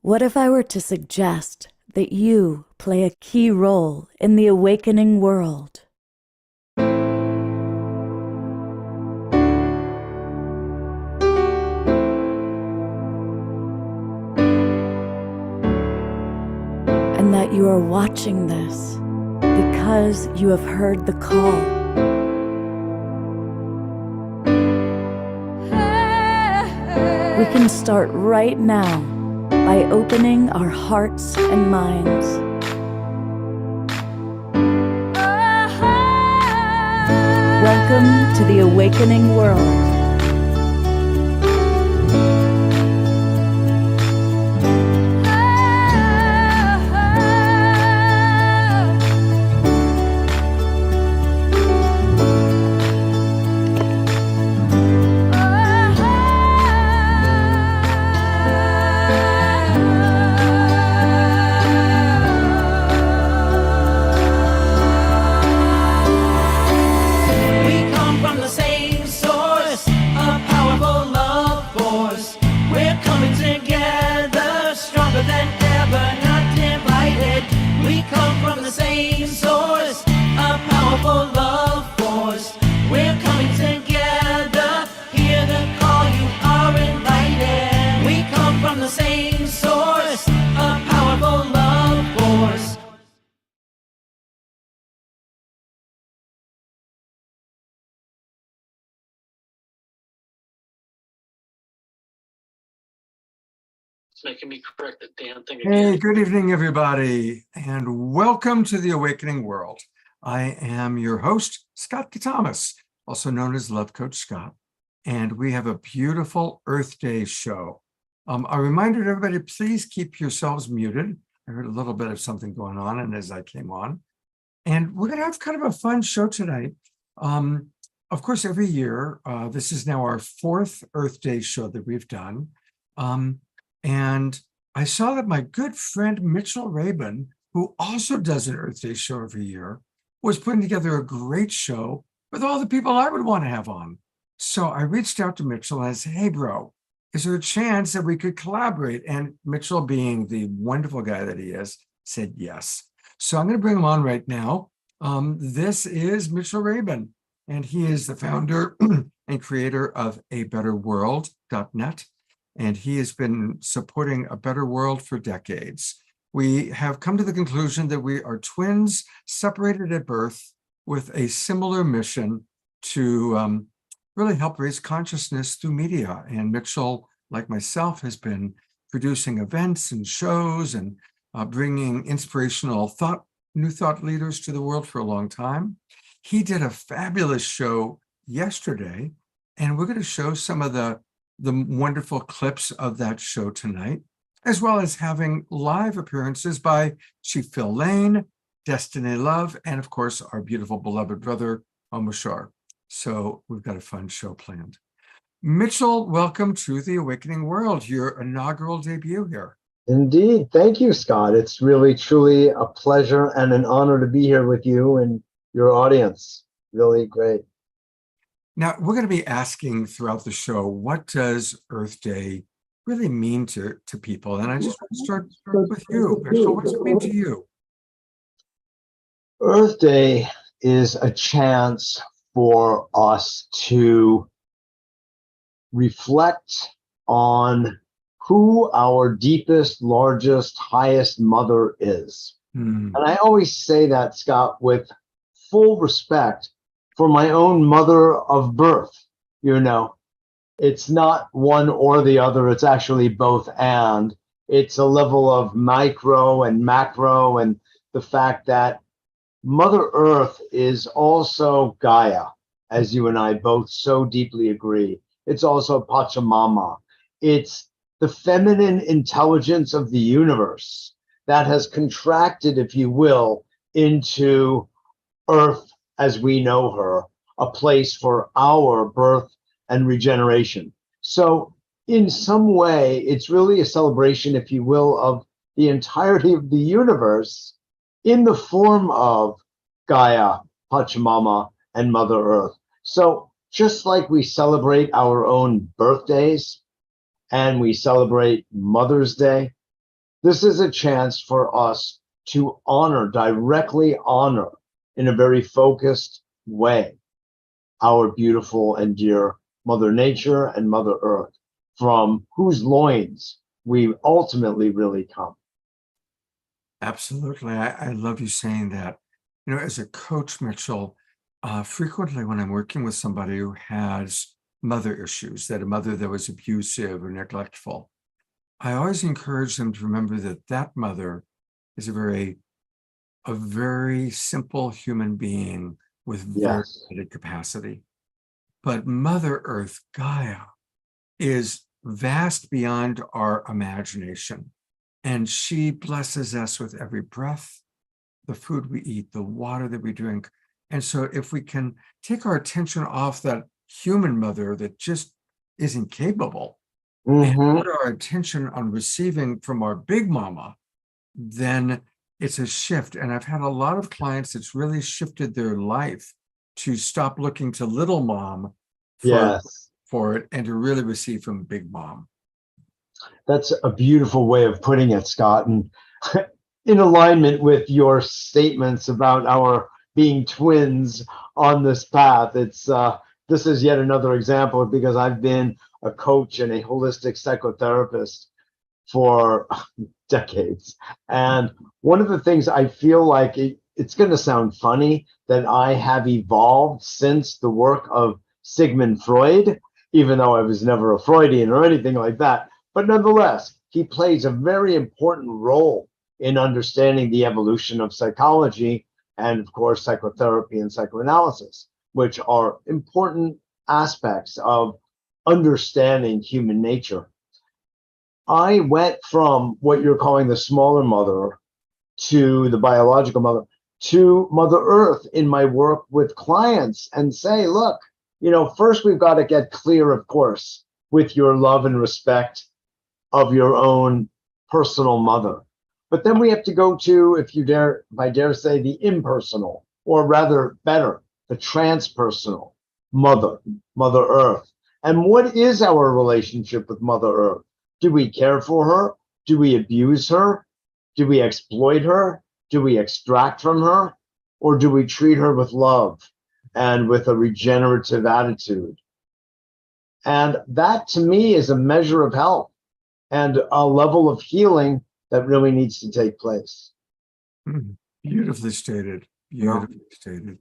What if I were to suggest that you play a key role in the awakening world? And that you are watching this because you have heard the call. We can start right now by opening our hearts and minds. Welcome to the awakening world. Making me correct the damn thing again. Hey, good evening, everybody, and welcome to the Awakening World. I am your host, Scott Thomas, also known as Love Coach Scott, and we have a beautiful Earth Day show. A reminder to everybody, please keep yourselves muted. I heard a little bit of something going on, and as I came on, and we're going to have kind of a fun show tonight. Of course, every year, this is now our fourth Earth Day show that we've done. And I saw that my good friend Mitchell Rabin, who also does an Earth Day show every year, was putting together a great show with all the people I would want to have on. So I reached out to Mitchell and I said, hey, bro, is there a chance that we could collaborate? And Mitchell, being the wonderful guy that he is, said yes. So I'm going to bring him on right now. This is Mitchell Rabin, and he is the founder and creator of abetterworld.net. And he has been supporting a better world for decades. We have come to the conclusion that we are twins separated at birth with a similar mission to really help raise consciousness through media. And Mitchell, like myself, has been producing events and shows and bringing inspirational new thought leaders to the world for a long time. He did a fabulous show yesterday, and we're going to show some of the wonderful clips of that show tonight, as well as having live appearances by Chief Phil Lane, Destiny Love, and of course, our beautiful beloved brother, Omushar. So we've got a fun show planned. Mitchell, welcome to the Awakening World, your inaugural debut here. Indeed. Thank you, Scott. It's really, truly a pleasure and an honor to be here with you and your audience. Really great. Now, we're going to be asking throughout the show, what does Earth Day really mean to people? And I just want to start with you, Mitchell. What does it mean to you? Earth Day is a chance for us to reflect on who our deepest, largest, highest mother is. And I always say that, Scott, with full respect for my own mother of birth. You know, it's not one or the other, it's actually both and. It's a level of micro and macro, and the fact that Mother Earth is also Gaia, as you and I both so deeply agree. It's also Pachamama. It's the feminine intelligence of the universe that has contracted, if you will, into Earth as we know her, a place for our birth and regeneration. So in some way, it's really a celebration, if you will, of the entirety of the universe in the form of Gaia, Pachamama, and Mother Earth. So just like we celebrate our own birthdays and we celebrate Mother's Day, This is a chance for us to directly honor in a very focused way, our beautiful and dear Mother Nature and Mother Earth, from whose loins we ultimately really come. Absolutely. I love you saying that. As a coach, Mitchell, frequently when I'm working with somebody who has mother issues, that a mother that was abusive or neglectful, I always encourage them to remember that that mother is a very simple human being with very Yes. limited capacity. But Mother Earth, Gaia, is vast beyond our imagination. And she blesses us with every breath, the food we eat, the water that we drink. And so if we can take our attention off that human mother that just isn't capable and Mm-hmm. put our attention on receiving from our big mama, then it's a shift. And I've had a lot of clients that's really shifted their life to stop looking to little mom Yes. for it and to really receive from big mom. That's a beautiful way of putting it, Scott. And in alignment with your statements about our being twins on this path, this is yet another example, because I've been a coach and a holistic psychotherapist for decades. And one of the things I feel like it's going to sound funny that I have evolved since the work of Sigmund Freud, even though I was never a Freudian or anything like that. But nonetheless, he plays a very important role in understanding the evolution of psychology and, of course, psychotherapy and psychoanalysis, which are important aspects of understanding human nature. I went from what you're calling the smaller mother to the biological mother to Mother Earth in my work with clients, and say, look, first we've got to get clear, of course, with your love and respect of your own personal mother. But then we have to go to, if I dare say, the impersonal, or rather better, the transpersonal mother, Mother Earth. And what is our relationship with Mother Earth? Do we care for her? Do we abuse her? Do we exploit her? Do we extract from her? Or do we treat her with love and with a regenerative attitude? And that, to me, is a measure of health and a level of healing that really needs to take place. Beautifully stated. Beautifully stated.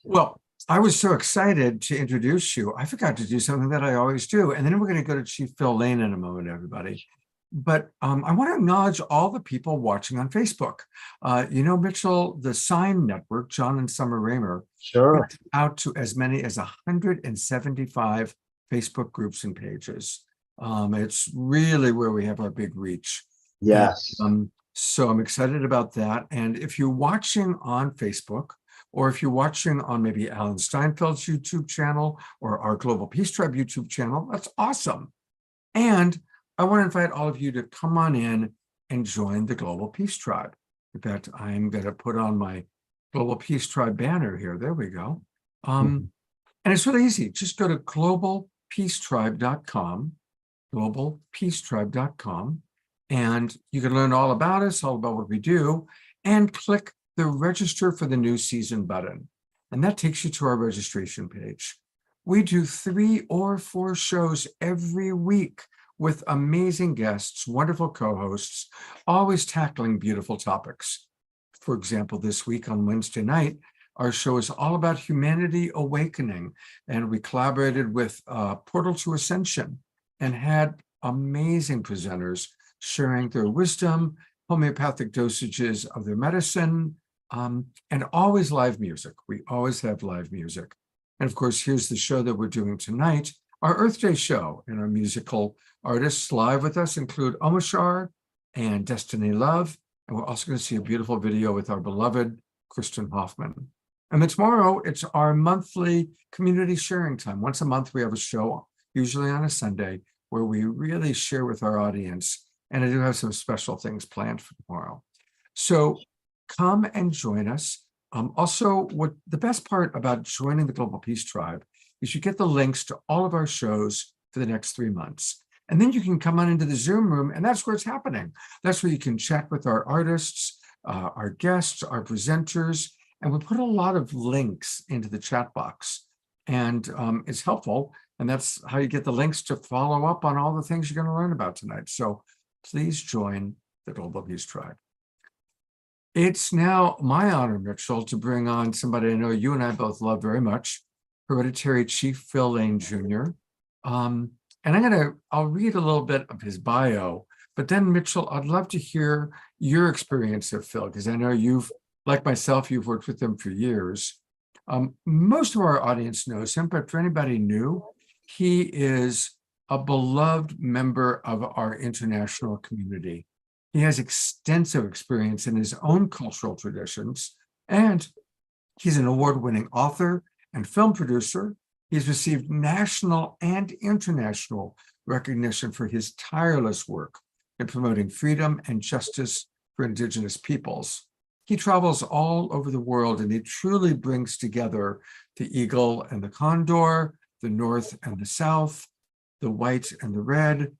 Well, I was so excited to introduce you. I forgot to do something that I always do. And then we're going to go to Chief Phil Lane in a moment, everybody. But I want to acknowledge all the people watching on Facebook. Mitchell, the Sign Network, John and Summer Raymer, Sure. out to as many as 175 Facebook groups and pages. It's really where we have our big reach. Yes. And, so I'm excited about that. And if you're watching on Facebook, or if you're watching on maybe Alan Steinfeld's YouTube channel or our Global Peace Tribe YouTube channel, that's awesome. And I want to invite all of you to come on in and join the Global Peace Tribe. In fact, I'm going to put on my Global Peace Tribe banner here. There we go. And it's really easy. Just go to globalpeacetribe.com, globalpeacetribe.com, and you can learn all about us, all about what we do, and click the register for the new season button. And that takes you to our registration page. We do 3 or 4 shows every week with amazing guests, wonderful co-hosts, always tackling beautiful topics. For example, this week on Wednesday night, our show is all about humanity awakening. And we collaborated with Portal to Ascension and had amazing presenters sharing their wisdom, homeopathic dosages of their medicine, and always live music. We always have live music. And of course, here's the show that we're doing tonight, our Earth Day show. And our musical artists live with us include Omashar and Destiny Love. And we're also going to see a beautiful video with our beloved Kristen Hoffman. And then tomorrow, it's our monthly community sharing time. Once a month, we have a show, usually on a Sunday, where we really share with our audience. And I do have some special things planned for tomorrow. So come and join us. Also, what the best part about joining the Global Peace Tribe is you get the links to all of our shows for the next 3 months. And then you can come on into the Zoom room, and that's where it's happening. That's where you can chat with our artists, our guests, our presenters, and we put a lot of links into the chat box. And it's helpful. And that's how you get the links to follow up on all the things you're going to learn about tonight. So please join the Global Peace Tribe. It's now my honor, Mitchell, to bring on somebody I know you and I both love very much, Hereditary Chief Phil Lane Jr. And I'll read a little bit of his bio, but then Mitchell, I'd love to hear your experience of Phil, because I know you've, like myself, you've worked with him for years. Most of our audience knows him, but for anybody new, he is a beloved member of our international community. He has extensive experience in his own cultural traditions, and he's an award-winning author and film producer. He's received national and international recognition for his tireless work in promoting freedom and justice for Indigenous peoples. He travels all over the world, and he truly brings together the eagle and the condor, the North and the South, the white and the red.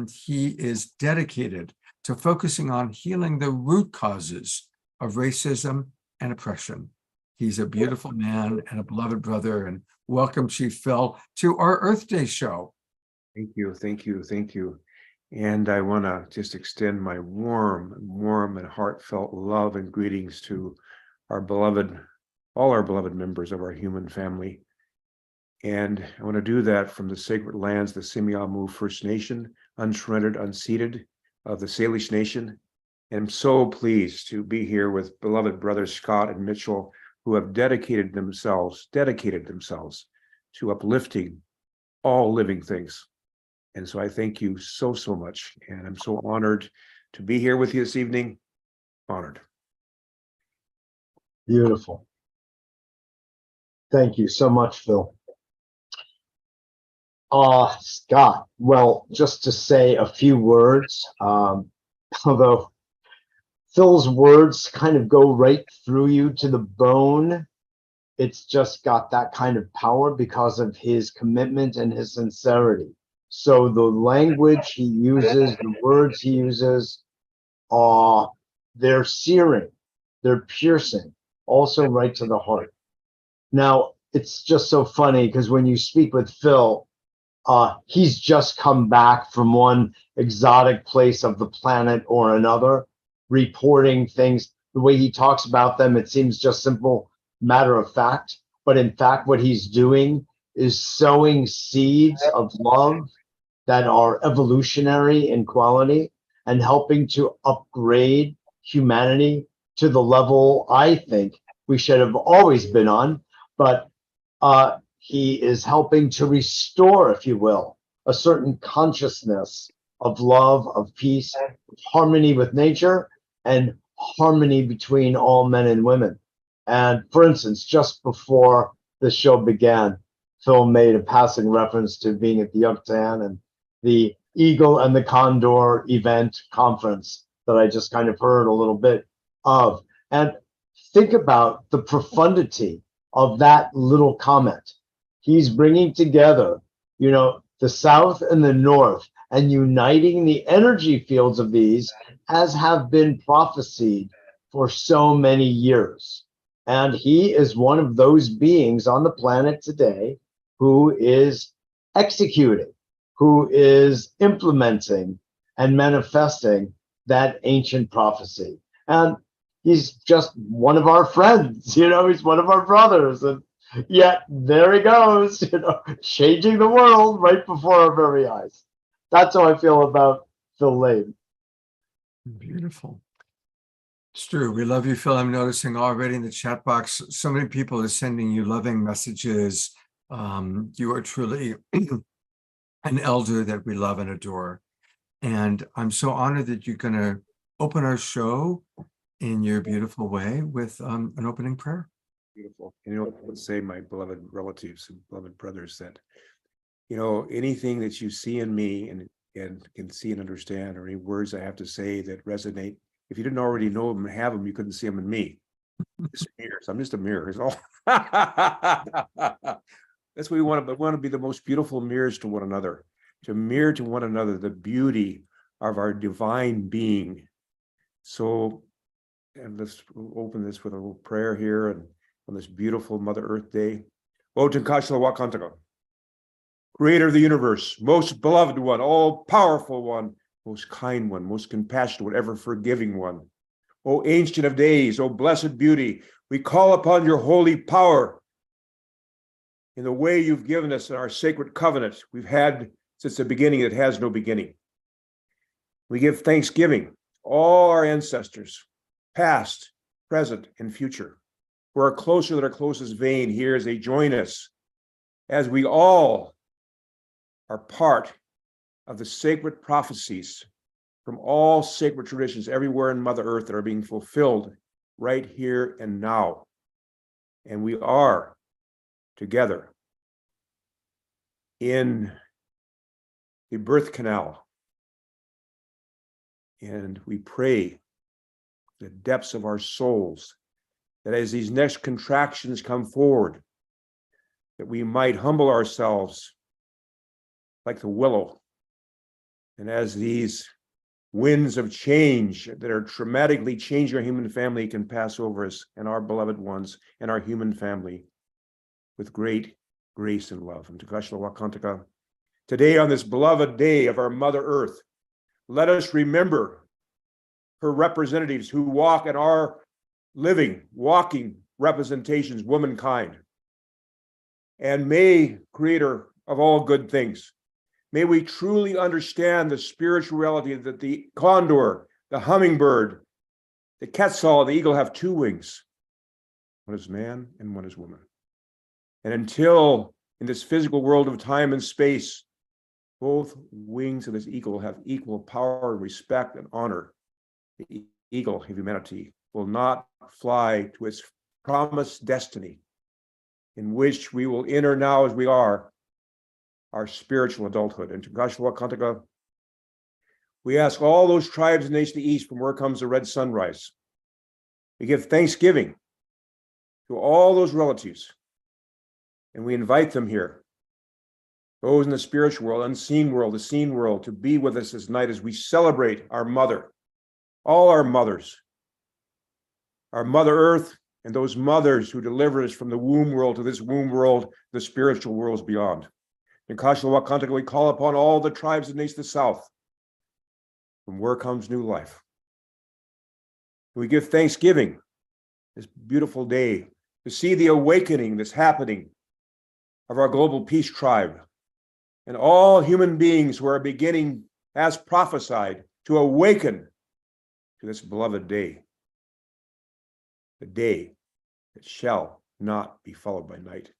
He is dedicated to focusing on healing the root causes of racism and oppression. He's a beautiful man and a beloved brother. And welcome, Chief Phil, to our Earth Day show. Thank you, thank you, thank you. And I want to just extend my warm and heartfelt love and greetings to our beloved, all our beloved members of our human family. And I want to do that from the sacred lands, the Semiahmoo First Nation, unsurrendered, unceded, of the Salish Nation. And I'm so pleased to be here with beloved brothers Scott and Mitchell, who have dedicated themselves to uplifting all living things. And so I thank you so much. And I'm so honored to be here with you this evening. Honored. Beautiful. Thank you so much, Phil. Scott, well, just to say a few words, although Phil's words kind of go right through you to the bone, it's just got that kind of power because of his commitment and his sincerity. So the language he uses, the words he uses, they're searing, they're piercing, also right to the heart. Now, it's just so funny because when you speak with Phil, he's just come back from one exotic place of the planet or another, reporting things. The way he talks about them, it seems just simple, matter of fact. But in fact, what he's doing is sowing seeds of love that are evolutionary in quality and helping to upgrade humanity to the level I think we should have always been on. But he is helping to restore, if you will, a certain consciousness of love, of peace, of harmony with nature, and harmony between all men and women. And for instance, just before the show began, Phil made a passing reference to being at the Yucatan and the Eagle and the Condor event conference that I just kind of heard a little bit of. And think about the profundity of that little comment. He's bringing together, the South and the North and uniting the energy fields of these as have been prophesied for so many years. And he is one of those beings on the planet today who is executing, who is implementing and manifesting that ancient prophecy. And he's just one of our friends, he's one of our brothers. And yet there he goes, changing the world right before our very eyes. That's how I feel about Phil Lane. Beautiful. It's true. We love you, Phil. I'm noticing already in the chat box, so many people are sending you loving messages. You are truly an elder that we love and adore. And I'm so honored that you're going to open our show in your beautiful way with an opening prayer. Beautiful. I would say, my beloved relatives and beloved brothers, that, anything that you see in me and can see and understand, or any words I have to say that resonate, if you didn't already know them and have them, you couldn't see them in me. Just mirrors. I'm just a mirror. It's all. That's what we want to be, the most beautiful mirrors to one another. to mirror to one another the beauty of our divine being. So, and let's open this with a little prayer here and on this beautiful Mother Earth Day. O Tenkashla Wakantaka, Creator of the universe, most beloved one, all powerful one, most kind one, most compassionate one, ever forgiving one. O Ancient of Days, O Blessed Beauty, we call upon your holy power in the way you've given us in our sacred covenant we've had since the beginning that has no beginning. We give thanksgiving to all our ancestors, past, present, and future, who are closer than our closest vein here as they join us, as we all are part of the sacred prophecies from all sacred traditions everywhere in Mother Earth that are being fulfilled right here and now. And we are together in the birth canal. And we pray the depths of our souls that as these next contractions come forward, that we might humble ourselves like the willow. And as these winds of change that are traumatically changing our human family can pass over us and our beloved ones and our human family with great grace and love. And Tenkashla Wakantaka, today on this beloved day of our Mother Earth, let us remember her representatives who walk in our living, walking representations, womankind. And may, Creator of all good things, may we truly understand the spiritual reality that the condor, the hummingbird, the quetzal, the eagle have two wings. One is man and one is woman. And until in this physical world of time and space, both wings of this eagle have equal power, respect, and honor, the eagle of humanity will not fly to its promised destiny, in which we will enter now as we are, our spiritual adulthood. And Tenkashla Wakantaka, we ask all those tribes in the nations of the East from where comes the red sunrise. We give thanksgiving to all those relatives, and we invite them here, those in the spiritual world, unseen world, the seen world, to be with us this night as we celebrate our mother, all our mothers, our Mother Earth, and those mothers who delivered us from the womb world to this womb world, the spiritual worlds beyond. In Tenkashla Wakantaka, we call upon all the tribes of the nations of the South, from where comes new life. We give thanksgiving this beautiful day to see the awakening that's happening of our global peace tribe and all human beings who are beginning, as prophesied, to awaken to this beloved day, the day that shall not be followed by night.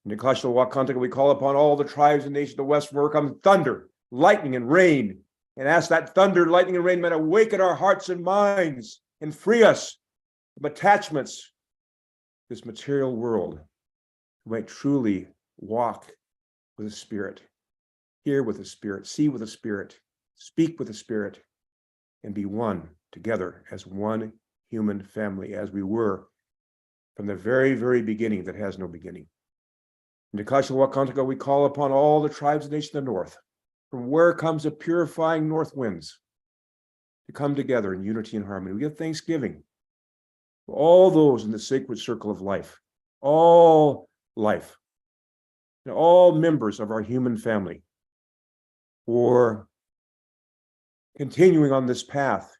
In Tenkashla Wakantaka, we call upon all the tribes and nations of the West from where comes thunder, lightning, and rain, and ask that thunder, lightning, and rain might awaken our hearts and minds and free us from attachments to this material world. We might truly walk with the Spirit, hear with the Spirit, see with the Spirit, speak with the Spirit, and be one together as one human family, as we were from the very, very beginning that has no beginning. In Tenkashla Wakantaka, we call upon all the tribes and nations of the North, from where comes the purifying north winds, to come together in unity and harmony. We give thanksgiving for all those in the sacred circle of life, all life, and all members of our human family, for continuing on this path.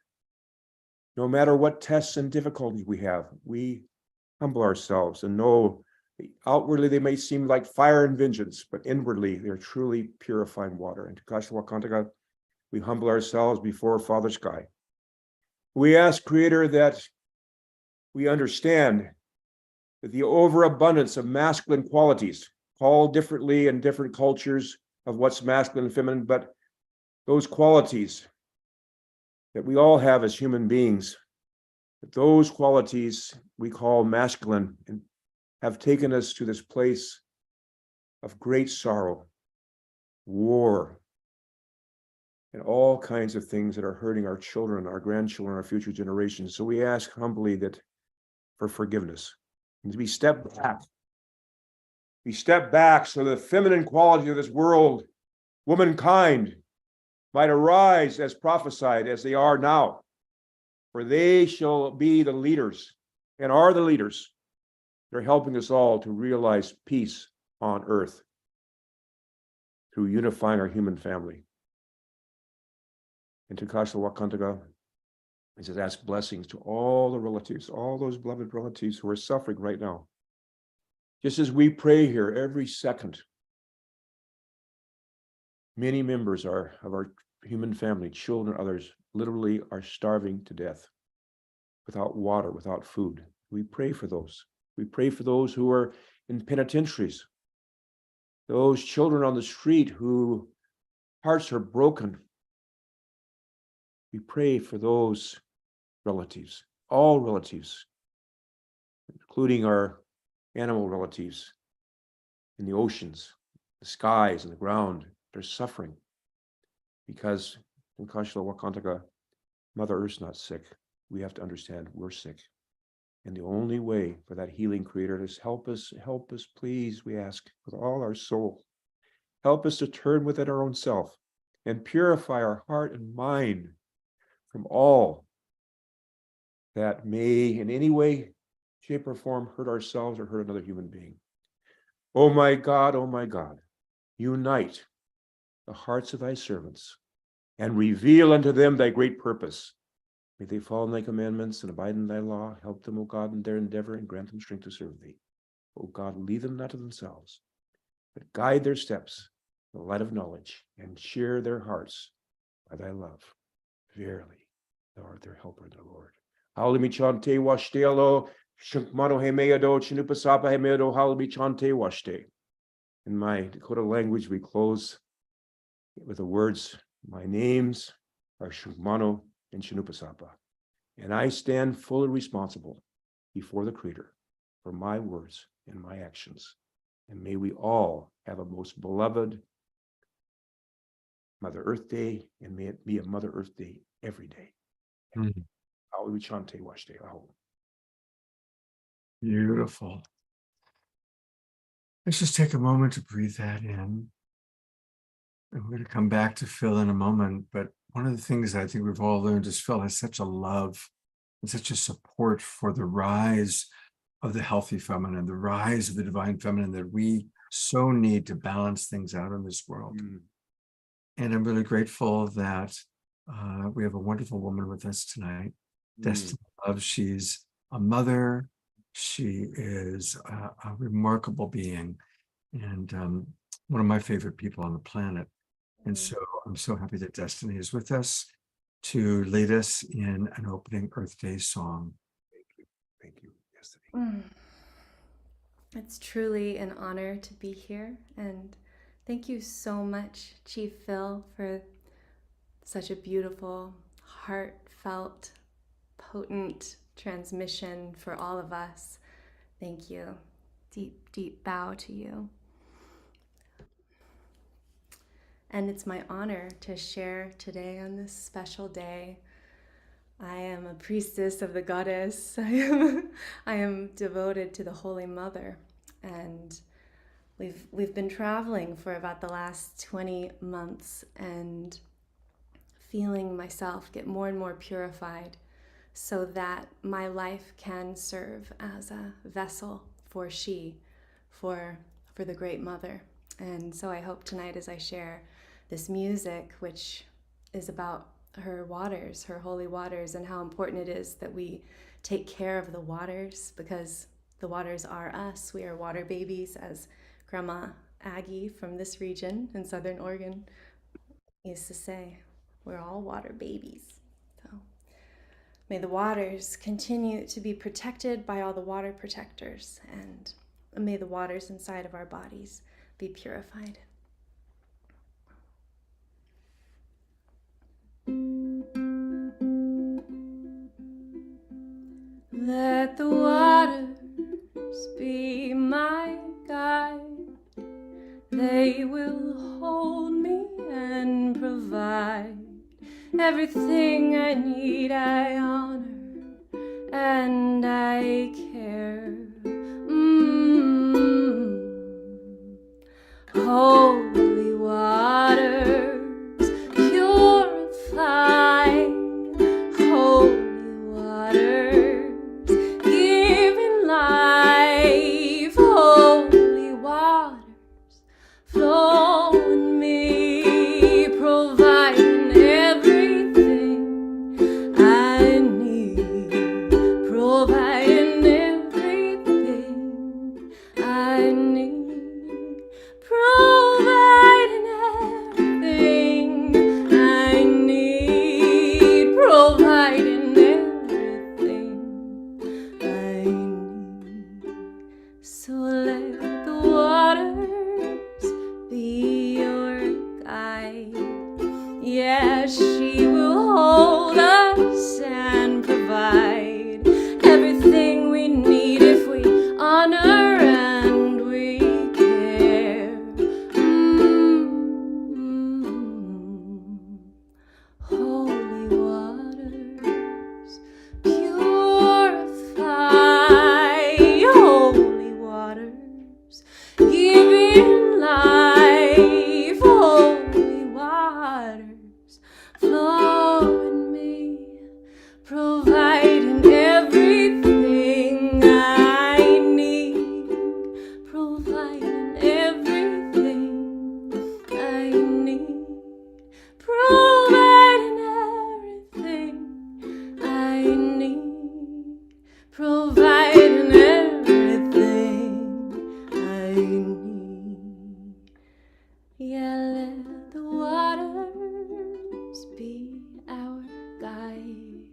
No matter what tests and difficulties we have, we humble ourselves and know outwardly they may seem like fire and vengeance, but inwardly they're truly purifying water. And Tenkashla Wakantaka, we humble ourselves before Father Sky. We ask, Creator, that we understand that the overabundance of masculine qualities, called differently in different cultures of what's masculine and feminine, but those qualities that we all have as human beings, that those qualities we call masculine and have taken us to this place of great sorrow, war, and all kinds of things that are hurting our children, our grandchildren, our future generations. So we ask humbly that for forgiveness. And we step back. We step back so the feminine quality of this world womankind might arise as prophesied as they are now, for they shall be the leaders and are the leaders. They're helping us all to realize peace on earth through unifying our human family. And to Kasha Wakantaga, he says, ask blessings to all the relatives, all those beloved relatives who are suffering right now. Just as we pray here every second, many members of our human family, children, others, literally are starving to death without water, without food. We pray for those. We pray for those who are in penitentiaries, those children on the street whose hearts are broken. We pray for those relatives, all relatives, including our animal relatives in the oceans, the skies, and the ground. They're suffering because in Kashla Wakantaka, Mother Earth's not sick. We have to understand we're sick. And the only way for that healing creator is help us, please, we ask with all our soul. Help us to turn within our own self and purify our heart and mind from all that may in any way, shape, or form hurt ourselves or hurt another human being. Oh my God, unite the hearts of thy servants and reveal unto them thy great purpose. May they follow thy commandments and abide in thy law. Help them, O God, in their endeavor and grant them strength to serve thee. O God, lead them not to themselves, but guide their steps in the light of knowledge and cheer their hearts by thy love. Verily, thou art their helper, the Lord. Halimi chante washtelo, shankmano hemeado, chinupasapa hemeado, halimi chante washte. In my Dakota language, we close with the words, my names are Shankmano and Chinupasapa, and I stand fully responsible before the Creator for my words and my actions. And may we all have a most beloved Mother Earth Day, and may it be a Mother Earth Day every day. Beautiful. Let's just take a moment to breathe that in. And we're going to come back to Phil in a moment. But one of the things I think we've all learned is Phil has such a love and such a support for the rise of the healthy feminine, the rise of the divine feminine that we so need to balance things out in this world. And I'm really grateful that we have a wonderful woman with us tonight, Destiny Love. She's a mother. She is a remarkable being and one of my favorite people on the planet. And so I'm so happy that Destiny is with us to lead us in an opening Earth Day song. Thank you, Destiny. It's truly an honor to be here. And thank you so much, Chief Phil, for such a beautiful, heartfelt, potent transmission for all of us. Thank you. Deep, deep bow to you. And it's my honor to share today on this special day. I am a priestess of the goddess. I am devoted to the Holy Mother. And we've been traveling for about the last 20 months and feeling myself get more and more purified so that my life can serve as a vessel for the Great Mother. And so I hope tonight as I share this music, which is about her waters, her holy waters, and how important it is that we take care of the waters, because the waters are us. We are water babies, as Grandma Aggie from this region in Southern Oregon used to say. We're all water babies. So may the waters continue to be protected by all the water protectors, and may the waters inside of our bodies be purified. Let the waters be my guide. They will hold me and provide everything I need. I honor and I care. Holy water, let the waters be our guide.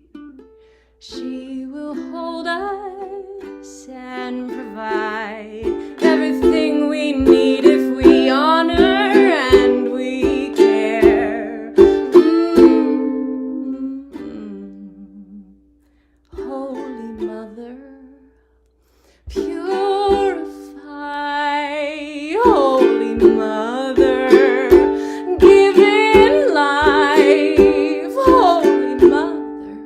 She will hold us and provide everything we need if we honor and we care. Holy Mother, purify. Holy Mother, giving life. Holy Mother,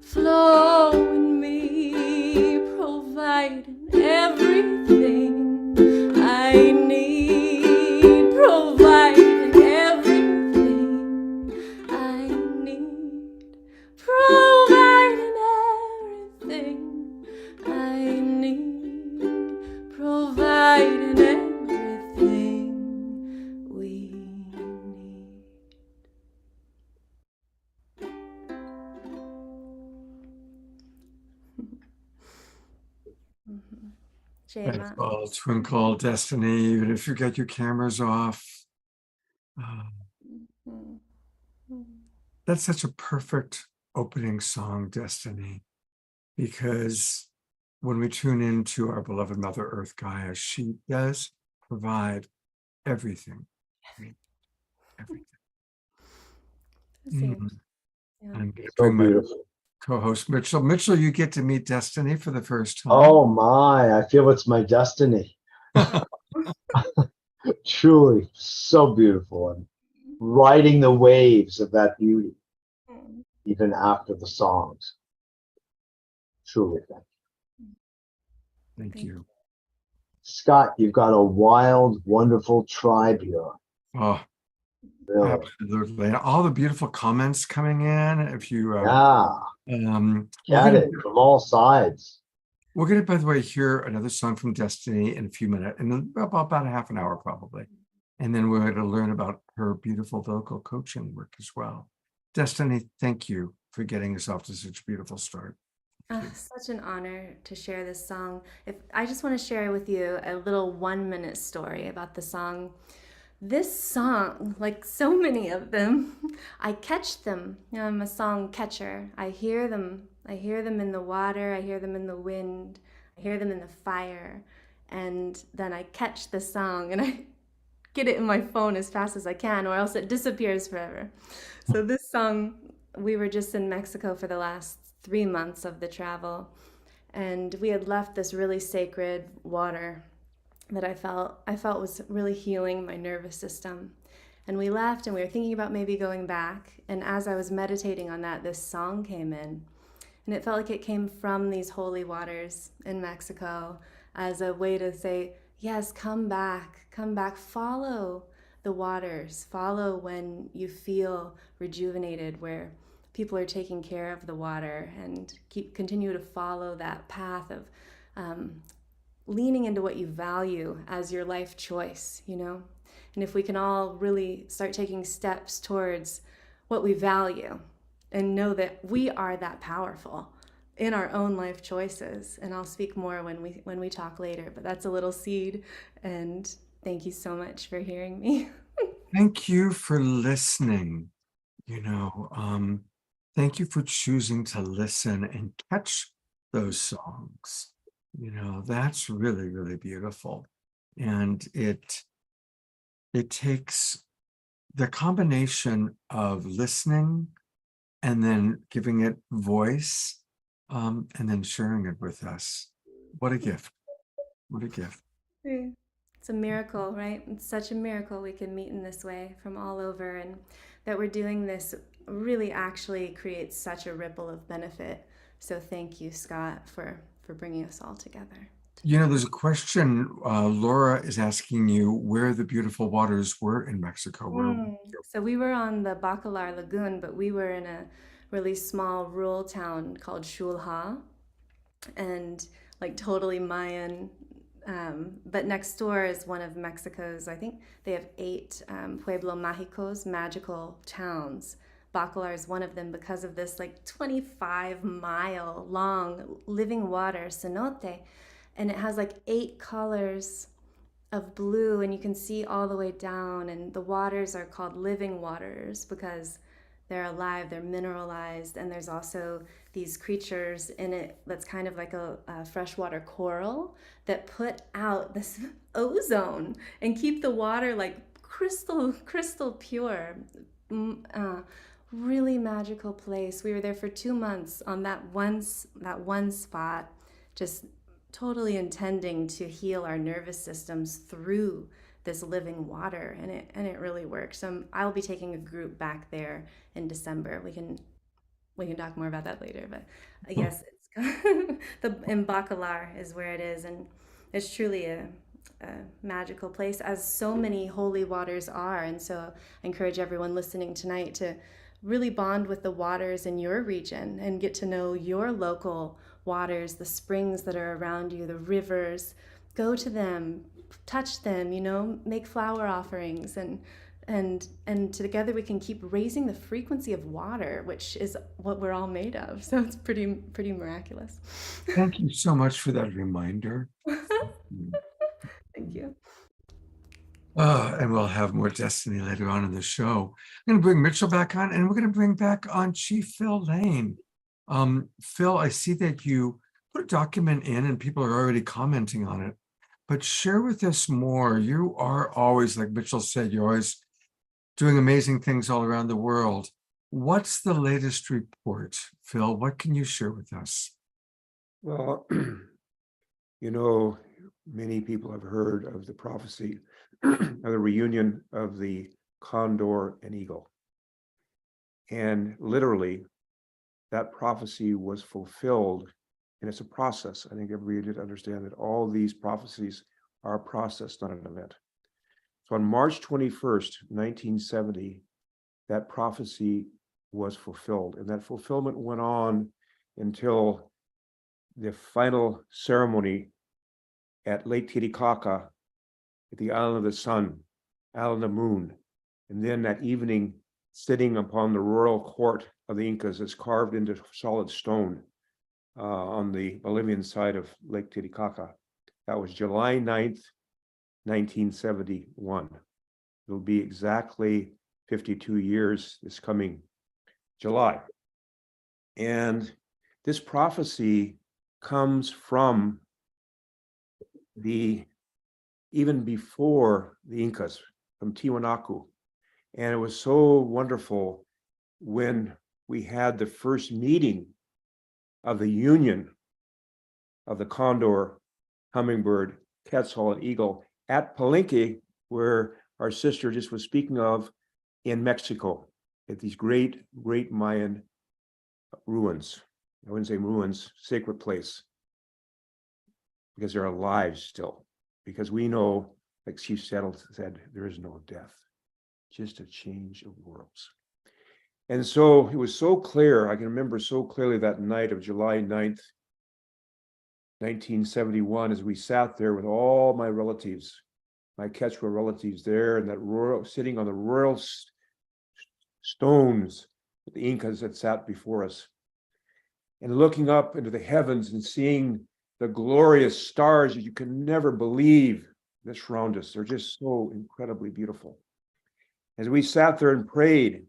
flow in me, providing everything I need, providing everything I need, providing everything I need, providing everything we need. That's Shema. all Twinkle Destiny, even if you get your cameras off. That's such a perfect opening song, Destiny, because when we tune into our beloved Mother Earth Gaia, she does provide everything. Everything. Same. Yeah. I'm going to So bring my beautiful. co-host Mitchell. Mitchell, you get to meet Destiny for the first time. Oh my, I feel it's my destiny. Truly so beautiful, and riding the waves of that beauty even after the songs. Truly. Thank you. Scott, you've got a wild, wonderful tribe here. Oh, Really. absolutely. And all the beautiful comments coming in. If you Yeah, we're get gonna, it from all sides. we're gonna, by the way, hear another song from Destiny in a few minutes, in about a half an hour probably. And then we're going to learn about her beautiful vocal coaching work as well. Destiny, thank you for getting us off to such a beautiful start. Such an honor to share this song. If I just want to share with you a little 1-minute story about the song. This song, like so many of them, I catch them. You know, I'm a song catcher. I hear them. I hear them in the water. I hear them in the wind. I hear them in the fire. And then I catch the song and I get it in my phone as fast as I can, or else it disappears forever. So this song, we were just in Mexico for the last 3 months of the travel, and we had left this really sacred water that I felt was really healing my nervous system. And we left and we were thinking about maybe going back, and as I was meditating on that, this song came in, and it felt like it came from these holy waters in Mexico as a way to say, yes, come back, follow the waters, follow when you feel rejuvenated, where people are taking care of the water, and continue to follow that path of leaning into what you value as your life choice, you know? And if we can all really start taking steps towards what we value and know that we are that powerful in our own life choices. And I'll speak more when we talk later, but that's a little seed. And thank you so much for hearing me. Thank you for listening. You know, thank you for choosing to listen and catch those songs. You know, that's really, really beautiful. And it takes the combination of listening and then giving it voice, and then sharing it with us. What a gift. What a gift. It's a miracle, right? It's such a miracle we can meet in this way from all over, and that we're doing this really actually creates such a ripple of benefit. So thank you, Scott, for bringing us all together. You know, there's a question, Laura is asking you where the beautiful waters were in Mexico. So we were on the Bacalar Lagoon, but we were in a really small rural town called Xulha, and like totally Mayan. But next door is one of Mexico's, I think they have 8 Pueblo Mágicos, magical towns. Bacalar is one of them because of this like 25-mile long living water cenote. And it has like 8 colors of blue, and you can see all the way down, and the waters are called living waters because they're alive, they're mineralized, and there's also these creatures in it that's kind of like a freshwater coral that put out this ozone and keep the water like crystal pure. Really magical place. We were there for 2 months on that one spot, just totally intending to heal our nervous systems through this living water, and it really works. I'll be taking a group back there in December. We can talk more about that later, but yes, it's in Bacalar is where it is, and it's truly a magical place, as so many holy waters are. And so I encourage everyone listening tonight to really bond with the waters in your region and get to know your local waters, the springs that are around you, the rivers. Go to them, touch them, make flower offerings, and together we can keep raising the frequency of water, which is what we're all made of. So it's pretty miraculous. Thank you so much for that reminder. Thank you. And we'll have more Destiny later on in the show. I'm going to bring Mitchell back on, and we're going to bring back on Chief Phil Lane. Phil, I see that you put a document in and people are already commenting on it, but share with us more. You are always, like Mitchell said, you're always doing amazing things all around the world. What's the latest report, Phil? What can you share with us? Well, many people have heard of the prophecy of the reunion of the condor and eagle. And literally, that prophecy was fulfilled, and it's a process. I think everybody did understand that all these prophecies are a process, not an event. So on March 21st, 1970, that prophecy was fulfilled, and that fulfillment went on until the final ceremony at Lake Titicaca, at the Island of the Sun, Island of the Moon. And then that evening, sitting upon the royal court of the Incas, is carved into solid stone on the Bolivian side of Lake Titicaca. That was July 9th, 1971. It'll be exactly 52 years this coming July. And this prophecy comes from even before the Incas, from Tiwanaku. And it was so wonderful when we had the first meeting of the union of the condor, hummingbird, quetzal, and eagle at Palenque, where our sister just was speaking of, in Mexico, at these great Mayan ruins. I wouldn't say ruins, sacred place, because they're alive still. Because we know, like Chief Settle said, there is no death, just a change of worlds. And so it was so clear, I can remember so clearly that night of July 9th, 1971, as we sat there with all my relatives, my Quechua relatives there, and that royal, sitting on the royal stones that the Incas had sat before us, and looking up into the heavens and seeing the glorious stars that you can never believe that surround us. They're just so incredibly beautiful. As we sat there and prayed,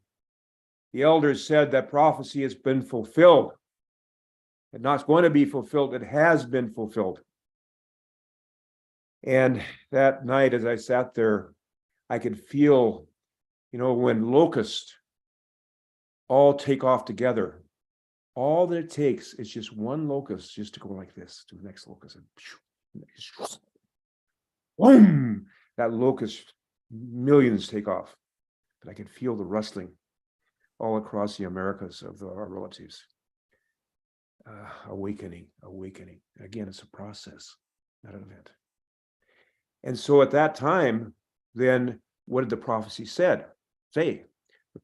the elders said that prophecy has been fulfilled. It's not going to be fulfilled, it has been fulfilled. And that night, as I sat there, I could feel, when locusts all take off together, all that it takes is just one locust just to go like this to the next locust, and boom, that locust, millions take off. But I could feel the rustling all across the Americas of our relatives. Awakening. Again, it's a process, not an event. And so at that time, then what did the prophecy say? The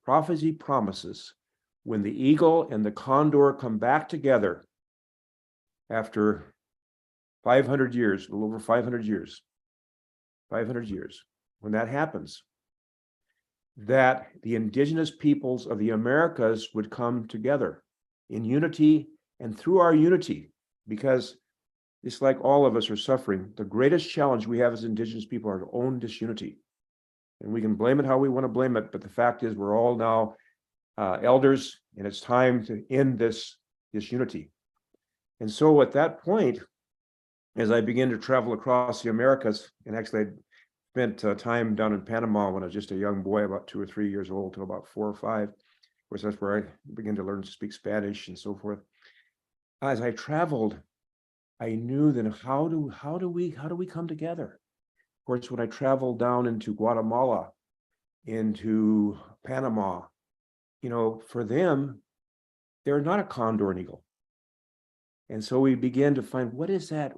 prophecy promises when the eagle and the condor come back together after 500 years, a little over 500 years, when that happens, that the indigenous peoples of the Americas would come together in unity, and through our unity, because it's like all of us are suffering. The greatest challenge we have as Indigenous people are our own disunity. And we can blame it how we want to blame it, but the fact is we're all now elders, and it's time to end this disunity. And so at that point, as I began to travel across the Americas, and actually I spent time down in Panama when I was just a young boy, about 2 or 3 years old, till about 4 or 5. Of course, that's where I began to learn to speak Spanish and so forth. As I traveled, I knew then how do we come together? Of course, when I traveled down into Guatemala, into Panama, for them, they're not a condor and eagle. And so we began to find what is that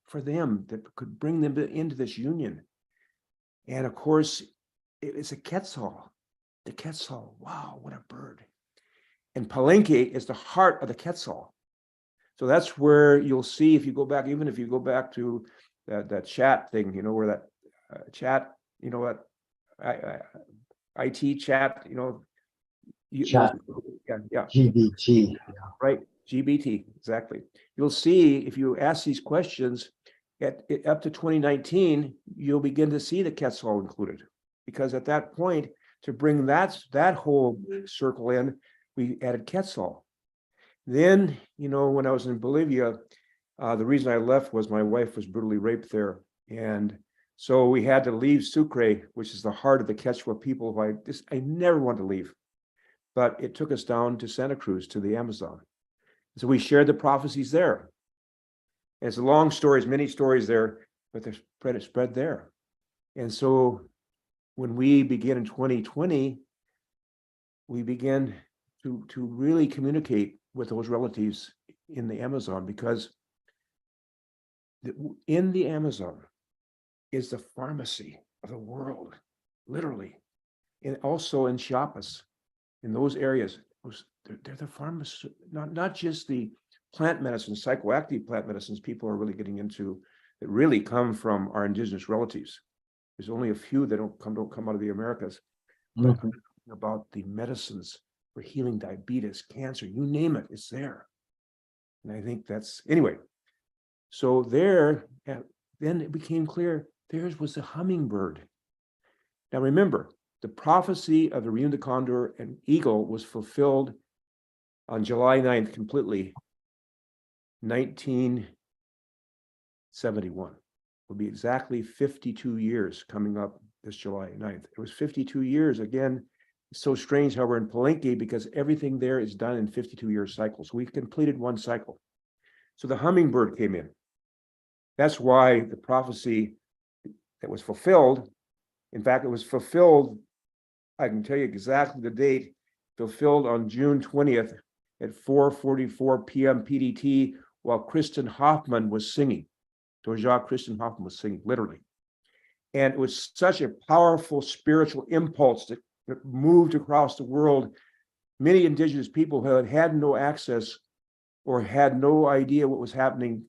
for them that could bring them into this union. And of course, it's a quetzal. The quetzal, wow, what a bird. And Palenque is the heart of the quetzal. So that's where you'll see, if you go back, even if you go back to that chat thing, where that chat, that IT chat, Chat. yeah, GBT. right, GBT, exactly. You'll see if you ask these questions up to 2019, you'll begin to see the quetzal included, because at that point, to bring that whole circle in, we added quetzal. Then, when I was in Bolivia, the reason I left was my wife was brutally raped there. And so we had to leave Sucre, which is the heart of the Quechua people. I never wanted to leave, but it took us down to Santa Cruz, to the Amazon. So we shared the prophecies there. And it's a long stories, many stories there, but they're spread there. And so when we began in 2020, we began to really communicate with those relatives in the Amazon, because in the Amazon is the pharmacy of the world, literally. And also in Chiapas, in those areas, they're the pharmacy, not just the plant medicines, psychoactive plant medicines people are really getting into, that really come from our indigenous relatives. There's only a few that don't come out of the Americas. But about the medicines for healing diabetes, cancer, you name it, it's there. And I think that's, anyway. So then it became clear, theirs was the hummingbird. Now remember, the prophecy of the reunion of the condor and eagle was fulfilled on July 9th completely, 1971. Will be exactly 52 years coming up this July 9th. It was 52 years. Again, it's so strange how we're in Palenque, because everything there is done in 52-year cycles. We completed one cycle. So the hummingbird came in. That's why the prophecy that was fulfilled, in fact, it was fulfilled, I can tell you exactly the date, fulfilled on June 20th at 4:44 p.m. PDT, while Kristen Hoffman was singing. Doja Kristen Hoffman was singing, literally. And it was such a powerful spiritual impulse that moved across the world. Many indigenous people who had no access or had no idea what was happening,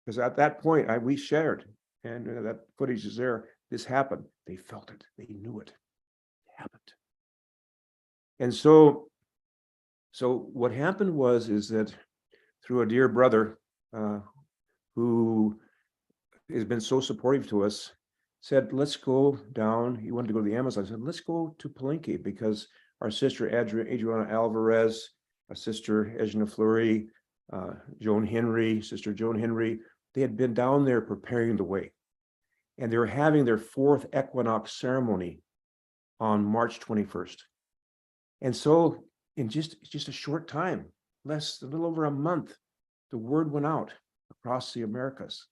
because at that point we shared, and that footage is there. This happened. They felt it. They knew it. It happened. And so what happened is that through a dear brother who has been so supportive to us, said, let's go down. He wanted to go to the Amazon. I said, let's go to Palenque, because our sister Adriana Alvarez, our sister Edna Fleury, Sister Joan Henry, they had been down there preparing the way. And they were having their 4th equinox ceremony on March 21st. And so in just a short time, a little over a month, the word went out across the Americas.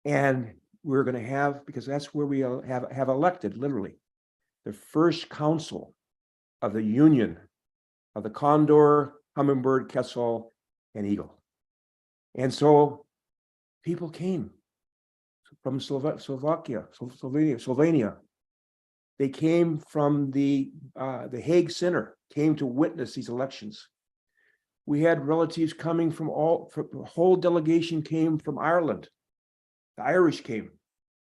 And we're going to have, because that's where we have elected, literally, the first council of the union of the condor, hummingbird, quetzal, and eagle. And so people came from Slovenia. They came from the Hague Center, came to witness these elections. We had relatives coming from the whole delegation came from Ireland. The Irish came,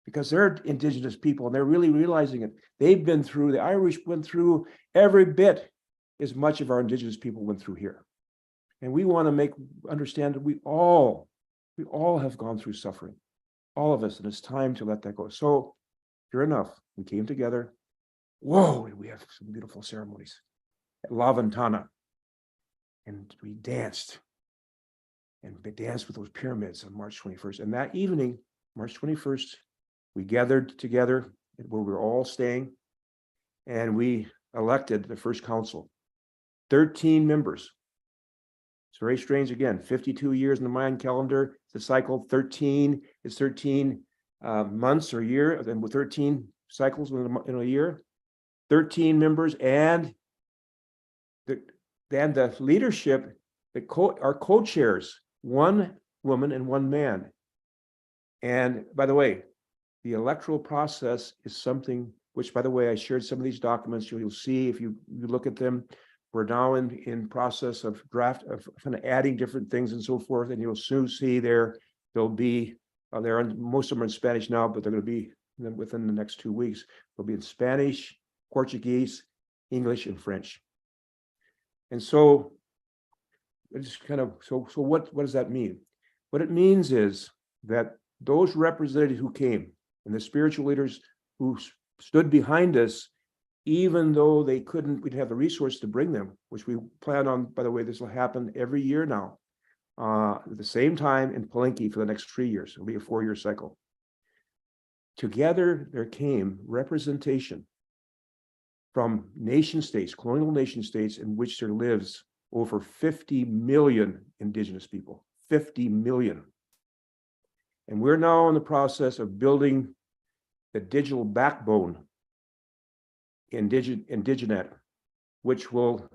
because they're indigenous people and they're really realizing it. The Irish went through every bit as much of our indigenous people went through here. And we want to understand that we all have gone through suffering, all of us, and it's time to let that go. So sure enough, we came together. Whoa, we have some beautiful ceremonies at La Ventana. And we danced. And we danced with those pyramids on March 21st. And that evening, March 21st, we gathered together where we were all staying. And we elected the first council, 13 members. It's very strange. Again, 52 years in the Mayan calendar, the cycle 13 is 13 months or year, and with 13 cycles in a year, 13 members, and the leadership, our co-chairs, one woman and one man. And by the way, the electoral process is something which, by the way, I shared some of these documents. You'll see if you look at them. We're now in process of draft of kind of adding different things and so forth. And you'll soon see there'll be most of them are in Spanish now, but they're going to be within the next 2 weeks. They'll be in Spanish, Portuguese, English, and French. And so it's kind of so what does that mean? What it means is that those representatives who came and the spiritual leaders who stood behind us, even though we didn't have the resource to bring them, which we plan on, by the way, this will happen every year now, at the same time in Palenque for the next 3 years. It'll be a 4-year cycle. Together, there came representation from nation states, colonial nation states, in which there lives over 50 million indigenous people, 50 million. And we're now in the process of building the digital backbone Indigenet, which will,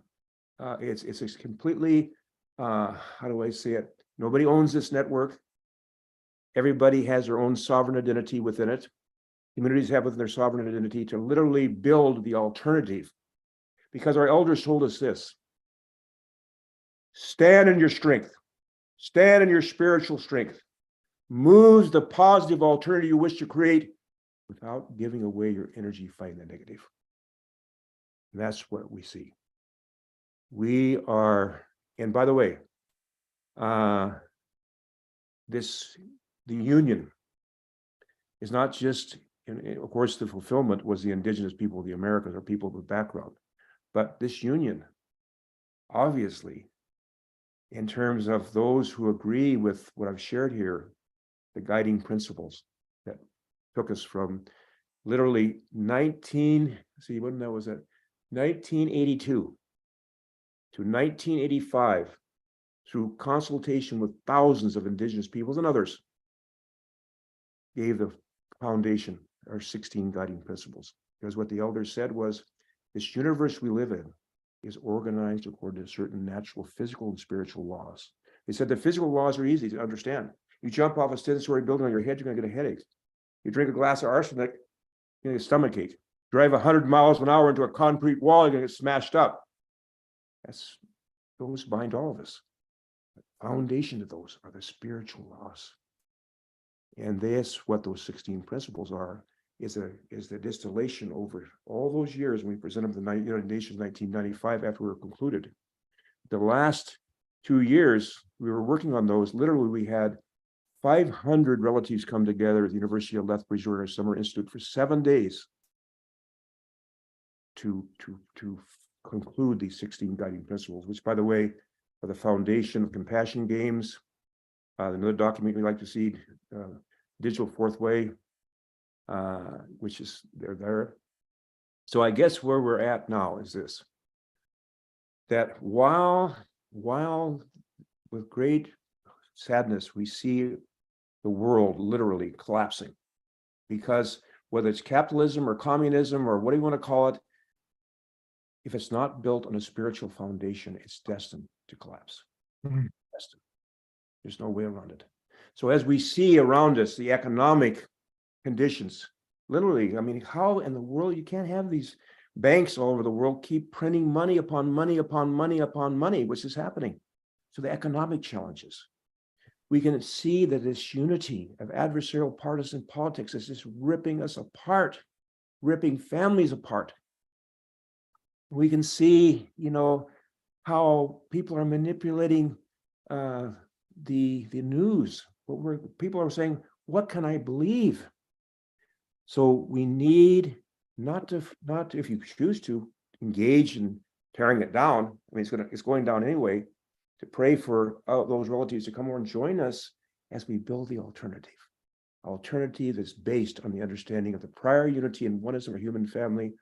it's completely, how do I say it? Nobody owns this network. Everybody has their own sovereign identity within it. Communities have within their sovereign identity to literally build the alternative. Because our elders told us this: stand in your strength, stand in your spiritual strength, move the positive alternative you wish to create without giving away your energy fighting the negative. And that's what we see. We are, and by the way, the union is not just, and of course, the fulfillment was the indigenous people of the Americas, or people with background, but this union, obviously, in terms of those who agree with what I've shared here, the guiding principles that took us from literally 1982 to 1985, through consultation with thousands of indigenous peoples and others, gave the foundation, our 16 guiding principles. Because what the elders said was, this universe we live in is organized according to certain natural, physical, and spiritual laws. They said the physical laws are easy to understand. You jump off a 10-story building on your head, you're going to get a headache. You drink a glass of arsenic, you get a stomachache. Drive 100 miles an hour into a concrete wall, you're going to get smashed up. Those bind all of us. The foundation of those are the spiritual laws. And this, what those 16 principles are, is the distillation over all those years when we presented the United Nations 1995 after we were concluded. The last 2 years, we were working on those. Literally, we had 500 relatives come together at the University of Lethbridge during our summer institute for 7 days to conclude these 16 guiding principles, which, by the way, are the foundation of Compassion Games. Another document we like to see, Digital Fourth Way, which is there. So I guess where we're at now is this: that while with great sadness we see the world literally collapsing, because whether it's capitalism or communism or what do you want to call it, if it's not built on a spiritual foundation, it's destined to collapse. Mm-hmm. Destined. There's no way around it. So as we see around us, the economic conditions, literally, I mean, how in the world, you can't have these banks all over the world keep printing money upon money upon money upon money, which is happening. So the economic challenges. We can see that this unity of adversarial partisan politics is just ripping us apart, ripping families apart. We can see, how people are manipulating the news. People are saying, what can I believe? So we need not if you choose to engage in tearing it down. I mean, it's going down anyway. To pray for those relatives to come over and join us as we build the alternative that's based on the understanding of the prior unity and oneness of a human family.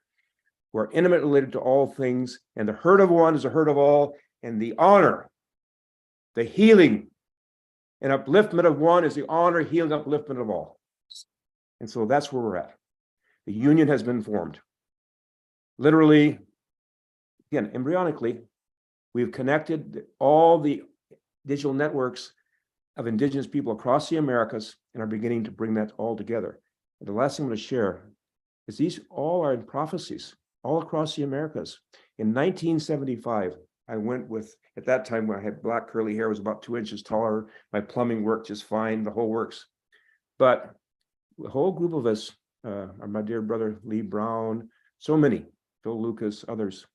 We're intimately related to all things, and the hurt of one is the hurt of all, and the honor, the healing, and upliftment of one is the honor, healing, upliftment of all. And so that's where we're at. The union has been formed. Literally, again, embryonically, we've connected all the digital networks of indigenous people across the Americas and are beginning to bring that all together. And the last thing I'm going to share is these all are in prophecies all across the Americas. In 1975, I went with, at that time when I had black curly hair, was about 2 inches taller. My plumbing worked just fine, the whole works. But the whole group of us, my dear brother Lee Brown, so many, Phil Lucas, others,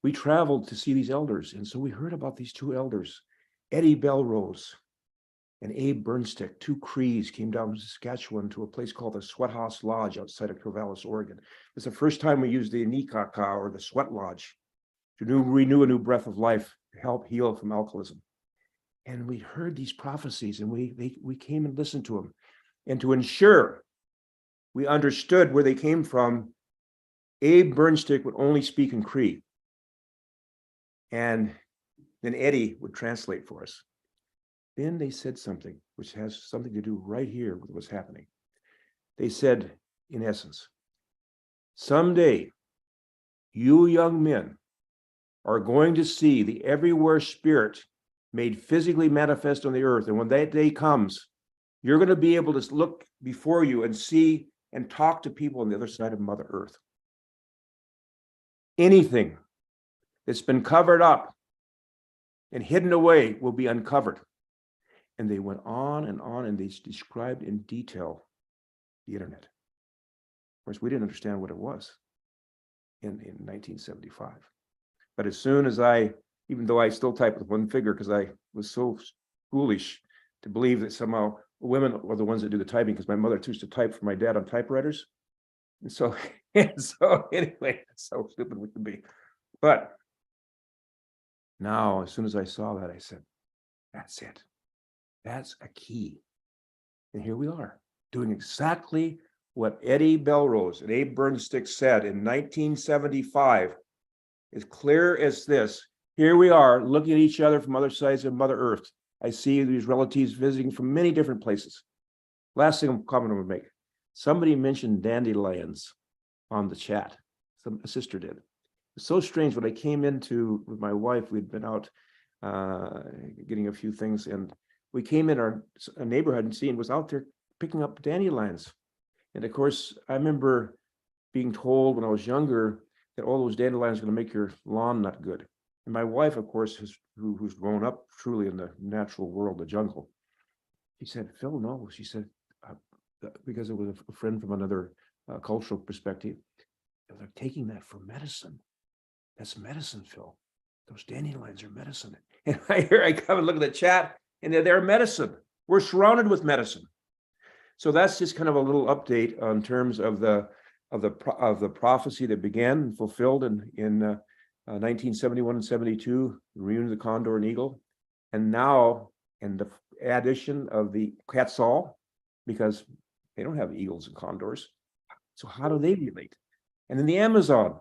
we traveled to see these elders. And so we heard about these two elders, Eddie Belrose and Abe Burnstick, two Crees, came down from Saskatchewan to a place called the Sweat House Lodge outside of Corvallis, Oregon. It's the first time we used the Nikaka, or the Sweat Lodge, to renew a new breath of life, to help heal from alcoholism. And we heard these prophecies, and we came and listened to them. And to ensure we understood where they came from, Abe Burnstick would only speak in Cree. And then Eddie would translate for us. Then they said something which has something to do right here with what's happening. They said, in essence, someday you young men are going to see the everywhere spirit made physically manifest on the earth. And when that day comes, you're going to be able to look before you and see and talk to people on the other side of Mother Earth. Anything that's been covered up and hidden away will be uncovered. And they went on, and they described in detail the internet. Of course, we didn't understand what it was in 1975. But as soon as even though I still type with one finger because I was so foolish to believe that somehow women are the ones that do the typing, because my mother used to type for my dad on typewriters. And so anyway, so stupid we can be. But now, as soon as I saw that, I said, that's it. That's a key. And here we are, doing exactly what Eddie Belrose and Abe Burnstick said in 1975. As clear as this. Here we are, looking at each other from other sides of Mother Earth. I see these relatives visiting from many different places. Last thing comment I would make. Somebody mentioned dandelions on the chat. A sister did. It's so strange. When I came into with my wife, we'd been out getting a few things, and we came in our neighborhood and was out there picking up dandelions. And of course, I remember being told when I was younger that all those dandelions are going to make your lawn not good. And my wife, of course, who's grown up truly in the natural world, the jungle, she said, Phil, no. She said, because it was a friend from another cultural perspective, they're taking that for medicine. That's medicine, Phil. Those dandelions are medicine. And here I come and look at the chat, and they're medicine. We're surrounded with medicine. So that's just kind of a little update on terms of the prophecy that began and fulfilled in 1971 and 72, the reunion of the Condor and Eagle, and now in the addition of the Quetzal, because they don't have eagles and condors. So how do they relate? And then the Amazon,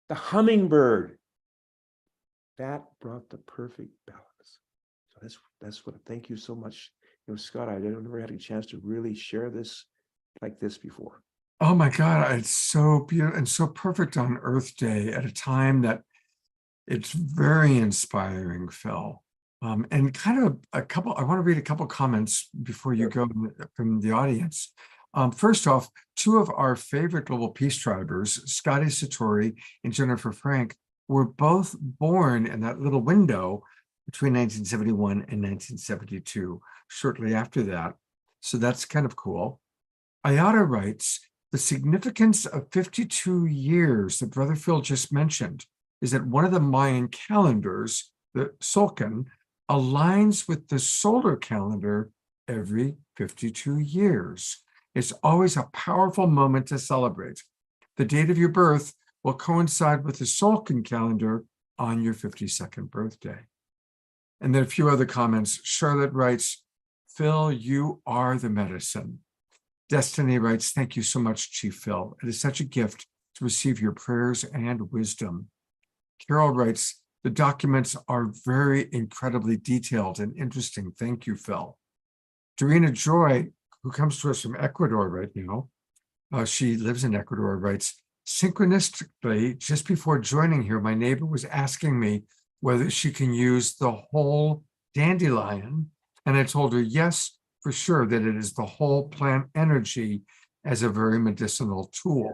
the hummingbird, that brought the perfect balance. So that's what. Thank you so much, Scott. I never had a chance to really share this like this before. Oh my God, it's so beautiful and so perfect on Earth Day at a time that it's very inspiring, Phil. And kind of I want to read a couple comments before you go from the audience. First off, two of our favorite Global Peace Tribers, Scotty Satori and Jennifer Frank, were both born in that little window between 1971 and 1972, shortly after that. So that's kind of cool. Ayada writes, the significance of 52 years that Brother Phil just mentioned is that one of the Mayan calendars, the Tzolk'in, aligns with the solar calendar every 52 years. It's always a powerful moment to celebrate. The date of your birth will coincide with the Tzolk'in calendar on your 52nd birthday. And then a few other comments. Charlotte writes, Phil, you are the medicine. Destiny writes, thank you so much, Chief Phil. It is such a gift to receive your prayers and wisdom. Carol writes, the documents are very incredibly detailed and interesting. Thank you, Phil. Dorina Joy, who comes to us from Ecuador right now, she lives in Ecuador, writes, synchronistically, just before joining here, my neighbor was asking me whether she can use the whole dandelion. And I told her, yes, for sure, that it is the whole plant energy as a very medicinal tool.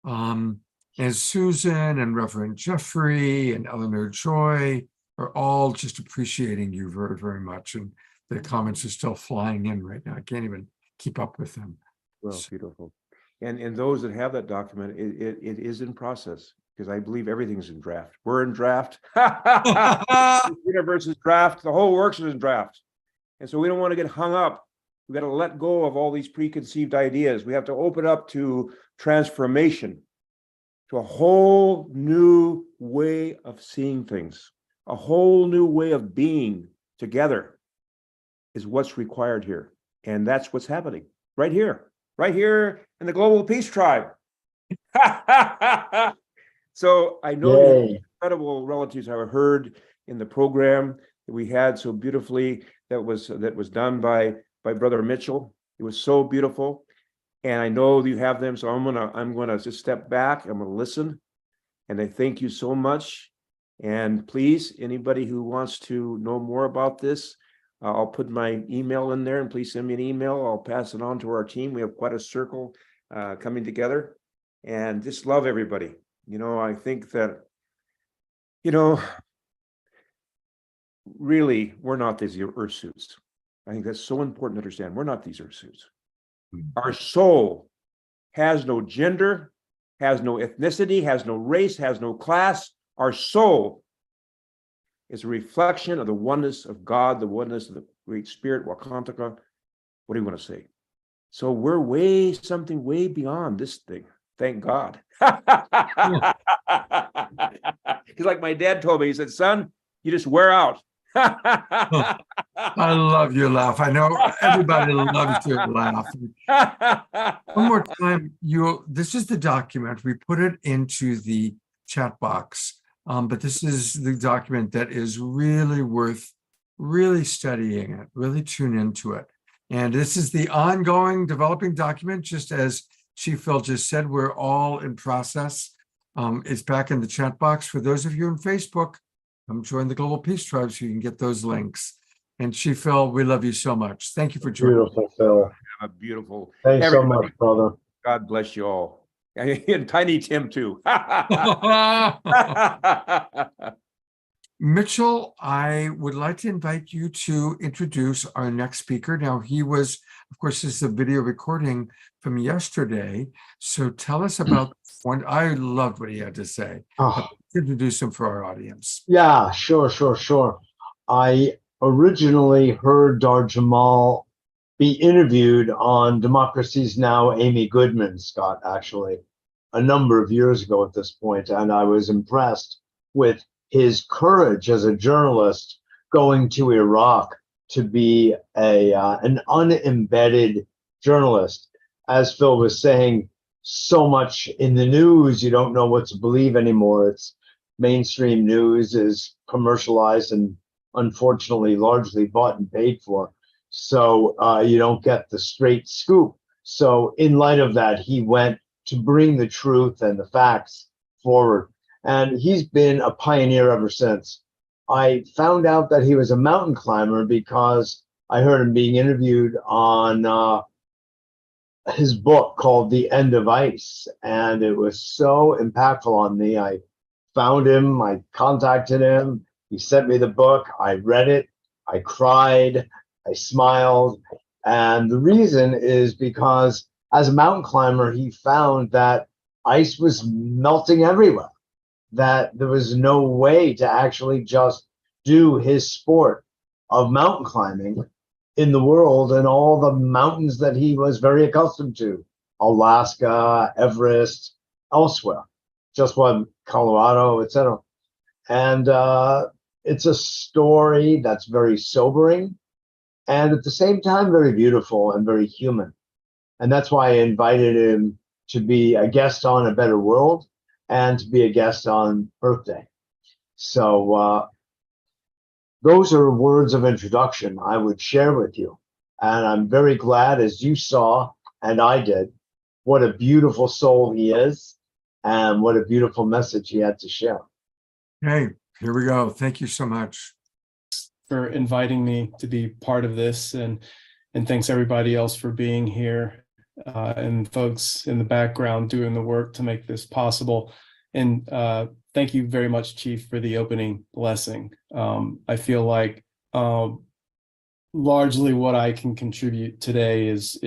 And Susan and Reverend Jeffrey and Eleanor Joy are all just appreciating you very, very much. And the comments are still flying in right now. I can't even keep up with them. Well, beautiful. And those that have that document, it is in process, because I believe everything's in draft. We're in draft. The universe is draft. The whole works is in draft. And so we don't want to get hung up. We got to let go of all these preconceived ideas. We have to open up to transformation, to a whole new way of seeing things, a whole new way of being together is what's required here. And that's what's happening right here in the Global Peace Tribe. So I know the incredible relatives I heard in the program that we had so beautifully that was done by Brother Mitchell. It was so beautiful. And I know you have them, so I'm gonna just step back. I'm gonna listen, and I thank you so much. And please, anybody who wants to know more about this, I'll put my email in there, and please send me an email. I'll pass it on to our team. We have quite a circle coming together, and just love everybody. I think that, really, we're not these earth suits. I think that's so important to understand. We're not these earth suits. Our soul has no gender, has no ethnicity, has no race, has no class. Our soul is a reflection of the oneness of God, the oneness of the Great Spirit, Wakantaka. What do you want to say? So we're something way beyond this thing. Thank God. Because like my dad told me, he said, son, you just wear out. I love your laugh. I know everybody loves your laugh. One more time, this is the document. We put it into the chat box, but this is the document that is really worth really studying it, really tune into it. And this is the ongoing developing document, just as Chief Phil just said, we're all in process. It's back in the chat box. For those of you on Facebook, come join the Global Peace Tribe so you can get those links. And Chief Phil, we love you so much. Thank you for joining. Beautiful, Phil. Have a beautiful. Thanks so much, brother. God bless you all. And Tiny Tim too. Mitchell, I would like to invite you to introduce our next speaker. Now, he was, of course, this is a video recording from yesterday. So tell us about one. I loved what he had to say. Introduce him for our audience. Yeah, sure. I originally heard Dar Jamal be interviewed on Democracy's Now! Amy Goodman, Scott, actually, a number of years ago at this point, and I was impressed with his courage as a journalist going to Iraq to be an unembedded journalist. As Phil was saying, so much in the news, you don't know what to believe anymore. It's mainstream news is commercialized and unfortunately largely bought and paid for. So you don't get the straight scoop. So in light of that, he went to bring the truth and the facts forward. And he's been a pioneer ever since. I found out that he was a mountain climber because I heard him being interviewed on his book called The End of Ice. And it was so impactful on me. I found him, I contacted him, he sent me the book, I read it, I cried, I smiled. And the reason is because as a mountain climber, he found that ice was melting everywhere. that there was no way to actually just do his sport of mountain climbing in the world and all the mountains that he was very accustomed to, Alaska, Everest, elsewhere, just one, Colorado, etc. And it's a story that's very sobering and at the same time very beautiful and very human. And that's why I invited him to be a guest on A Better World and to be a guest on Earth Day. So those are words of introduction I would share with you. And I'm very glad, as you saw, and I did, what a beautiful soul he is and what a beautiful message he had to share. Hey, here we go. Thank you so much for inviting me to be part of this, and thanks everybody else for being here, and folks in the background doing the work to make this possible. And thank you very much, Chief, for the opening blessing. I feel like largely what I can contribute today is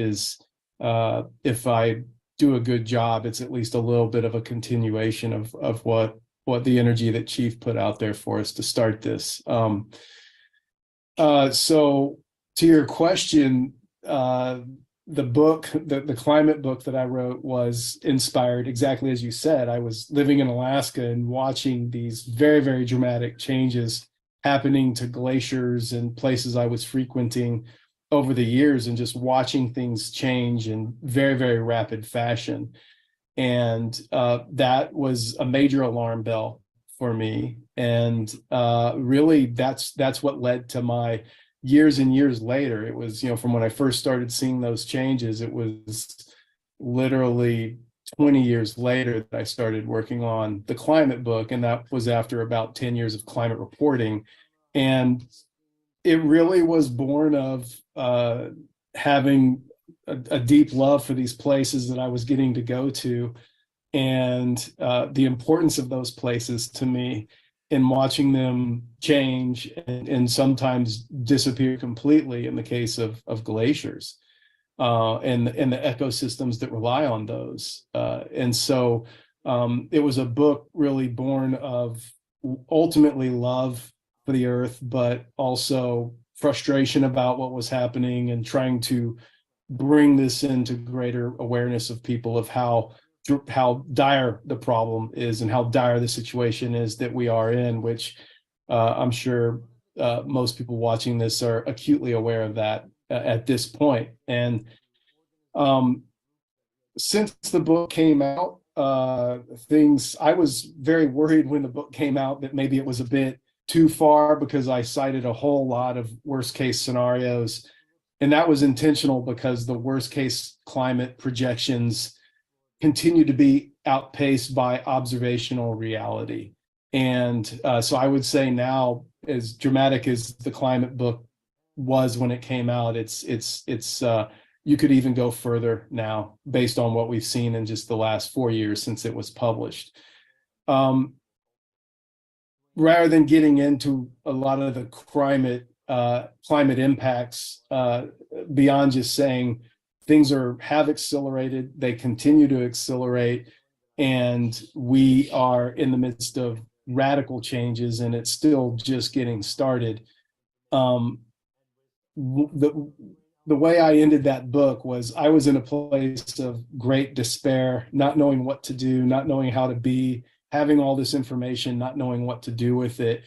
if I do a good job, it's at least a little bit of a continuation of what the energy that Chief put out there for us to start this. So to your question, the book, the climate book that I wrote was inspired exactly as you said. I was living in Alaska and watching these very, very dramatic changes happening to glaciers and places I was frequenting over the years, and just watching things change in very, very rapid fashion. And that was a major alarm bell for me. And really that's what led to my years and years later. It was, from when I first started seeing those changes, it was literally 20 years later that I started working on the climate book. And that was after about 10 years of climate reporting. And it really was born of having a deep love for these places that I was getting to go to, and the importance of those places to me, in watching them change and sometimes disappear completely in the case of glaciers, and the ecosystems that rely on those. And so it was a book really born of ultimately love for the earth, but also frustration about what was happening, and trying to bring this into greater awareness of people of how dire the problem is and how dire the situation is that we are in, which I'm sure most people watching this are acutely aware of that at this point. And since the book came out, I was very worried when the book came out that maybe it was a bit too far, because I cited a whole lot of worst case scenarios. And that was intentional, because the worst case climate projections continue to be outpaced by observational reality. And so I would say now, as dramatic as the climate book was when it came out, it's you could even go further now based on what we've seen in just the last 4 years since it was published. Rather than getting into a lot of the climate impacts, beyond just saying things have accelerated, they continue to accelerate, and we are in the midst of radical changes, and it's still just getting started. The way I ended that book was, I was in a place of great despair, not knowing what to do, not knowing how to be, having all this information, not knowing what to do with it.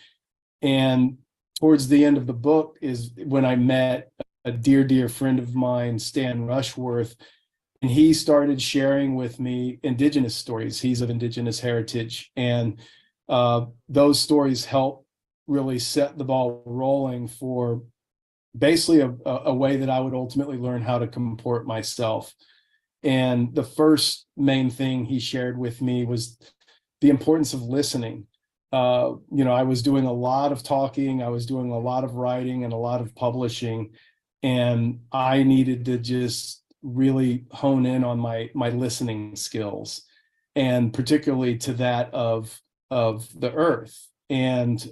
And towards the end of the book is when I met a dear, dear friend of mine, Stan Rushworth, and he started sharing with me Indigenous stories. He's of Indigenous heritage, and those stories help really set the ball rolling for basically a way that I would ultimately learn how to comport myself. And the first main thing he shared with me was the importance of listening. I was doing a lot of talking, I was doing a lot of writing and a lot of publishing, and I needed to just really hone in on my listening skills, and particularly to that of the earth. And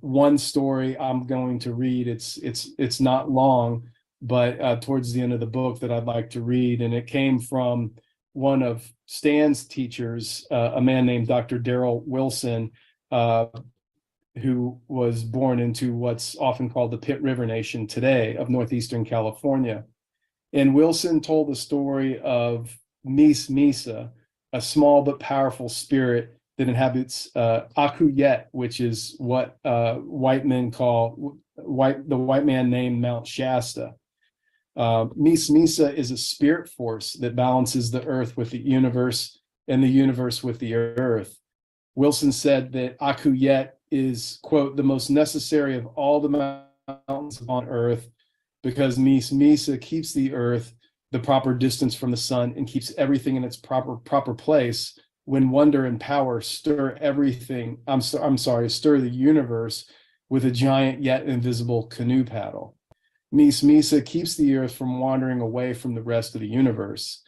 one story I'm going to read, it's not long, but towards the end of the book, that I'd like to read, and it came from one of Stan's teachers, a man named Dr. Darrell Wilson, who was born into what's often called the Pitt River Nation today of Northeastern California. And Wilson told the story of Mies Misa, a small but powerful spirit that inhabits Akuyet, which is what white men call the white man named Mount Shasta. Mies Misa is a spirit force that balances the earth with the universe and the universe with the earth. Wilson said that Akuyet is, quote, the most necessary of all the mountains on earth because Mies Misa keeps the earth the proper distance from the sun and keeps everything in its proper place when wonder and power stir everything, stir the universe with a giant yet invisible canoe paddle. Mies Misa keeps the earth from wandering away from the rest of the universe.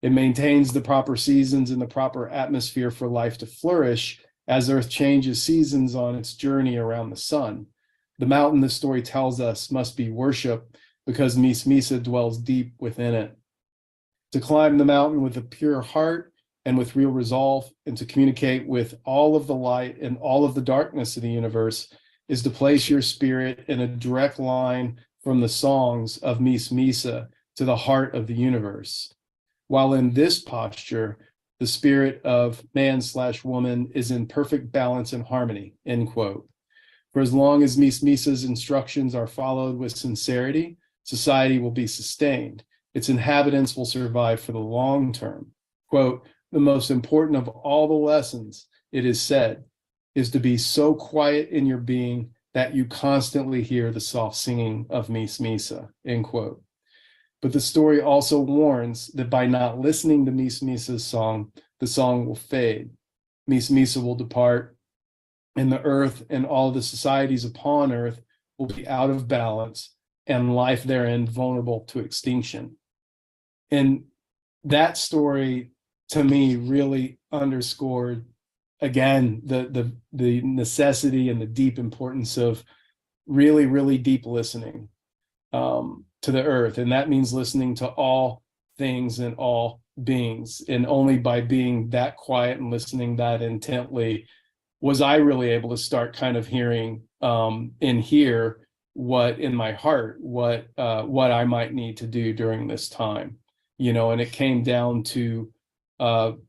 It maintains the proper seasons and the proper atmosphere for life to flourish as Earth changes seasons on its journey around the sun. The mountain, the story tells us, must be worshiped because Mies Misa dwells deep within it. To climb the mountain with a pure heart and with real resolve, and to communicate with all of the light and all of the darkness of the universe, is to place your spirit in a direct line from the songs of Mies Misa to the heart of the universe. While in this posture, the spirit of man/woman is in perfect balance and harmony, end quote. For as long as Mies Misa's instructions are followed with sincerity, society will be sustained. Its inhabitants will survive for the long term. Quote, the most important of all the lessons, it is said, is to be so quiet in your being that you constantly hear the soft singing of Mies Misa, end quote. But the story also warns that by not listening to Mies Misa's song, the song will fade. Mies Misa will depart, and the earth and all the societies upon earth will be out of balance, and life therein vulnerable to extinction. And that story, to me, really underscored, again, the necessity and the deep importance of really, really deep listening to the earth. And that means listening to all things and all beings. And only by being that quiet and listening that intently was I really able to start kind of hearing and hear what in my heart, what I might need to do during this time, you know. And it came down to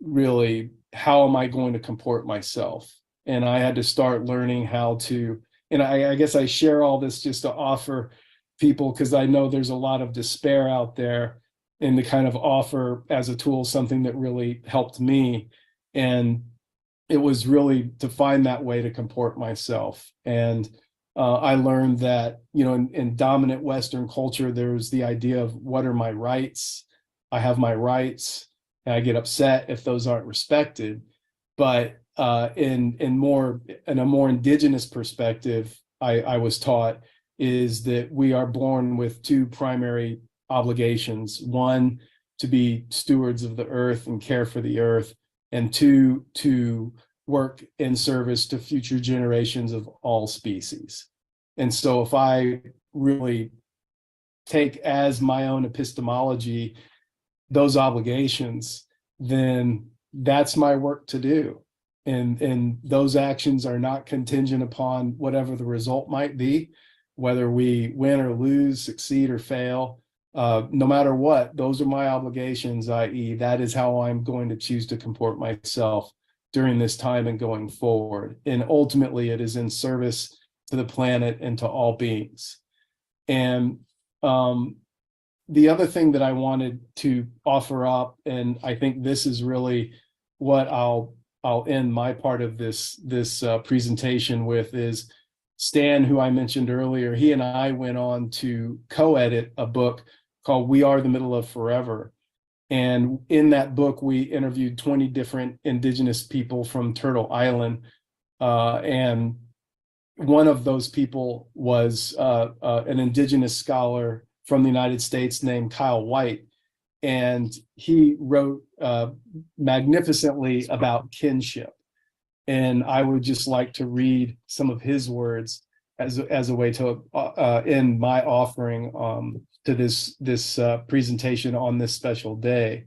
really, how am I going to comport myself? And I had to start learning how to, and I guess I share all this just to offer people, because I know there's a lot of despair out there, and to kind of offer as a tool something that really helped me. And it was really to find that way to comport myself. And I learned that, you know, in dominant Western culture, there's the idea of what are my rights? I have my rights, and I get upset if those aren't respected. But in a more indigenous perspective, I was taught is that we are born with two primary obligations. One, to be stewards of the earth and care for the earth, and two, to work in service to future generations of all species. And so if I really take as my own epistemology those obligations, then that's my work to do. And those actions are not contingent upon whatever the result might be, whether we win or lose, succeed or fail. No matter what, those are my obligations, i.e., that is how I'm going to choose to comport myself during this time and going forward. And ultimately, it is in service to the planet and to all beings. And the other thing that I wanted to offer up, and I think this is really what I'll end my part of this presentation with, is Stan, who I mentioned earlier. He and I went on to co-edit a book called We Are the Middle of Forever. And in that book, we interviewed 20 different indigenous people from Turtle Island. And one of those people was an indigenous scholar from the United States named Kyle White. And he wrote magnificently about kinship. And I would just like to read some of his words as a way to end my offering to this presentation on this special day.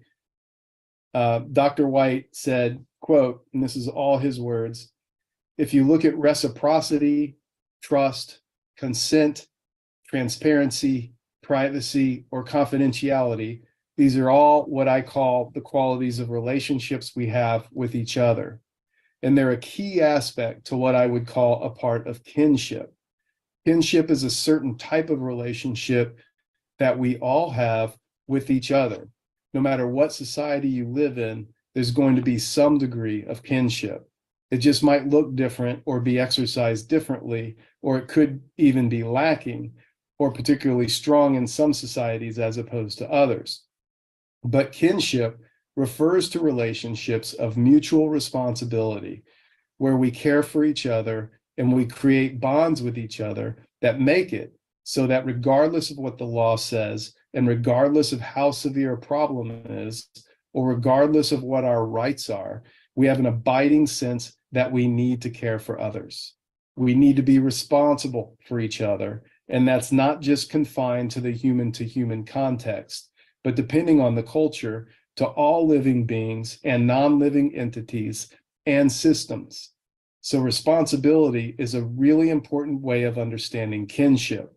Dr. White said, quote, and this is all his words, if you look at reciprocity, trust, consent, transparency, privacy, or confidentiality, these are all what I call the qualities of relationships we have with each other. And they're a key aspect to what I would call a part of kinship. Kinship is a certain type of relationship that we all have with each other. No matter what society you live in, there's going to be some degree of kinship. It just might look different or be exercised differently, or it could even be lacking or particularly strong in some societies as opposed to others. But kinship refers to relationships of mutual responsibility, where we care for each other and we create bonds with each other that make it so that regardless of what the law says, and regardless of how severe a problem is, or regardless of what our rights are, we have an abiding sense that we need to care for others. We need to be responsible for each other. And that's not just confined to the human-to-human context, but depending on the culture, to all living beings and non-living entities and systems. So responsibility is a really important way of understanding kinship.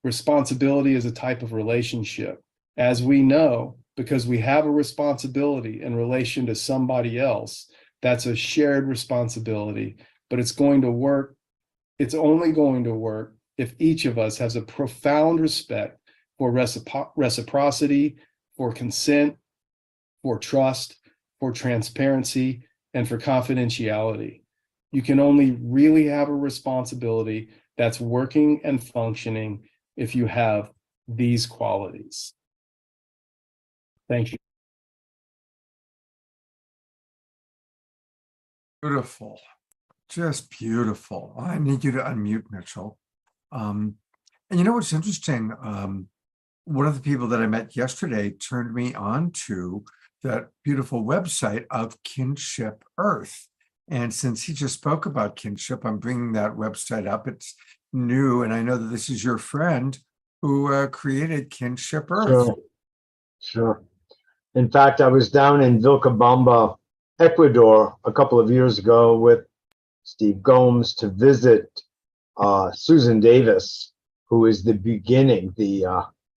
Responsibility is a type of relationship. As we know, because we have a responsibility in relation to somebody else, that's a shared responsibility, but it's going to work. It's only going to work if each of us has a profound respect for reciprocity, for consent, for trust, for transparency, and for confidentiality. You can only really have a responsibility that's working and functioning if you have these qualities. Thank you. Beautiful. Just beautiful. I need you to unmute, Mitchell. And you know what's interesting? One of the people that I met yesterday turned me on to that beautiful website of Kinship Earth. And since he just spoke about kinship, I'm bringing that website up. It's new, and I know that this is your friend who created Kinship Earth. Sure. Sure. In fact, I was down in Vilcabamba, Ecuador, a couple of years ago with Steve Gomes to visit Susan Davis, who is the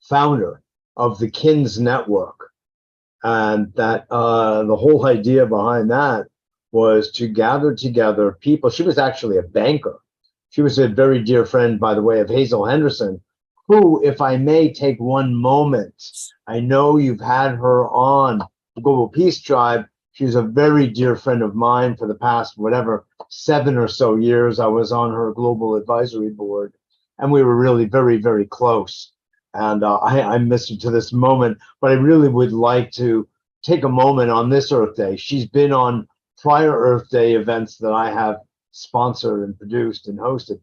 founder of the KINS Network. And that the whole idea behind that was to gather together people. She was actually a banker. She was a very dear friend, by the way, of Hazel Henderson, who, if I may take one moment, I know you've had her on the Global Peace Tribe. She's a very dear friend of mine for the past, 7 or so years. I was on her global advisory board, and we were really very, very close. And I miss her to this moment, but I really would like to take a moment on this Earth Day. She's been on prior Earth Day events that I have sponsored and produced and hosted.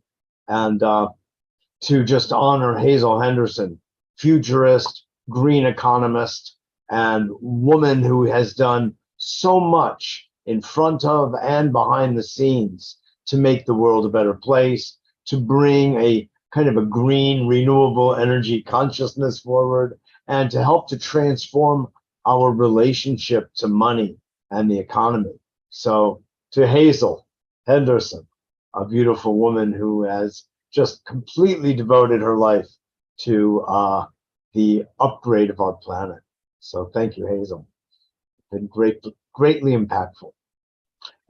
And to just honor Hazel Henderson, futurist, green economist, and woman who has done so much in front of and behind the scenes to make the world a better place, to bring a kind of a green, renewable energy consciousness forward, and to help to transform our relationship to money and the economy. So to Hazel Henderson, a beautiful woman who has just completely devoted her life to the upgrade of our planet. So thank you, Hazel. Been greatly impactful.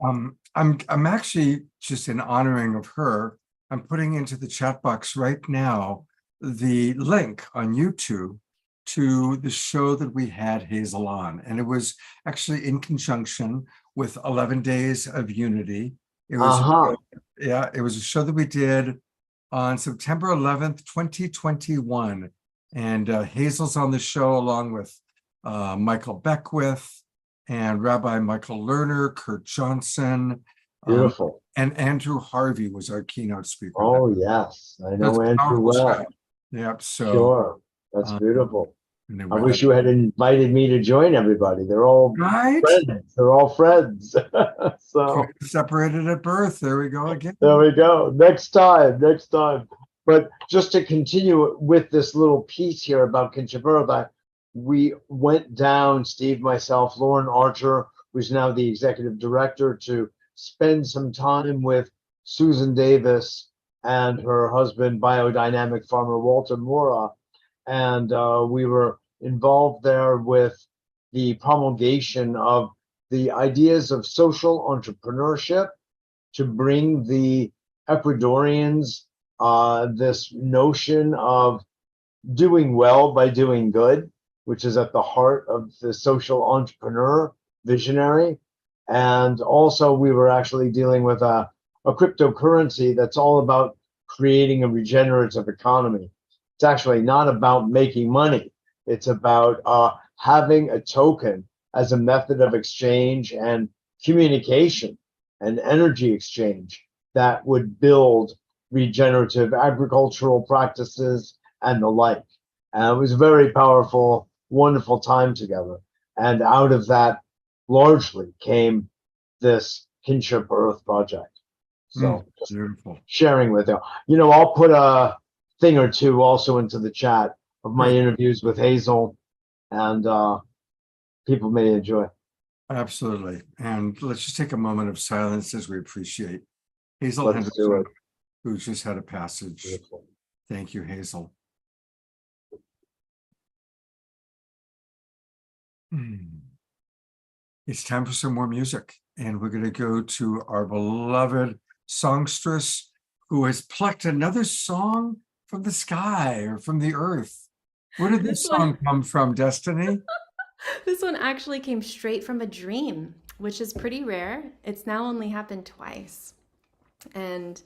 I'm actually just in honoring of her. I'm putting into the chat box right now the link on YouTube to the show that we had Hazel on, and it was actually in conjunction with 11 Days of Unity. It was it was a show that we did on September 11th, 2021, and Hazel's on the show along with Michael Beckwith and Rabbi Michael Lerner, Kurt Johnson. Beautiful. And Andrew Harvey was our keynote speaker. Oh, yes. I know Andrew well. Yep. So sure. That's beautiful. I wish you had invited me to join everybody. They're all friends. They're all friends. So separated at birth. There we go again. There we go. Next time. But just to continue with this little piece here about Kinship Earth, we went down, Steve, myself, Lauren Archer, who's now the executive director, to spend some time with Susan Davis and her husband, biodynamic farmer Walter Mora. And we were involved there with the promulgation of the ideas of social entrepreneurship to bring the Ecuadorians this notion of doing well by doing good, which is at the heart of the social entrepreneur visionary. And also we were actually dealing with a cryptocurrency that's all about creating a regenerative economy. It's actually not about making money. It's about having a token as a method of exchange and communication and energy exchange that would build regenerative agricultural practices and the like. And it was a very powerful, wonderful time together. And out of that largely came this Kinship Earth project. So just Beautiful. sharing with you. You know, I'll put a thing or two also into the chat of my interviews with Hazel, and people may enjoy. Absolutely. And let's just take a moment of silence as we appreciate Hazel Let's do Henderson, it. who just had a passage. Beautiful. Thank you, Hazel. It's time for some more music, and we're going to go to our beloved songstress who has plucked another song from the sky or from the earth. Where did this song come from, Destiny? This one actually came straight from a dream, which is pretty rare. It's now only happened twice. And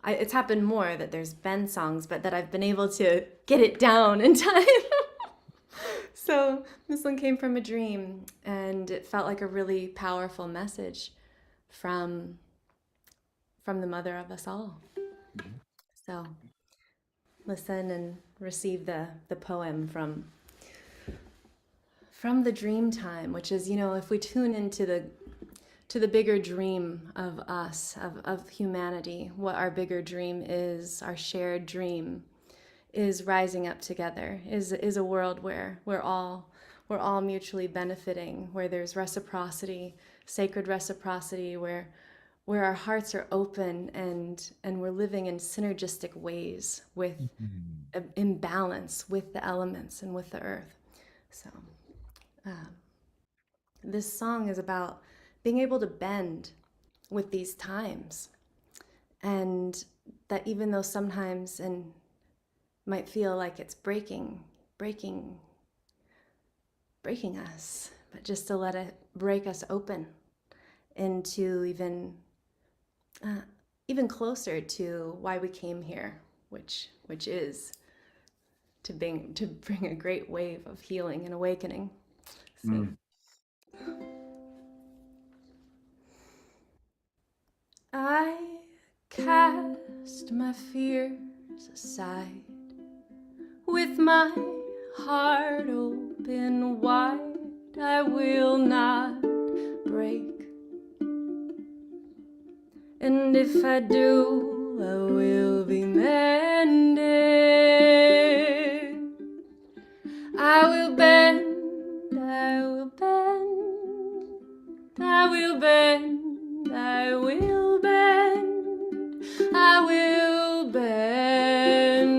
it's happened more that there's been songs, but that I've been able to get it down in time. So this one came from a dream, and it felt like a really powerful message from the mother of us all. So listen and receive the poem from the dream time, which is, you know, if we tune into the bigger dream of us, of humanity, what our bigger dream is, our shared dream is rising up together, is a world where we're all mutually benefiting, where there's reciprocity, sacred reciprocity, where our hearts are open and we're living in synergistic ways with in balance with the elements and with the earth. So this song is about being able to bend with these times, and that even though sometimes and might feel like it's breaking us, but just to let it break us open into even closer to why we came here, which is to bring a great wave of healing and awakening. So. I cast my fears aside, with my heart open wide. I will not break, and if I do, I will be mended. I will bend, I will bend, I will bend, I will bend, I will bend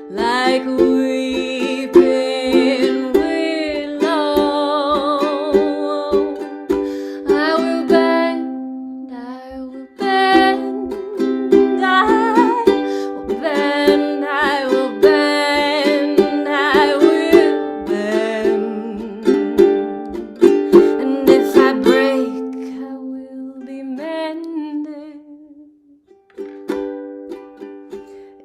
like weeping willow. I will bend, I will bend, I will bend, I will bend, I will bend. And if I break, I will be mended.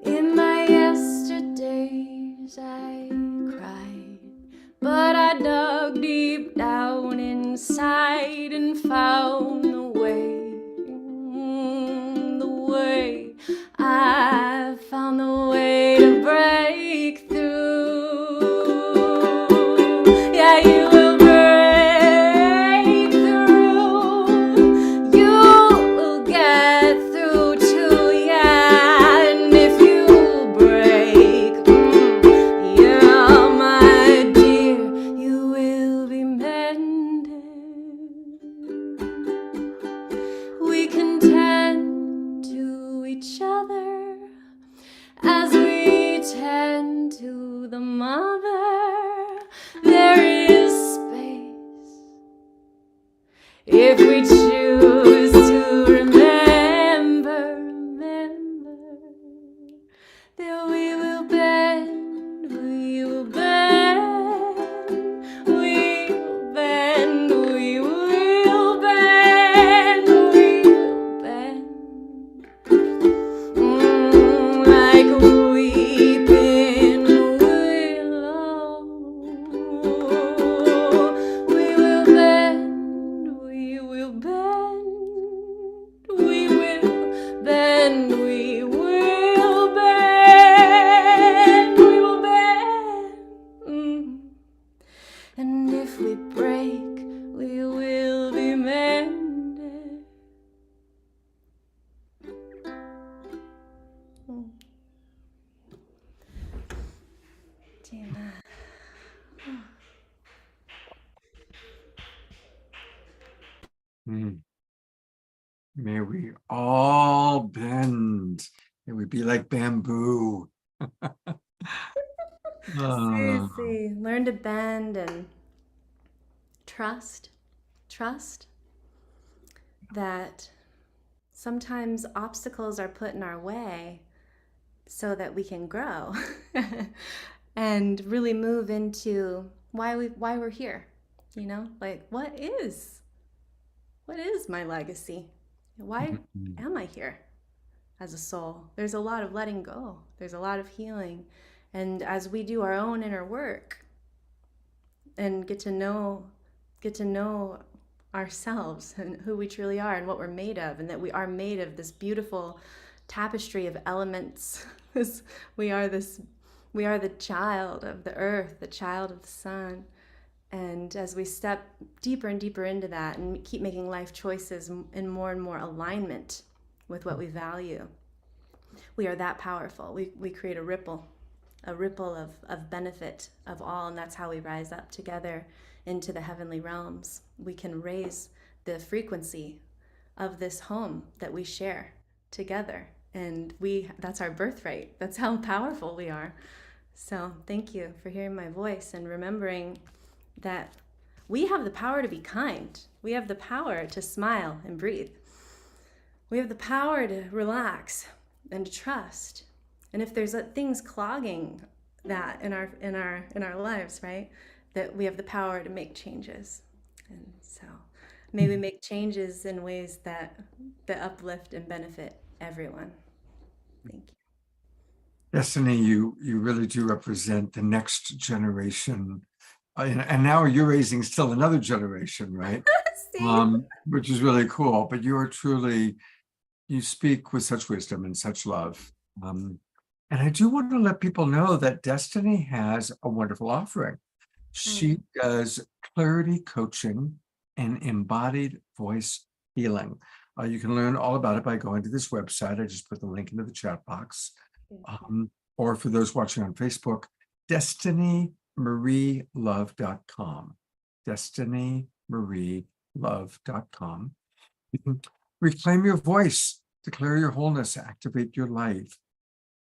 In my yesterdays I cried, but I dug deep down inside and found the way. I found the way to break through. Yeah, you will break through. You will get through too, yeah. And if you break, yeah, my will bend, we will bend, we will bend, we will bend. And if we break, we will be mended. Gina. Mm. May we all bend. May we be like bamboo. Seriously, learn to bend and trust that sometimes obstacles are put in our way so that we can grow and really move into why we're here. You know, like what is my legacy? Why am I here as a soul? There's a lot of letting go. There's a lot of healing. And as we do our own inner work and get to know ourselves and who we truly are and what we're made of, and that we are made of this beautiful tapestry of elements. We are the child of the earth, the child of the sun. And as we step deeper and deeper into that and keep making life choices in more and more alignment with what we value, we are that powerful. We create a ripple of benefit of all, and that's how we rise up together into the heavenly realms. We can raise the frequency of this home that we share together, and that's our birthright. That's how powerful we are. So thank you for hearing my voice and remembering that we have the power to be kind. We have the power to smile and breathe. We have the power to relax and to trust. And if there's things clogging that in our lives, right, that we have the power to make changes. And so may we make changes in ways that uplift and benefit everyone. Thank you. Destiny, you really do represent the next generation. And now you're raising still another generation, right? Which is really cool. But you speak with such wisdom and such love. And I do want to let people know that Destiny has a wonderful offering. She does clarity coaching and embodied voice healing. You can learn all about it by going to this website. I just put the link into the chat box. Or for those watching on Facebook, DestinyMarieLove.com. DestinyMarieLove.com. You can reclaim your voice, declare your wholeness, activate your life.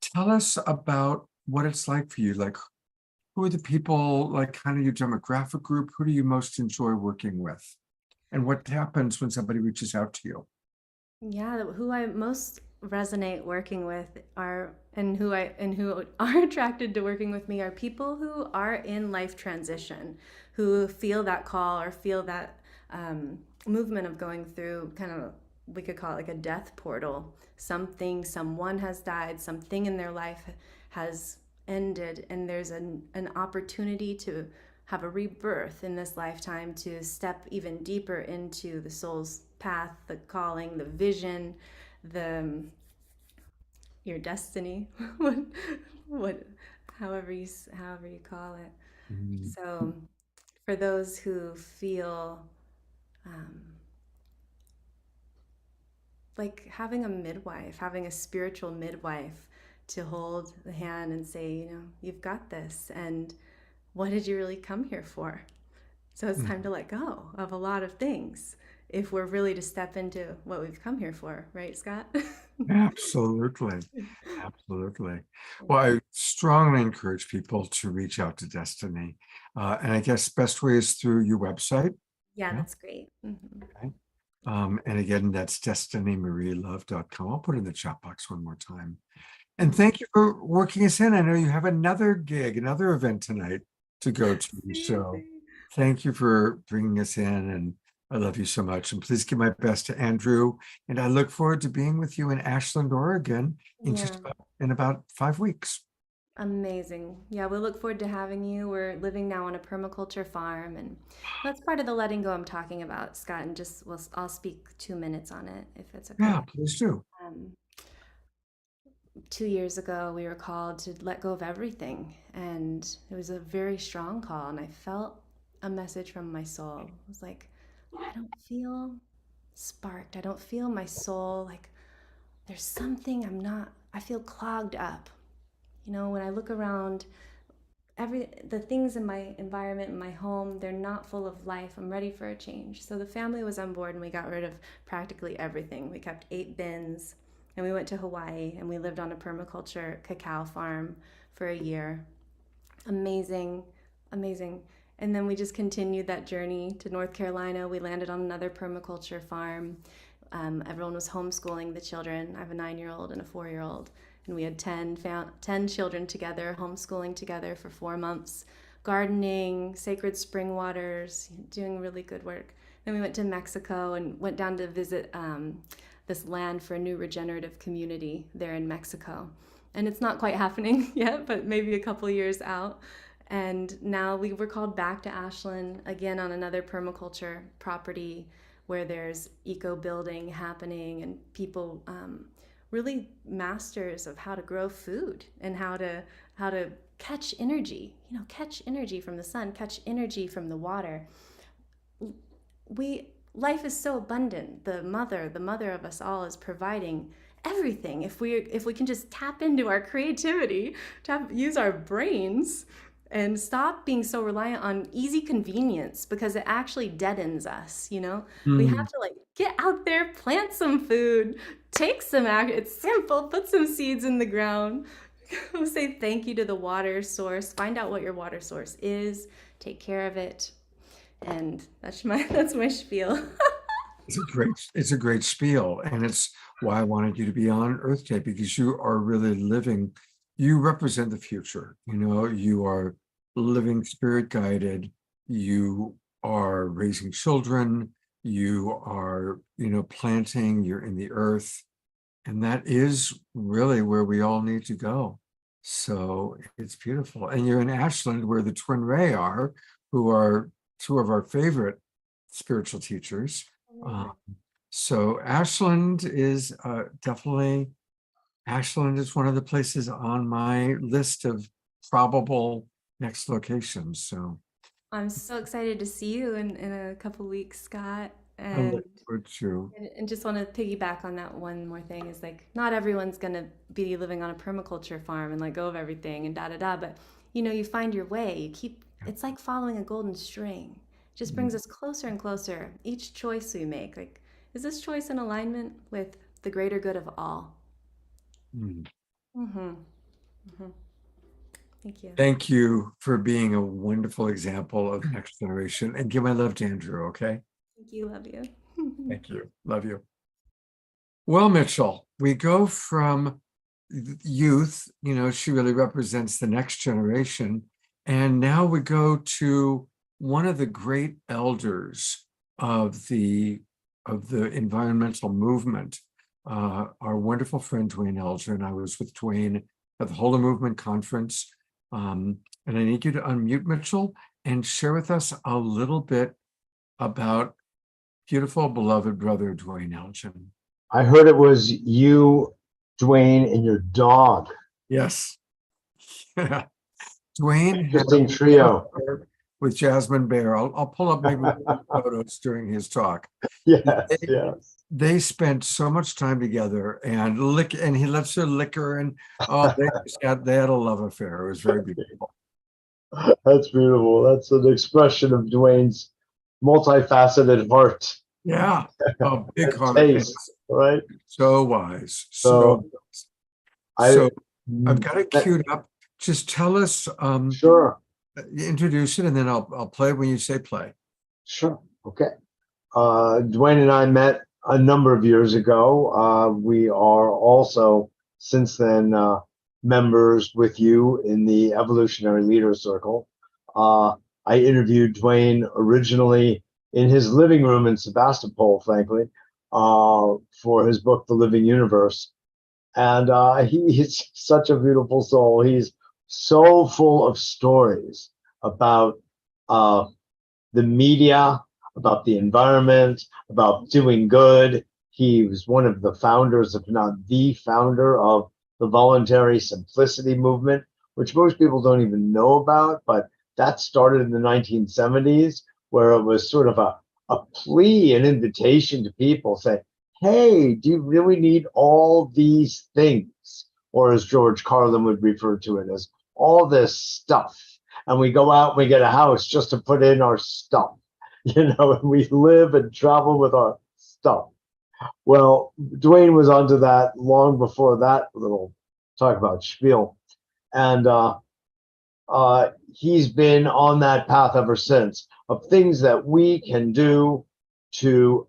Tell us about what it's like for you. Like, who are the people, like kind of your demographic group? Who do you most enjoy working with? And what happens when somebody reaches out to you? Yeah, who I most resonate working with are, and who are attracted to working with me are people who are in life transition, who feel that call or feel that movement of going through kind of, we could call it like a death portal. Someone has died, something in their life has ended, and there's an opportunity to have a rebirth in this lifetime, to step even deeper into the soul's path, the calling, the vision, your destiny, however you call it. So for those who feel like having a midwife, having a spiritual midwife to hold the hand and say, you know, you've got this, and what did you really come here for? So it's time to let go of a lot of things if we're really to step into what we've come here for, right, Scott? Absolutely. Well, I strongly encourage people to reach out to Destiny. And I guess best way is through your website. Yeah, that's great. Okay. And again, that's DestinyMarieLove.com. I'll put it in the chat box one more time. And thank you for working us in. I know you have another gig, another event tonight to go to. So thank you for bringing us in, and I love you so much. And please give my best to Andrew. And I look forward to being with you in Ashland, Oregon in about 5 weeks. Amazing. Yeah, we look forward to having you. We're living now on a permaculture farm, and that's part of the letting go I'm talking about, Scott. And I'll speak 2 minutes on it if it's okay. Yeah, please do. 2 years ago, we were called to let go of everything, and it was a very strong call. And I felt a message from my soul. It was like, I don't feel sparked. I don't feel my soul. Like there's something I feel clogged up. You know, when I look around, the things in my environment, in my home, they're not full of life. I'm ready for a change. So the family was on board and we got rid of practically everything. We kept 8 bins and we went to Hawaii and we lived on a permaculture cacao farm for a year. Amazing, amazing. And then we just continued that journey to North Carolina. We landed on another permaculture farm. Everyone was homeschooling the children. I have a 9-year-old and a 4-year-old. And we had 10 children together, homeschooling together for 4 months, gardening, sacred spring waters, doing really good work. Then we went to Mexico and went down to visit this land for a new regenerative community there in Mexico. And it's not quite happening yet, but maybe a couple years out. And now we were called back to Ashland, again on another permaculture property where there's eco building happening and people really masters of how to grow food and how to catch energy, catch energy from the sun, catch energy from the water. Life is so abundant. The mother of us all is providing everything. If we can just tap into our creativity, use our brains and stop being so reliant on easy convenience, because it actually deadens us, We have to get out there, plant some food, take some action. It's simple, put some seeds in the ground. Say thank you to the water source, find out what your water source is, take care of it. And that's my spiel. It's a great spiel. And it's why I wanted you to be on Earth Day, because you are really living, you represent the future. You are living spirit guided, you are raising children, you are, planting, you're in the earth. And that is really where we all need to go. So it's beautiful. And you're in Ashland, where the Twin Ray are, who are 2 of our favorite spiritual teachers. So Ashland is definitely one of the places on my list of probable next locations. So I'm so excited to see you in a couple weeks, Scott. I And look forward to. and just want to piggyback on that one more thing is not everyone's going to be living on a permaculture farm and let go of everything and but you find your way. It's like following a golden string. It just brings us closer and closer. Each choice we make, is this choice in alignment with the greater good of all? Thank you. Thank you for being a wonderful example of next generation, and give my love to Andrew. Okay. Thank you. Love you. Thank you. Love you. Well, Mitchell, we go from youth, she really represents the next generation. And now we go to one of the great elders of the environmental movement, our wonderful friend, Dwayne Elger. And I was with Dwayne at the Holy Movement Conference. And I need you to unmute, Mitchell, and share with us a little bit about beautiful, beloved brother, Dwayne Elgin. I heard it was you, Dwayne, and your dog. Yes. Dwayne Interesting trio. with Jasmine Bear. I'll pull up maybe photos during his talk. Yes, yes. They spent so much time together, and he lets her lick her, and they had a love affair. It was very beautiful. That's beautiful. That's an expression of Dwayne's multifaceted heart. Yeah, a big heart. Taste, right? So wise. So I've got it queued up. Just tell us. Sure. Introduce it, and then I'll play when you say play. Sure. Okay. Dwayne and I met a number of years ago. We are also since then members with you in the Evolutionary Leader Circle. I interviewed Dwayne originally in his living room in Sebastopol, frankly, for his book, The Living Universe. And he's such a beautiful soul. He's so full of stories about the media, about the environment, about doing good. He was one of the founders, if not the founder, of the voluntary simplicity movement, which most people don't even know about, but that started in the 1970s, where it was sort of a plea, an invitation to people saying, hey, do you really need all these things? Or as George Carlin would refer to it as all this stuff. And we go out and we get a house just to put in our stuff, and we live and travel with our stuff. Well, Dwayne was onto that long before that little talk about spiel. And he's been on that path ever since of things that we can do to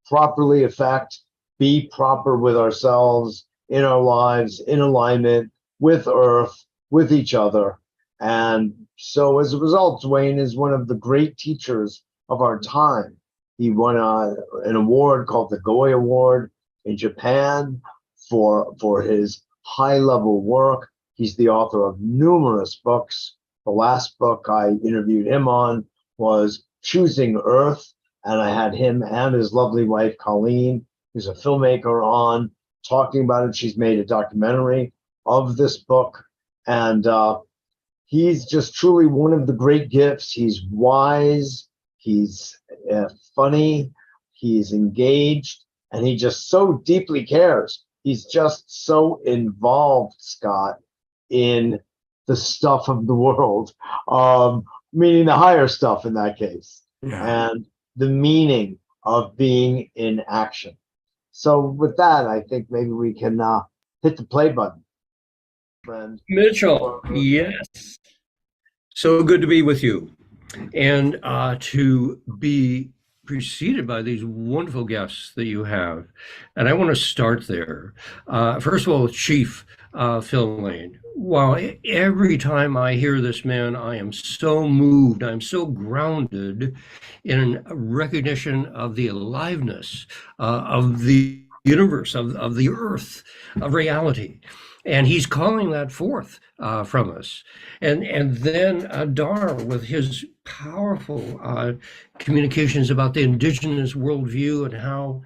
properly affect, be proper with ourselves, in our lives, in alignment with Earth, with each other. And so as a result, Dwayne is one of the great teachers of our time. He won an award called the Goi Award in Japan for his high-level work. He's the author of numerous books. The last book I interviewed him on was Choosing Earth, and I had him and his lovely wife, Colleen, who's a filmmaker, on talking about it. She's made a documentary of this book, and he's just truly one of the great gifts. He's wise, he's funny, he's engaged, and he just so deeply cares. He's just so involved, Scott, in the stuff of the world, meaning the higher stuff in that case, and the meaning of being in action. So with that, I think maybe we can hit the play button. Friend. Mitchell, yes. So good to be with you, and to be preceded by these wonderful guests that you have. And I want to start there. First of all, Chief Phil Lane. Wow, every time I hear this man, I am so moved. I'm so grounded in recognition of the aliveness of the universe, of the earth, of reality. And he's calling that forth from us. And then Dar with his powerful communications about the indigenous worldview and how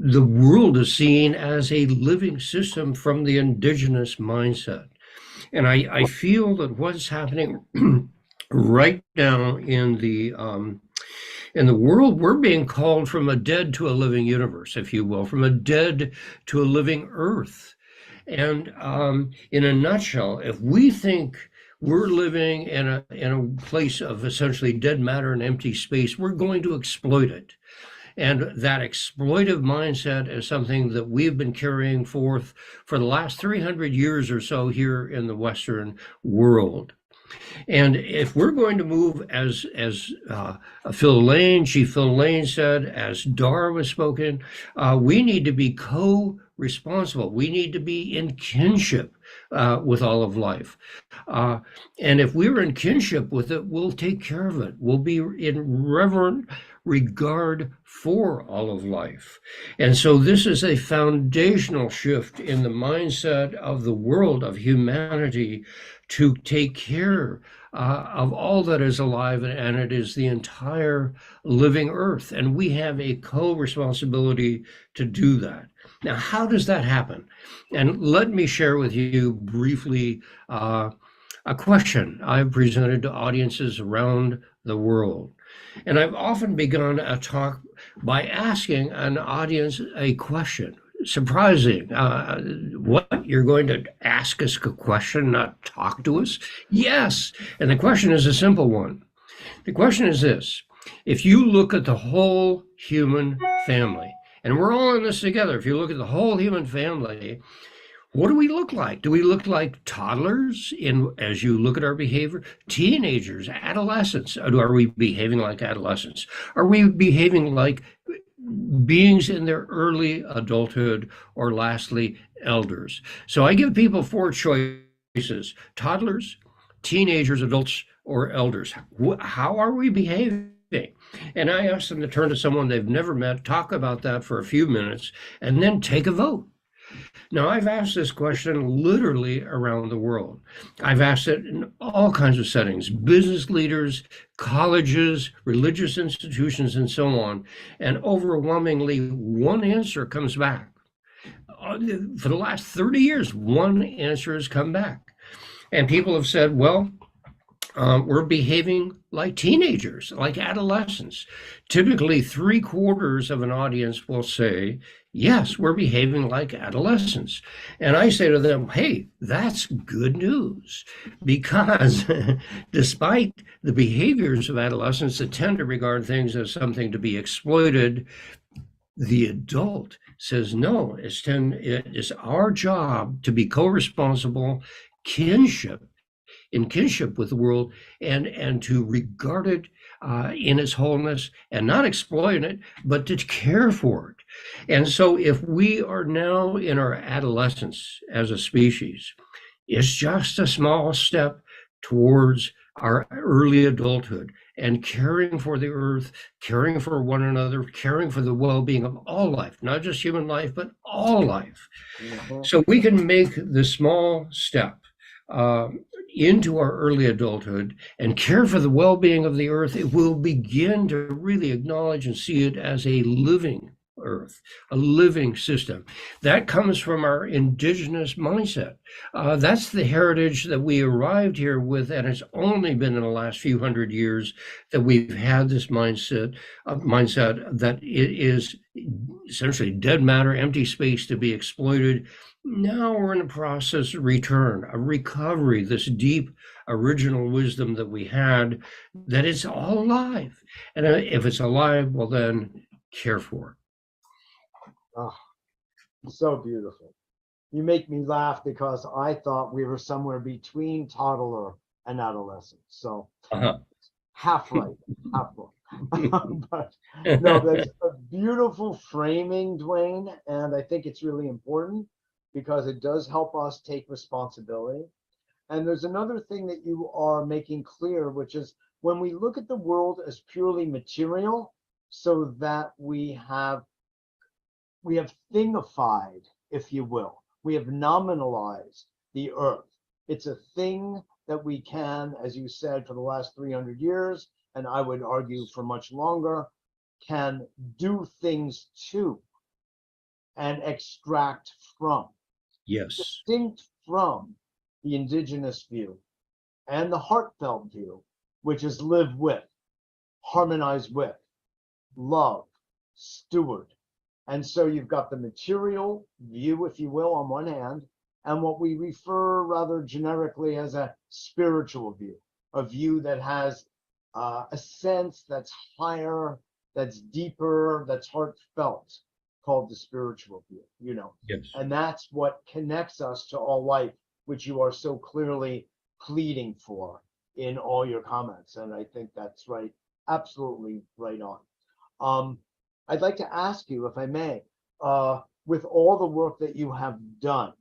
the world is seen as a living system from the indigenous mindset. And I feel that what's happening right now in the world, we're being called from a dead to a living universe, if you will, from a dead to a living earth. And in a nutshell, if we think we're living in a place of essentially dead matter and empty space, we're going to exploit it. And that exploitive mindset is something that we've been carrying forth for the last 300 years or so here in the Western world. And if we're going to move as Phil Lane, Chief Phil Lane said, as Dar was spoken, we need to be co-responsible. We need to be in kinship with all of life. And if we're in kinship with it, we'll take care of it. We'll be in reverent regard for all of life. And so this is a foundational shift in the mindset of the world, of humanity, to take care of all that is alive, and it is the entire living earth. And we have a co-responsibility to do that. Now, how does that happen? And let me share with you briefly a question I've presented to audiences around the world. And I've often begun a talk by asking an audience a question. Surprising. What, you're going to ask us a question, not talk to us? Yes. And the question is a simple one. The question is this: if you look at the whole human family, and we're all in this together, if you look at the whole human family, what do we look like? Do we look like toddlers as you look at our behavior? Teenagers, adolescents? Are we behaving like adolescents? Are we behaving like beings in their early adulthood, or lastly, elders? So I give people 4 choices: toddlers, teenagers, adults, or elders. How are we behaving? And I ask them to turn to someone they've never met, talk about that for a few minutes, and then take a vote. Now, I've asked this question literally around the world. I've asked it in all kinds of settings, business leaders, colleges, religious institutions, and so on. And overwhelmingly, one answer comes back. For the last 30 years, one answer has come back. And people have said, well, we're behaving like teenagers, like adolescents. Typically, 3/4 of an audience will say, yes, we're behaving like adolescents. And I say to them, hey, that's good news, because despite the behaviors of adolescents that tend to regard things as something to be exploited, the adult says, no, it's our job to be co-responsible, in kinship with the world, and to regard it in its wholeness, and not exploit it, but to care for it. And so if we are now in our adolescence as a species, it's just a small step towards our early adulthood and caring for the earth, caring for one another, caring for the well-being of all life, not just human life, but all life. So we can make the small step into our early adulthood and care for the well-being of the earth. It will begin to really acknowledge and see it as a living earth, a living system. That comes from our indigenous mindset. That's the heritage that we arrived here with, and it's only been in the last few hundred years that we've had this mindset that it is essentially dead matter, empty space to be exploited. Now we're in a process of return, a recovery, this deep original wisdom that we had, that it's all alive. And if it's alive, well, then care for it. Oh, so beautiful. You make me laugh because I thought we were somewhere between toddler and adolescent. So half right, half wrong. But no, that's a beautiful framing, Dwayne. And I think it's really important because it does help us take responsibility. And there's another thing that you are making clear, which is when we look at the world as purely material, so that we have thingified, if you will, we have nominalized the earth. It's a thing that we can, as you said, for the last 300 years, and I would argue for much longer, can do things to and extract from. Yes. Distinct from the indigenous view and the heartfelt view, which is live with, harmonize with, love, steward. And so you've got the material view, if you will, on one hand, and what we refer rather generically as a spiritual view, a view that has a sense that's higher, that's deeper, that's heartfelt, called the spiritual view, you know. Yes. And that's what connects us to all life, which you are so clearly pleading for in all your comments. And I think that's right, absolutely right on. I'd like to ask you, if I may, with all the work that you have done,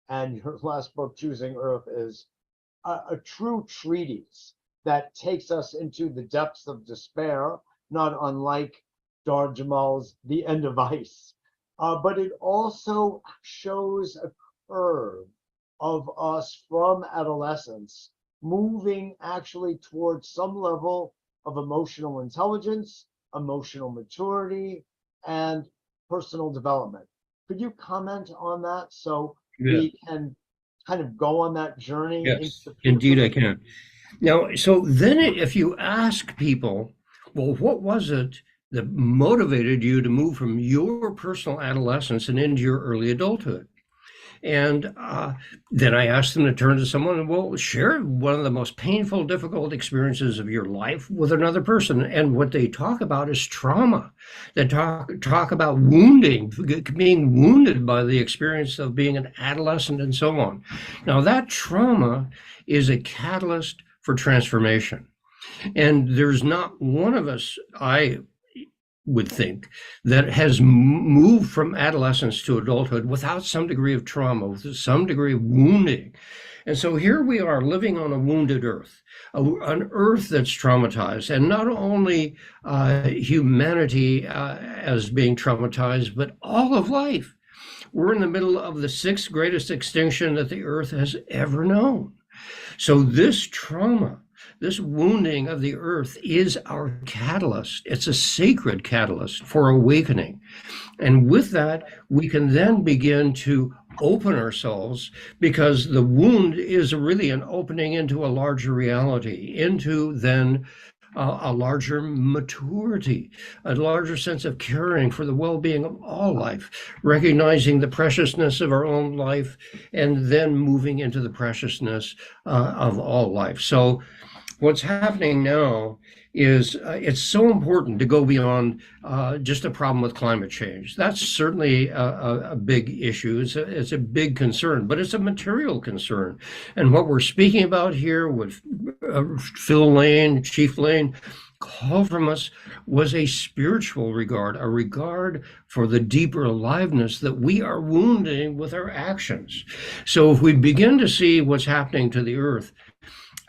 and your last book, Choosing Earth, is a true treatise that takes us into the depths of despair, not unlike Dar Jamal's The End of Ice. But it also shows a curve of us from adolescence moving actually towards some level of emotional intelligence, emotional maturity, and personal development. Could you comment on that so we can kind of go on that journey? Yes, indeed I can. Now, so then if you ask people, well, what was it that motivated you to move from your personal adolescence and into your early adulthood? And then I asked them to turn to someone and, well, share one of the most painful, difficult experiences of your life with another person. And what they talk about is trauma. They talk about wounding, being wounded by the experience of being an adolescent and so on. Now, that trauma is a catalyst for transformation. And there's not one of us, I would think, that has moved from adolescence to adulthood without some degree of trauma, with some degree of wounding. And so here we are living on a wounded earth, an earth that's traumatized, and not only humanity as being traumatized, but all of life. we're in the middle of the sixth greatest extinction that the earth has ever known. So this trauma, this wounding of the earth is our catalyst. It's a sacred catalyst for awakening. And with that, we can then begin to open ourselves, because the wound is really an opening into a larger reality, into then a larger maturity, a larger sense of caring for the well-being of all life, recognizing the preciousness of our own life, and then moving into the preciousness of all life. So what's happening now is it's so important to go beyond just a problem with climate change. That's certainly a big issue. It's a big concern, but it's a material concern. And what we're speaking about here with Phil Lane, Chief Lane, called from us was a spiritual regard, a regard for the deeper aliveness that we are wounding with our actions. So if we begin to see what's happening to the earth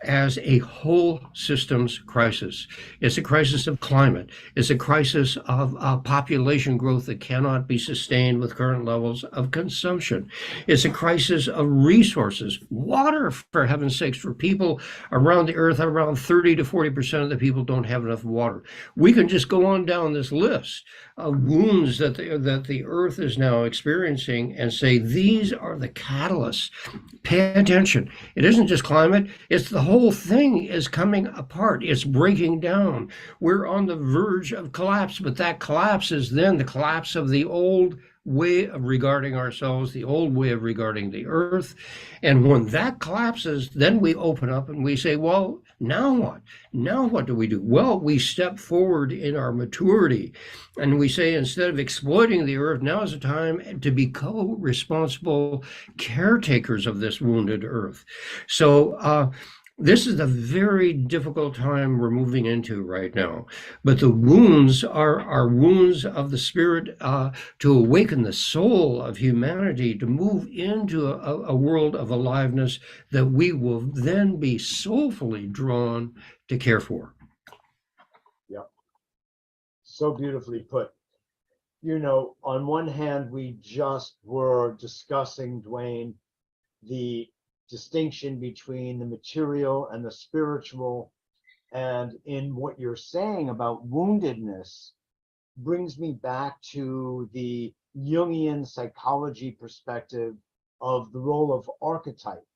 as a whole systems crisis. It's a crisis of climate. It's a crisis of population growth that cannot be sustained with current levels of consumption. It's a crisis of resources, water, for heaven's sakes, for people around the earth. Around 30 to 40% of the people don't have enough water. We can just go on down this list of wounds that the earth is now experiencing and say, these are the catalysts. Pay attention. It isn't just climate, it's the whole thing is coming apart. It's breaking down. We're on the verge of collapse, but that collapse is then the collapse of the old way of regarding ourselves, the old way of regarding the earth. And when that collapses, then we open up and we say, well, now what? Now what do we do? Well, we step forward in our maturity and we say, instead of exploiting the earth, now is the time to be co-responsible caretakers of this wounded earth. So, this is a very difficult time we're moving into right now, but the wounds are wounds of the spirit to awaken the soul of humanity, to move into a world of aliveness that we will then be soulfully drawn to care for. Yep. So beautifully put. You know, on one hand, we just were discussing, Dwayne, the distinction between the material and the spiritual, and in what you're saying about woundedness brings me back to the Jungian psychology perspective of the role of archetype.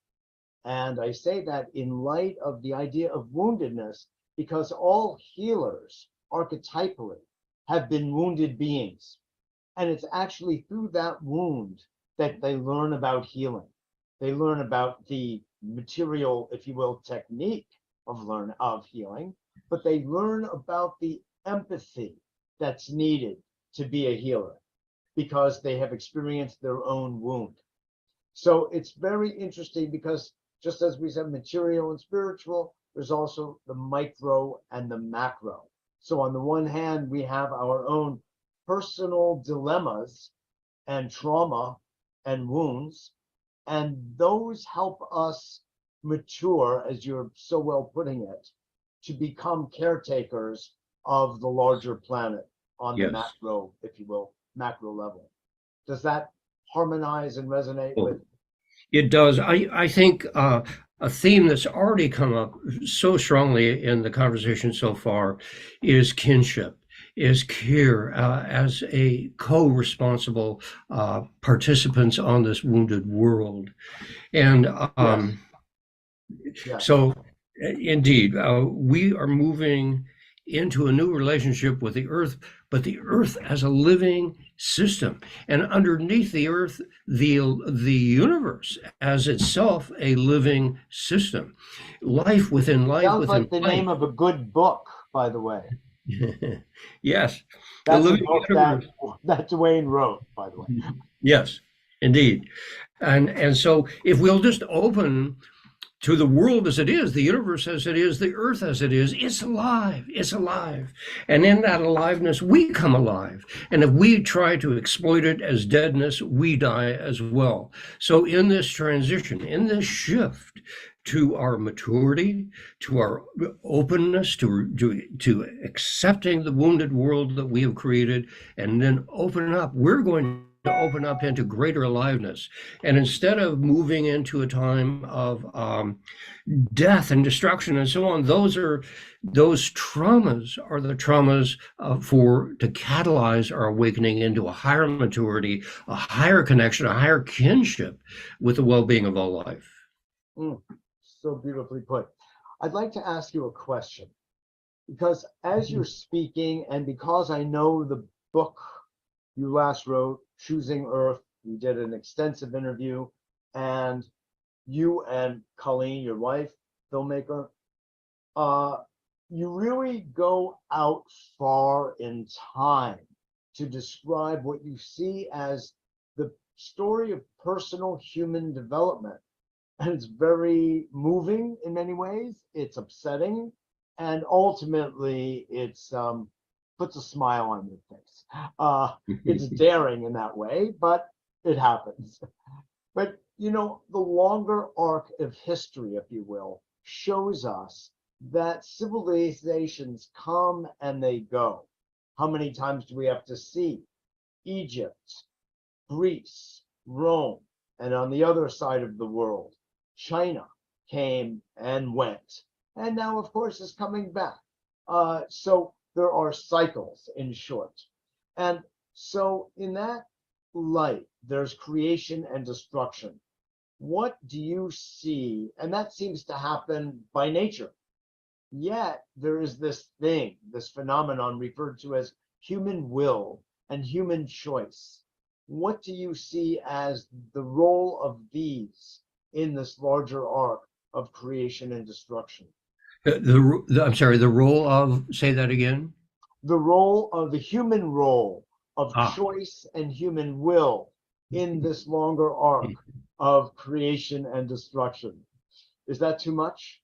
And I say that in light of the idea of woundedness, because all healers archetypally have been wounded beings, and it's actually through that wound that they learn about healing. They learn about the material, if you will, technique of healing, but they learn about the empathy that's needed to be a healer because they have experienced their own wound. So it's very interesting because just as we said, material and spiritual, there's also the micro and the macro. So on the one hand, we have our own personal dilemmas and trauma and wounds, and those help us mature, as you're so well putting it, to become caretakers of the larger planet on the macro, if you will, macro level. Does that harmonize and resonate with? It does. I think a theme that's already come up so strongly in the conversation so far is kinship, is care as a co-responsible participants on this wounded world. And so indeed, we are moving into a new relationship with the earth, but the earth as a living system, and underneath the earth, the universe as itself a living system. Life within life. Sounds within like the life. name of a good book, by the way. Yes. That's a book that Dwayne wrote, by the way. Yes, indeed. And so if we'll just open to the world as it is, the universe as it is, the earth as it is, it's alive, it's alive. And in that aliveness, we come alive. And if we try to exploit it as deadness, we die as well. So in this transition, in this shift to our maturity, to our openness, to accepting the wounded world that we have created, and then open up, we're going to open up into greater aliveness. And instead of moving into a time of death and destruction and so on, those traumas are the traumas to catalyze our awakening into a higher maturity, a higher connection, a higher kinship with the well-being of all life. So beautifully put. I'd like to ask you a question, because as you're speaking, and because I know the book you last wrote, Choosing Earth, you did an extensive interview, and you and Colleen, your wife, filmmaker, you really go out far in time to describe what you see as the story of personal human development. And it's very moving in many ways. It's upsetting, and ultimately it's puts a smile on your face. It's daring in that way, but it happens. But you know, the longer arc of history, if you will, shows us that civilizations come and they go. How many times do we have to see Egypt, Greece, Rome, and on the other side of the world, China came and went, and now, of course, is coming back. So there are cycles, in short. And so in that light, there's creation and destruction. What do you see? And that seems to happen by nature. Yet there is this thing, this phenomenon referred to as human will and human choice. What do you see as the role of these in this larger arc of creation and destruction? I'm sorry, the role of, say that again? The role of the human role of choice and human will in this longer arc of creation and destruction. Is that too much?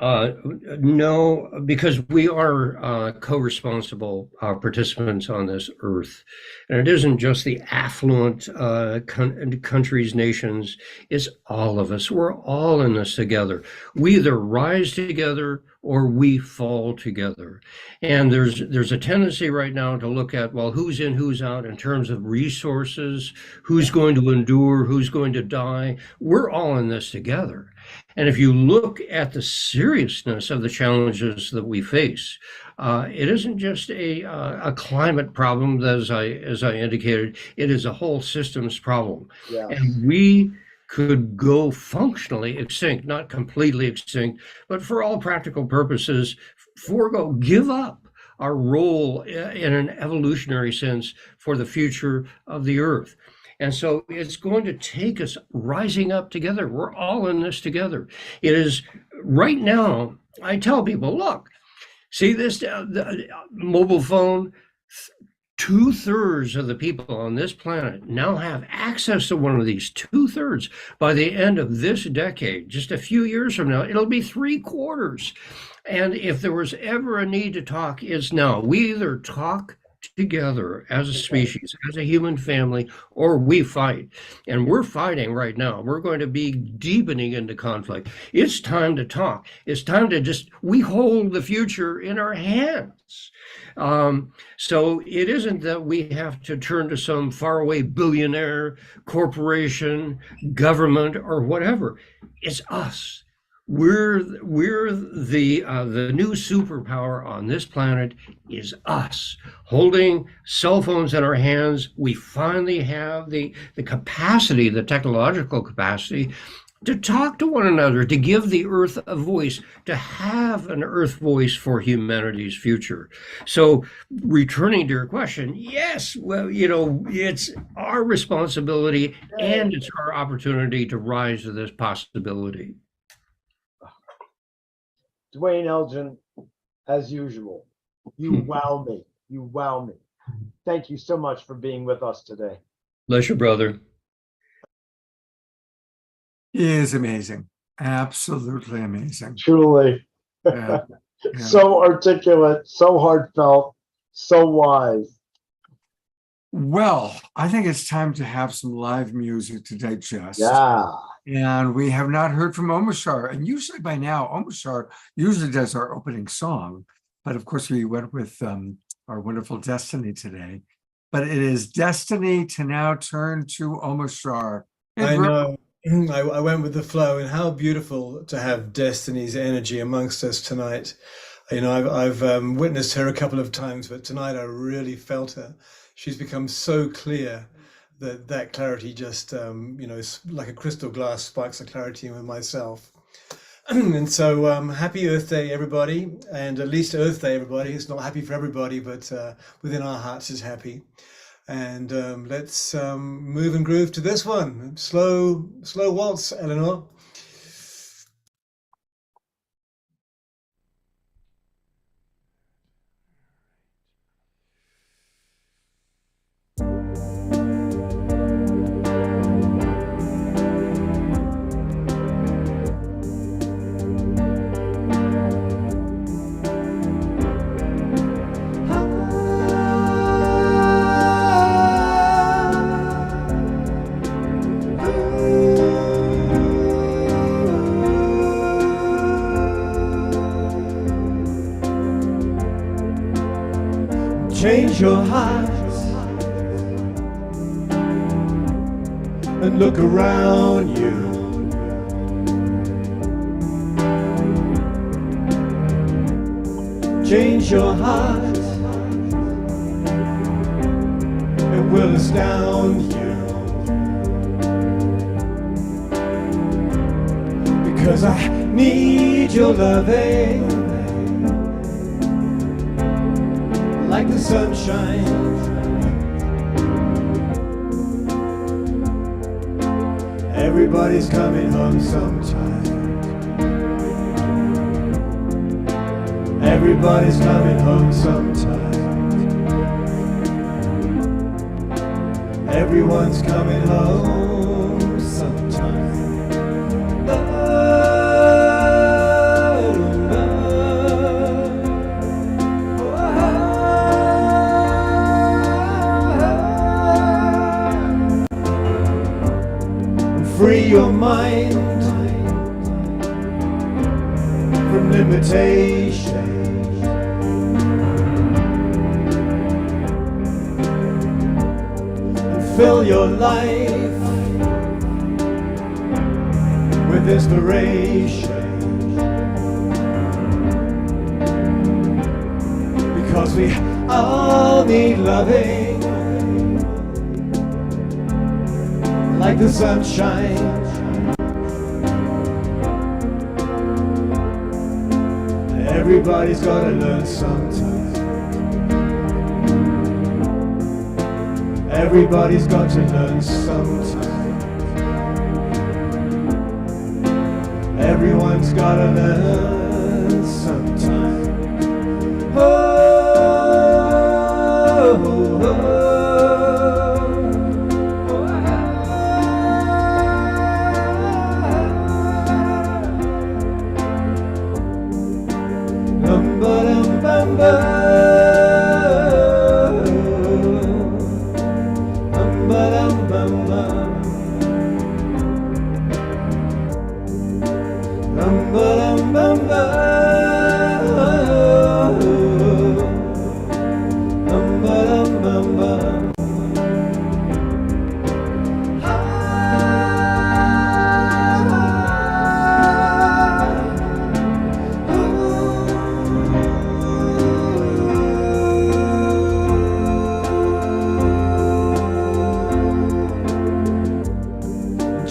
No, because we are co-responsible participants on this earth. And it isn't just the affluent countries, nations, it's all of us. We're all in this together. We either rise together or we fall together. And there's a tendency right now to look at, well, who's in, who's out in terms of resources, who's going to endure, who's going to die. We're all in this together. And if you look at the seriousness of the challenges that we face, it isn't just a climate problem, as I indicated. It is a whole systems problem. Yes. And we could go functionally extinct, not completely extinct, but for all practical purposes, give up our role in an evolutionary sense for the future of the earth. And so it's going to take us rising up together. We're all in this together. It is right now, I tell people, look, see this the mobile phone, 2/3 of the people on this planet now have access to one of these. 2/3. By the end of this decade, just a few years from now, it'll be 3/4. And if there was ever a need to talk, it's now. We either talk together as a species, as a human family, or we fight. And we're fighting right now. We're going to be deepening into conflict. It's time to talk. It's time to we hold the future in our hands. So it isn't that we have to turn to some faraway billionaire, corporation, government, or whatever. It's us. We're the new superpower on this planet is us holding cell phones in our hands. We finally have the capacity, the technological capacity to talk to one another, to give the earth a voice, to have an earth voice for humanity's future. So returning to your question, yes, well, it's our responsibility and it's our opportunity to rise to this possibility. Dwayne Elgin, as usual, you wow me. You wow me. Thank you so much for being with us today. Bless your brother. He is amazing. Absolutely amazing. Truly. Yeah. Yeah. So articulate, so heartfelt, so wise. Well, I think it's time to have some live music to digest. Yeah. And we have not heard from Omashar. And usually by now, Omashar usually does our opening song. But of course, we went with our wonderful Destiny today. but it is destiny to now turn to Omashar. I know. I went with the flow, and how beautiful to have Destiny's energy amongst us tonight. You know, I've witnessed her a couple of times, but tonight I really felt her. She's become so clear that clarity just, you know, like a crystal glass sparks a clarity in myself. And so happy Earth Day, everybody, and at least Earth Day, everybody. It's not happy for everybody, but within our hearts is happy. And let's move and groove to this one. Slow waltz, Eleanor. Change your heart and look around you. Change your heart, it will astound you. Because I need your loving like the sunshine. Everybody's coming home sometime. Everybody's coming home sometime. Everyone's coming home sometime. Free your mind from limitation. And fill your life with inspiration. Because we all need loving like the sunshine. Everybody's gotta learn sometime. Everybody's got to learn sometime. Everyone's gotta learn sometime. Oh, oh, oh.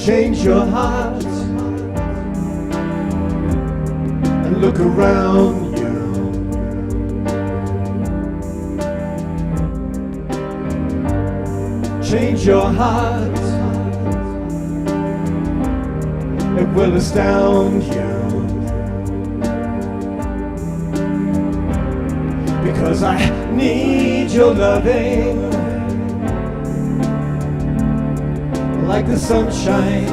Change your heart and look around you. Change your heart, it will astound you. Because I need your loving like the sunshine.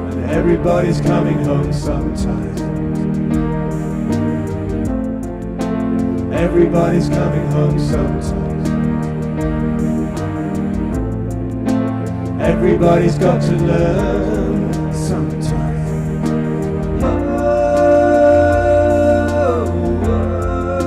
And everybody's coming home sometime. Everybody's coming home sometime. Everybody's got to learn sometime. Oh, oh, oh.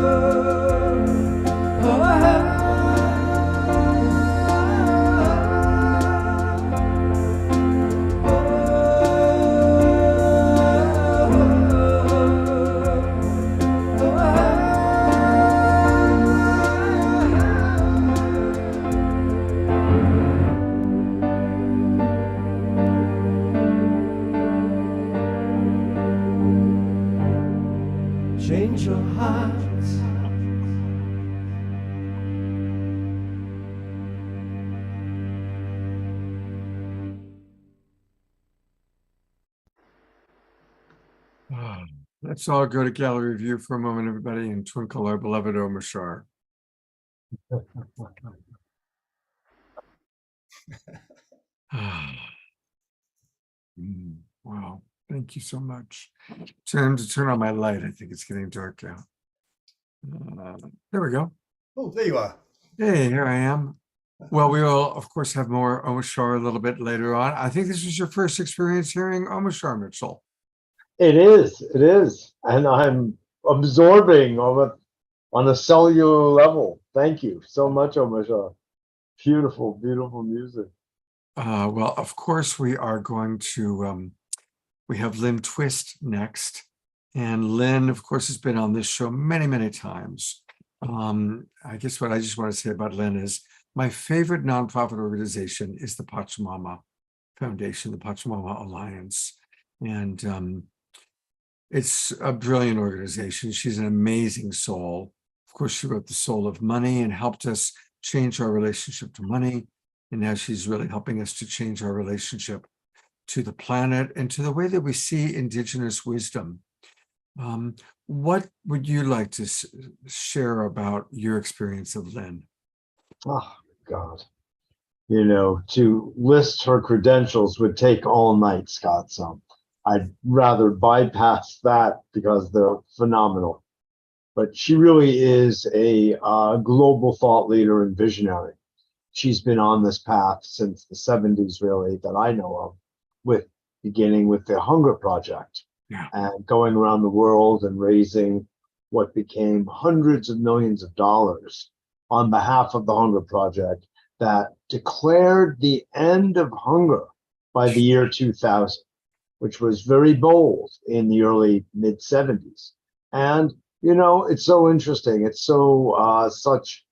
hearts. Ah, let's all go to gallery view for a moment, everybody, and twinkle our beloved Omashar. Ah. Wow, thank you so much. Time to turn on my light. I think it's getting dark out. There we go. Oh, there you are. Hey, here I am. Well, we will, of course, have more Omashar a little bit later on. I think this was your first experience hearing Omashar, Mitchell. It is. And I'm absorbing on a cellular level. Thank you so much, Omashar. Beautiful, beautiful music. Well, of course, we are going to, we have Lynn Twist next. And Lynn, of course, has been on this show many, many times. I guess what I just want to say about Lynn is my favorite nonprofit organization is the Pachamama Foundation, the Pachamama Alliance. And it's a brilliant organization. She's an amazing soul. Of course, she wrote The Soul of Money and helped us change our relationship to money. And now she's really helping us to change our relationship to the planet and to the way that we see indigenous wisdom. What would you like to share about your experience of Lynn? Oh, God. You know, to list her credentials would take all night, Scott. So I'd rather bypass that because they're phenomenal. But she really is a global thought leader and visionary. She's been on this path since the 70s, really, that I know of, beginning with the Hunger Project. Yeah. And going around the world and raising what became hundreds of millions of dollars on behalf of the Hunger Project that declared the end of hunger by the year 2000, which was very bold in the early mid-70s. And, you know, it's so interesting. It's so such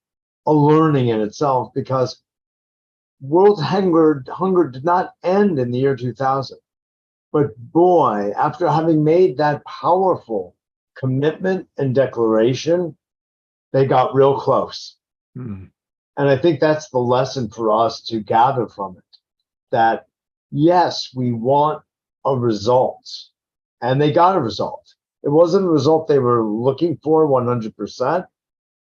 a learning in itself, because world hunger did not end in the year 2000. But boy, after having made that powerful commitment and declaration, they got real close. Mm. And I think that's the lesson for us to gather from it, that yes, we want a result, and they got a result. It wasn't a result they were looking for 100%,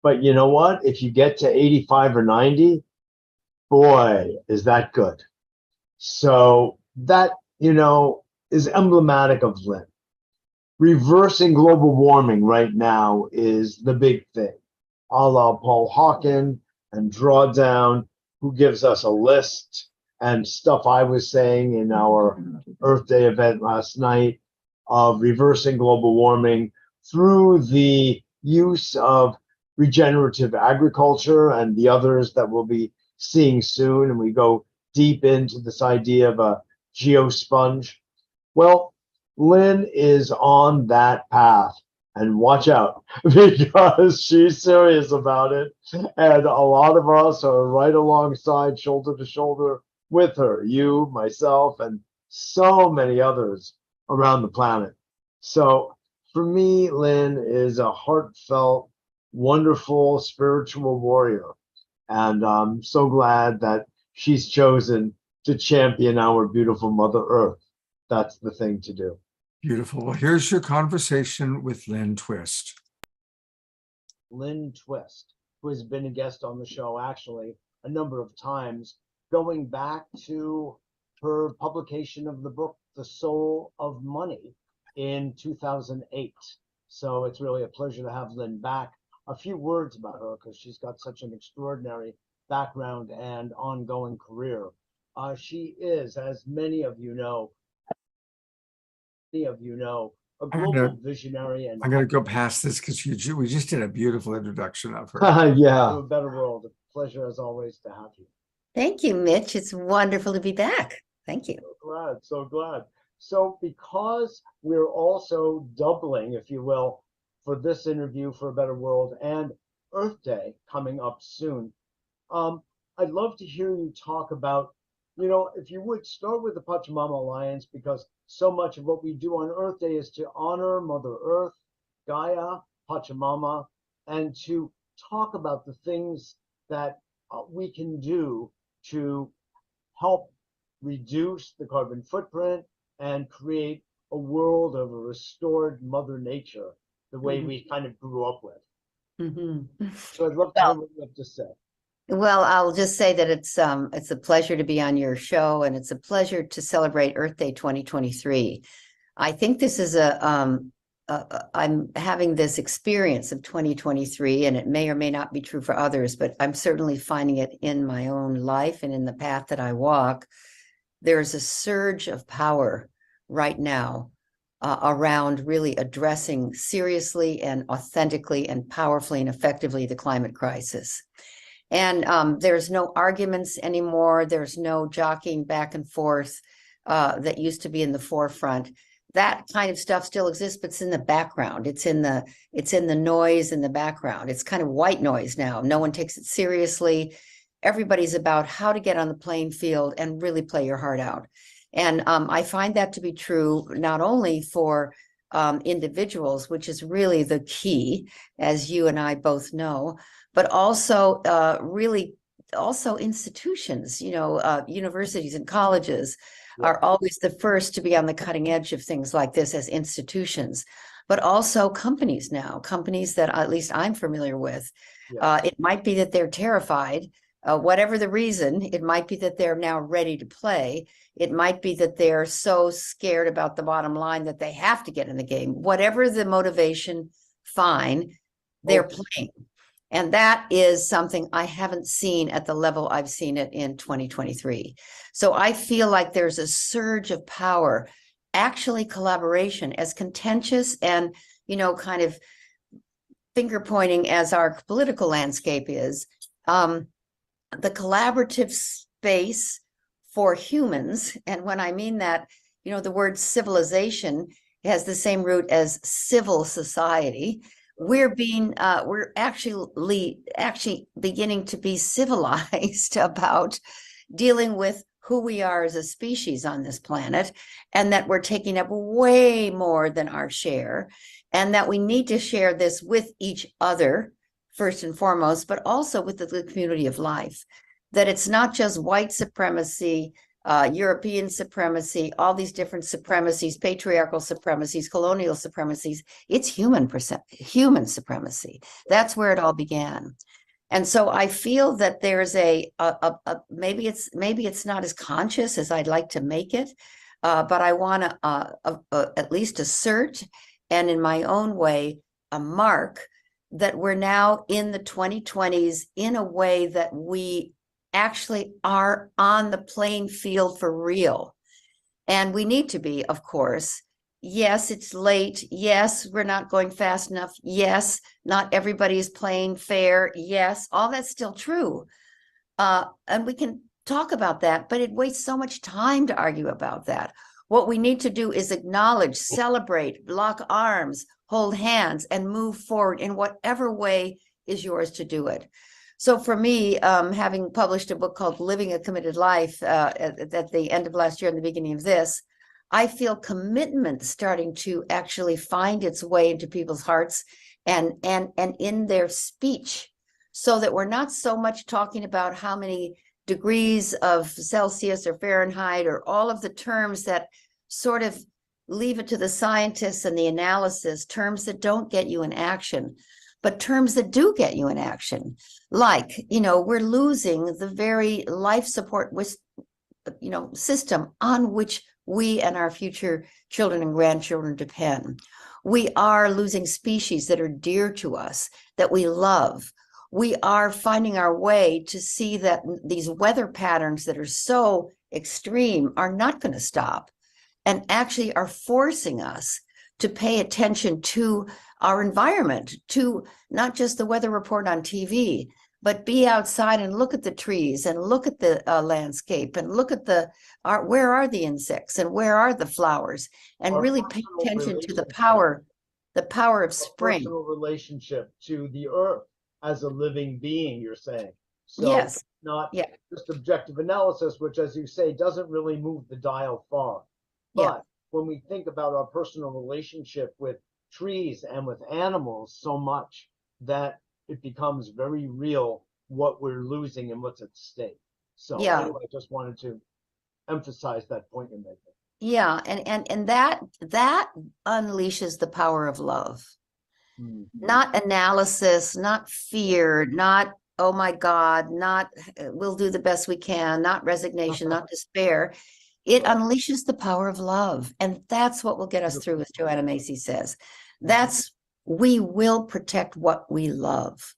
but you know what? If you get to 85 or 90, boy, is that good. So that, you know, is emblematic of Lynn. Reversing global warming right now is the big thing. A la Paul Hawken and Drawdown, who gives us a list, and stuff I was saying in our Earth Day event last night of reversing global warming through the use of regenerative agriculture and the others that we'll be seeing soon. And we go deep into this idea of a geosponge. Well, Lynn is on that path, and watch out, because she's serious about it. And a lot of us are right alongside, shoulder to shoulder with her, you, myself, and so many others around the planet. So for me, Lynn is a heartfelt, wonderful spiritual warrior. And I'm so glad that she's chosen to champion our beautiful Mother Earth. That's the thing to do. Beautiful. Well, here's your conversation with Lynn Twist. Lynn Twist, who has been a guest on the show actually a number of times, going back to her publication of the book, The Soul of Money, in 2008. So it's really a pleasure to have Lynn back. A few words about her, because she's got such an extraordinary background and ongoing career. She is, as many of you know, a global visionary. And I'm going to go past this because we just did a beautiful introduction of her. Yeah. To a better world. A pleasure as always to have you. Thank you, Mitch. It's wonderful to be back. Thank you. So glad. So because we're also doubling, if you will, for this interview for a better world and Earth Day coming up soon, I'd love to hear you talk about, you know, if you would start with the Pachamama Alliance, because so much of what we do on Earth Day is to honor Mother Earth, Gaia, Pachamama and to talk about the things that we can do to help reduce the carbon footprint and create a world of a restored Mother Nature, the way we kind of grew up with. So I'd love to hear what you have to say. Well, I'll just say that it's a pleasure to be on your show, and it's a pleasure to celebrate Earth Day 2023. I think this is I'm having this experience of 2023, and it may or may not be true for others, but I'm certainly finding it in my own life and in the path that I walk. There's a surge of power right now around really addressing seriously and authentically and powerfully and effectively the climate crisis. And there's no arguments anymore. There's no jockeying back and forth that used to be in the forefront. That kind of stuff still exists, but it's in the background. It's in the noise in the background. It's kind of white noise now. No one takes it seriously. Everybody's about how to get on the playing field and really play your heart out. And I find that to be true not only for individuals, which is really the key, as you and I both know, but also really also institutions, universities and colleges are always the first to be on the cutting edge of things like this as institutions, but also companies now, companies that at least I'm familiar with. It might be that they're terrified, whatever the reason. It might be that they're now ready to play. It might be that they're so scared about the bottom line that they have to get in the game. Whatever the motivation, fine, they're playing. And that is something I haven't seen at the level I've seen it in 2023. So I feel like there's a surge of power, actually collaboration, as contentious and, kind of finger pointing as our political landscape is. The collaborative space for humans, and when I mean that, the word civilization has the same root as civil society. We're actually beginning to be civilized about dealing with who we are as a species on this planet, and that we're taking up way more than our share, and that we need to share this with each other first and foremost, but also with the community of life. That it's not just white supremacy, European supremacy, all these different supremacies, patriarchal supremacies, colonial supremacies. It's human supremacy. That's where it all began. And so I feel that there's maybe it's not as conscious as I'd like to make it, but I want to at least assert, and in my own way, a mark that we're now in the 2020s in a way that we actually are on the playing field for real. And we need to be, of course. Yes, it's late. Yes, we're not going fast enough. Yes, not everybody is playing fair. Yes, all that's still true. And we can talk about that, but it wastes so much time to argue about that. What we need to do is acknowledge, celebrate, lock arms, hold hands, and move forward in whatever way is yours to do it. So for me, having published a book called Living a Committed Life at the end of last year and the beginning of this, I feel commitment starting to actually find its way into people's hearts and in their speech, so that we're not so much talking about how many degrees of Celsius or Fahrenheit or all of the terms that sort of leave it to the scientists and the analysis, terms that don't get you in action, but terms that do get you in action. Like, we're losing the very life support system on which we and our future children and grandchildren depend. We are losing species that are dear to us, that we love. We are finding our way to see that these weather patterns that are so extreme are not going to stop, and actually are forcing us to pay attention to our environment, to not just the weather report on TV, but be outside and look at the trees and look at the landscape and look at where are the insects and where are the flowers, and really pay attention to the power of spring. Personal relationship to the earth as a living being, you're saying. So yes. Not just objective analysis, which, as you say, doesn't really move the dial far. But when we think about our personal relationship with trees and with animals so much that it becomes very real what we're losing and what's at stake. So Yeah. anyway, I just wanted to emphasize that point you're making. Yeah, and that unleashes the power of love. Not analysis, not fear, not oh my God, not we'll do the best we can, not resignation, not despair. It unleashes the power of love. And that's what will get us through, as Joanna Macy says. That's we will protect what we love.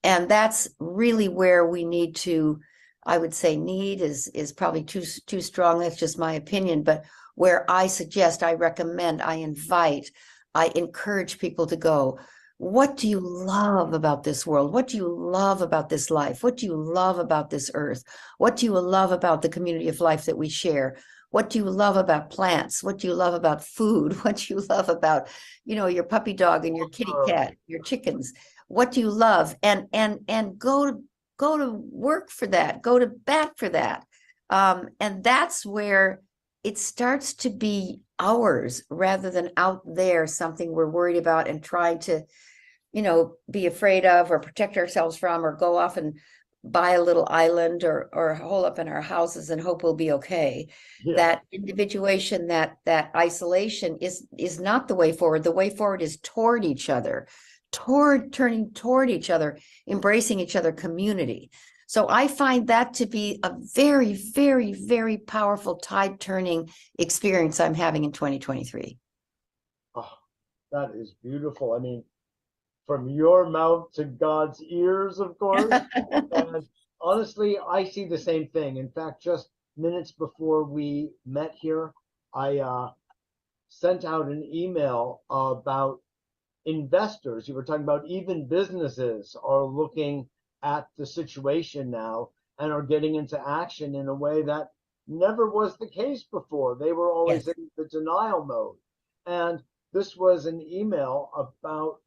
And that's really where we need to, I would say need is probably too strong. That's just my opinion. But where I suggest, I recommend, I invite, I encourage people to go. What do you love about this world? What do you love about this life? What do you love about this earth? What do you love about the community of life that we share? What do you love about plants? What do you love about food? What do you love about, your puppy dog and your kitty cat, your chickens? What do you love? And go to work for that. Go to bat for that. And that's where it starts to be ours rather than out there, something we're worried about and trying to, be afraid of or protect ourselves from, or go off and buy a little island or hole up in our houses and hope we'll be okay. Yeah. That individuation, that isolation is not the way forward. The way forward is toward each other, turning toward each other, embracing each other, community. So I find that to be a very, very, very powerful tide turning experience I'm having in 2023. Oh, that is beautiful. I mean, from your mouth to God's ears, of course. And honestly, I see the same thing. In fact, just minutes before we met here, I sent out an email about investors. You were talking about even businesses are looking at the situation now and are getting into action in a way that never was the case before. They were always in the denial mode. And this was an email about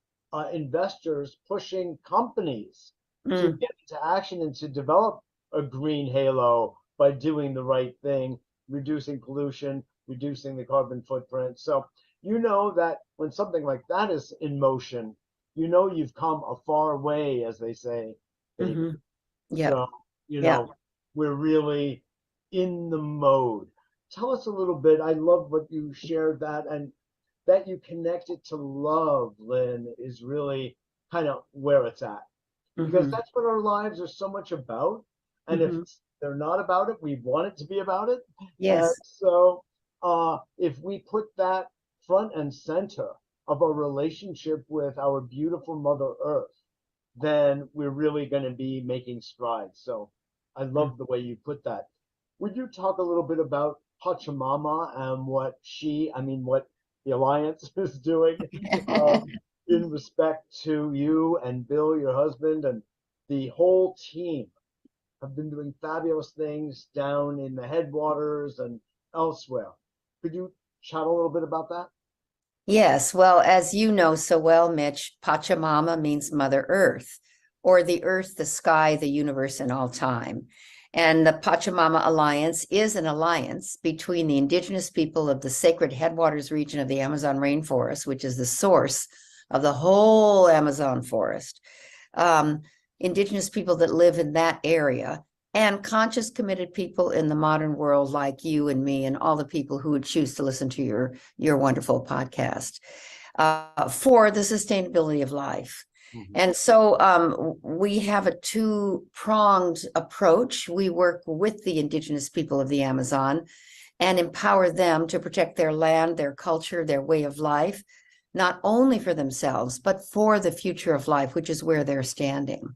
investors pushing companies to get into action and to develop a green halo by doing the right thing, reducing pollution, reducing the carbon footprint. So you know that when something like that is in motion, you've come a far way, as they say. Yeah. So, we're really in the mode. Tell us a little bit. I love what you shared that, and that you connect it to love, Lynn, is really kind of where it's at. Because that's what our lives are so much about. And if they're not about it, we want it to be about it. Yes. And so if we put that front and center of our relationship with our beautiful Mother Earth, then we're really going to be making strides. So I love the way you put that. Would you talk a little bit about Pachamama and what the Alliance is doing in respect to you and Bill, your husband, and the whole team have been doing fabulous things down in the headwaters and elsewhere. Could you chat a little bit about that? Yes. Well, as you know so well, Mitch, Pachamama means Mother Earth, or the earth, the sky, the universe, and all time. And the Pachamama Alliance is an alliance between the indigenous people of the sacred headwaters region of the Amazon rainforest, which is the source of the whole Amazon forest, indigenous people that live in that area, and conscious, committed people in the modern world like you and me and all the people who would choose to listen to your wonderful podcast for the sustainability of life. And so we have a two-pronged approach. We work with the indigenous people of the Amazon and empower them to protect their land, their culture, their way of life, not only for themselves, but for the future of life, which is where they're standing.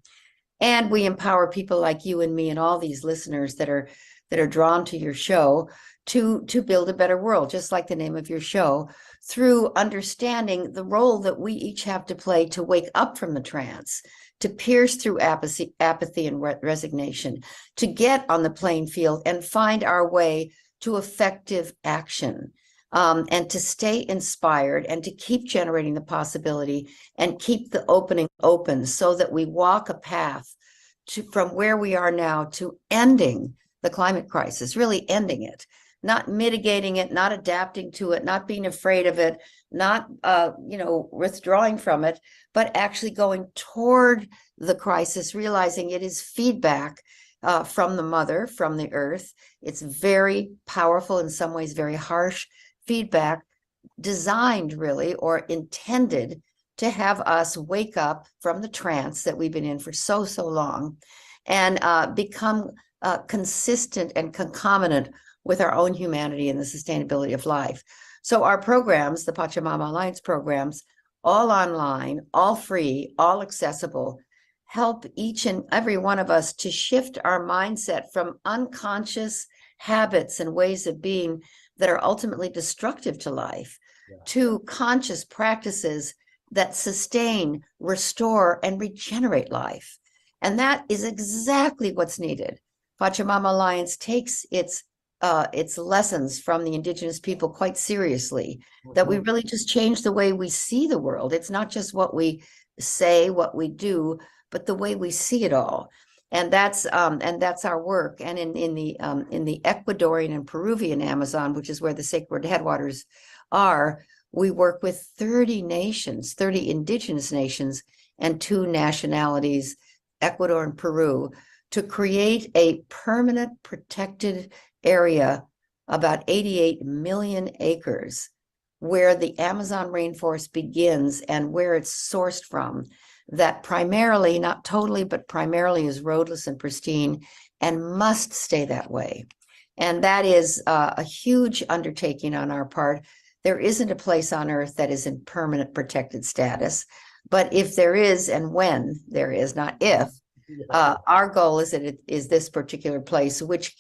And we empower people like you and me and all these listeners that are drawn to your show to build a better world, just like the name of your show, through understanding the role that we each have to play to wake up from the trance, to pierce through apathy and resignation, to get on the playing field and find our way to effective action, and to stay inspired and to keep generating the possibility and keep the opening open so that we walk a path from where we are now to ending the climate crisis, really ending it. not mitigating it, not adapting to it, not being afraid of it, not withdrawing from it, but actually going toward the crisis, realizing it is feedback from the mother, from the earth. It's very powerful, in some ways very harsh feedback, designed really or intended to have us wake up from the trance that we've been in for so long, and become consistent and concomitant with our own humanity and the sustainability of life. So our programs, the Pachamama Alliance programs, all online, all free, all accessible, help each and every one of us to shift our mindset from unconscious habits and ways of being that are ultimately destructive to life, to conscious practices that sustain, restore, and regenerate life. And that is exactly what's needed. Pachamama Alliance takes its lessons from the indigenous people quite seriously, that we really just change the way we see the world. It's not just what we say, what we do, but the way we see it all. And that's our work. And in the Ecuadorian and Peruvian Amazon, which is where the sacred headwaters are, we work with 30 nations, 30 indigenous nations, and 2 nationalities, Ecuador and Peru, to create a permanent protected area, about 88 million acres, where the Amazon rainforest begins and where it's sourced from, that primarily, not totally, but primarily is roadless and pristine and must stay that way. And that is a huge undertaking on our part. There isn't a place on earth that is in permanent protected status, but if there is, and when there is, not if, our goal is that it is this particular place, which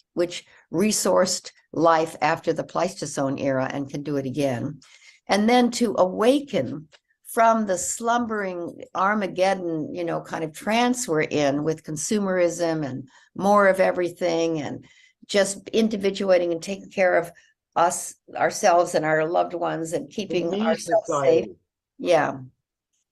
resourced life after the Pleistocene era and can do it again. And then to awaken from the slumbering Armageddon, kind of trance we're in with consumerism and more of everything, and just individuating and taking care of us, ourselves and our loved ones, and keeping ourselves safe. Yeah.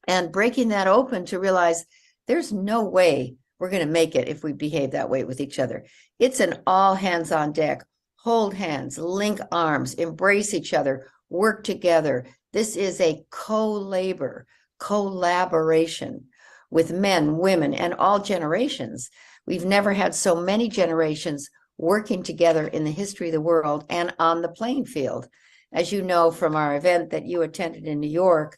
And breaking that open to realize there's no way we're going to make it if we behave that way with each other. It's an all hands on deck, hold hands, link arms, embrace each other, work together. This is a co-labor, collaboration with men, women, and all generations. We've never had so many generations working together in the history of the world and on the playing field. As you know from our event that you attended in New York,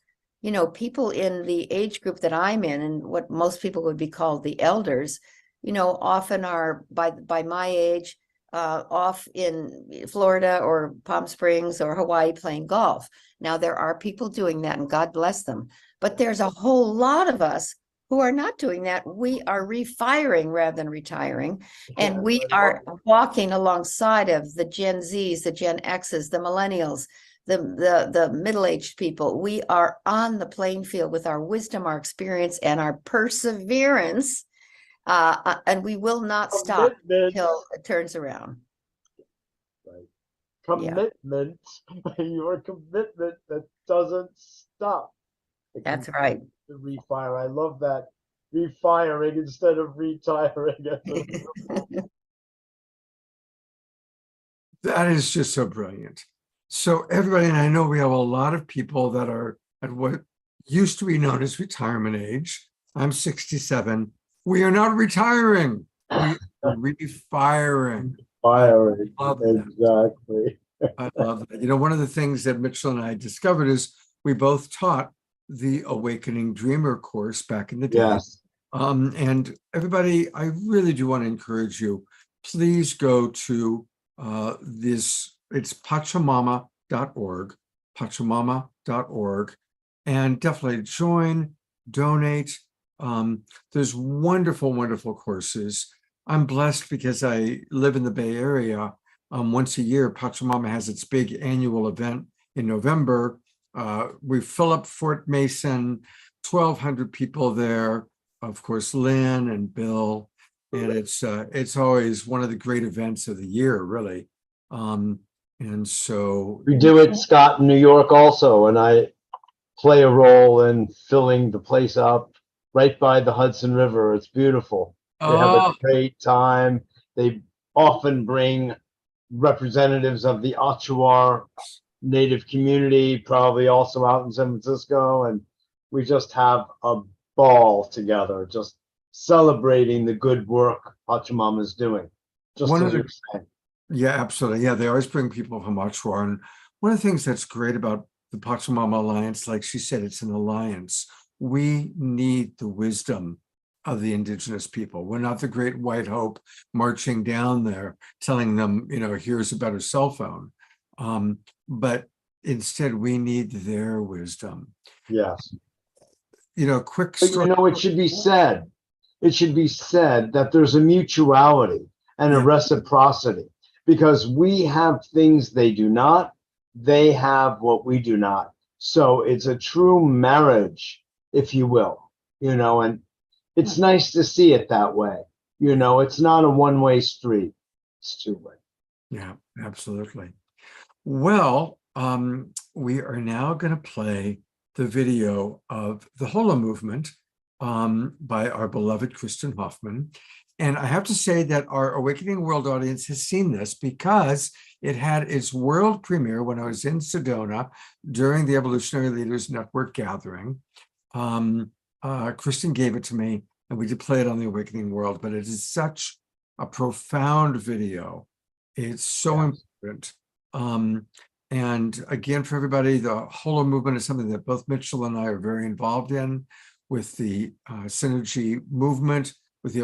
people in the age group that I'm in, and what most people would be called the elders, often are by my age, off in Florida or Palm Springs or Hawaii playing golf. Now, there are people doing that, and God bless them. But there's a whole lot of us who are not doing that. We are refiring rather than retiring. And we are walking alongside of the Gen Zs, the Gen Xs, the millennials, the middle-aged people. We are on the playing field with our wisdom, our experience, and our perseverance. And we will not stop until it turns around. Commitment, your commitment that doesn't stop. That's right. The refire. I love that. Refiring instead of retiring. That is just so brilliant. So everybody, and I know we have a lot of people that are at what used to be known as retirement age. I'm 67. We are not retiring. We are refiring. Firing. Exactly. I love that. One of the things that Mitchell and I discovered is we both taught the Awakening Dreamer course back in the day. Yes. And everybody, I really do want to encourage you. Please go to it's pachamama.org, pachamama.org, and definitely join, donate. There's wonderful, wonderful courses. I'm blessed because I live in the Bay Area. Once a year, Pachamama has its big annual event in November. We fill up Fort Mason, 1,200 people there. Of course, Lynn and Bill, and it's always one of the great events of the year, really. And so we do it, Scott, in New York also, and I play a role in filling the place up right by the Hudson River. It's beautiful. They have a great time. They often bring representatives of the Achuar Native community, probably also out in San Francisco, and we just have a ball together, just celebrating the good work Pachamama is doing. Just One as of the- you're saying. Yeah, absolutely. Yeah, they always bring people from Achuar. And one of the things that's great about the Pachamama Alliance, like she said, it's an alliance. We need the wisdom of the indigenous people. We're not the great white hope marching down there telling them, here's a better cell phone. But instead, we need their wisdom. Yes. Quick But story. it should be said. It should be said that there's a mutuality and a Yeah. reciprocity, because we have things they do not, they have what we do not. So it's a true marriage, if you will, and it's nice to see it that way. It's not a one-way street, it's two-way. Yeah, absolutely. Well, we are now going to play the video of the Holo movement by our beloved Kristen Hoffman. And I have to say that our Awakening World audience has seen this because it had its world premiere when I was in Sedona during the Evolutionary Leaders Network gathering. Kristen gave it to me, and we did play it on the Awakening World, but it is such a profound video. It's so important. And again, for everybody, the Holo movement is something that both Mitchell and I are very involved in, with the Synergy movement, with the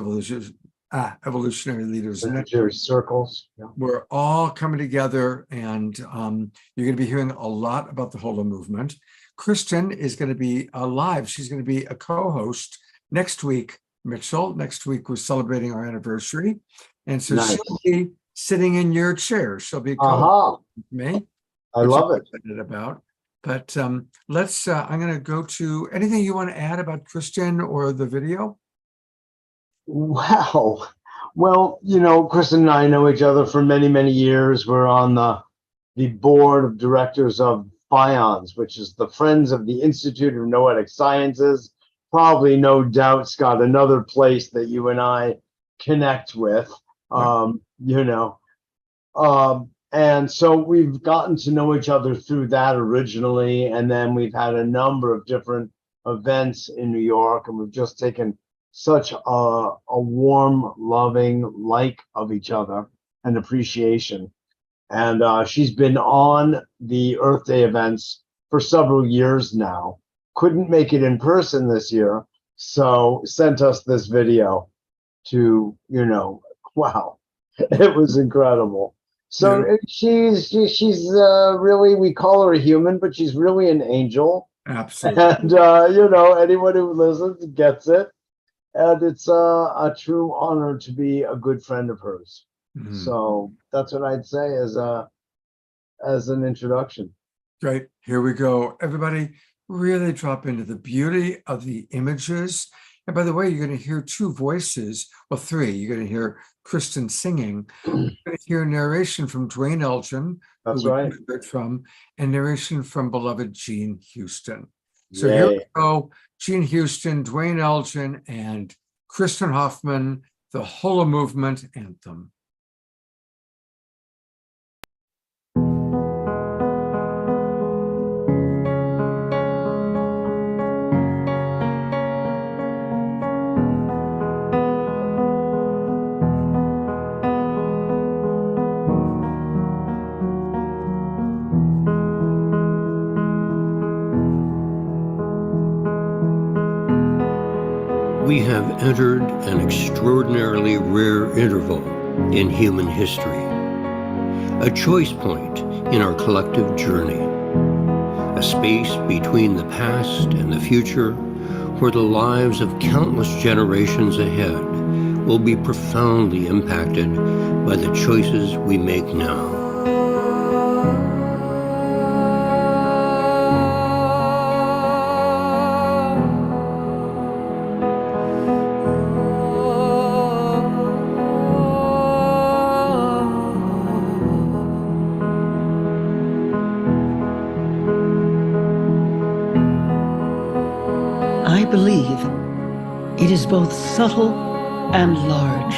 Evolutionary Leaders Synergy circles. Yeah. We're all coming together, and you're going to be hearing a lot about the Holo movement. Kristen is going to be live. She's going to be a co-host next week, Mitchell. Next week, we're celebrating our anniversary. And so Nice. she'll be sitting in your chair. She'll be Uh-huh. with me. I which love I'm it. excited about. But I'm going to go to anything you want to add about Kristen or the video? Wow. Well, Kristen and I know each other for many, many years. We're on the board of directors of FIONS, which is the Friends of the Institute of Noetic Sciences. Probably, no doubt, Scott, another place that you and I connect with, and so we've gotten to know each other through that originally. And then we've had a number of different events in New York, and we've just taken such a warm, loving like of each other and appreciation. And she's been on the Earth Day events for several years now. Couldn't make it in person this year, so sent us this video to, wow, it was incredible. So she's really, we call her a human, but she's really an angel. Absolutely. And, anyone who listens gets it. And it's a true honor to be a good friend of hers. Mhm. So that's what I'd say as an introduction. Great. Here we go. Everybody, really drop into the beauty of the images. And by the way, you're going to hear two voices, well, three. You're going to hear Kristen singing. You're going to hear narration from Dwayne Elgin, That's who we right. heard from, and narration from beloved Gene Houston. So here we Yay. go. Gene Houston, Dwayne Elgin, and Kristen Hoffman, the Holo Movement Anthem. We have entered an extraordinarily rare interval in human history, a choice point in our collective journey, a space between the past and the future where the lives of countless generations ahead will be profoundly impacted by the choices we make now. I believe it is both subtle and large.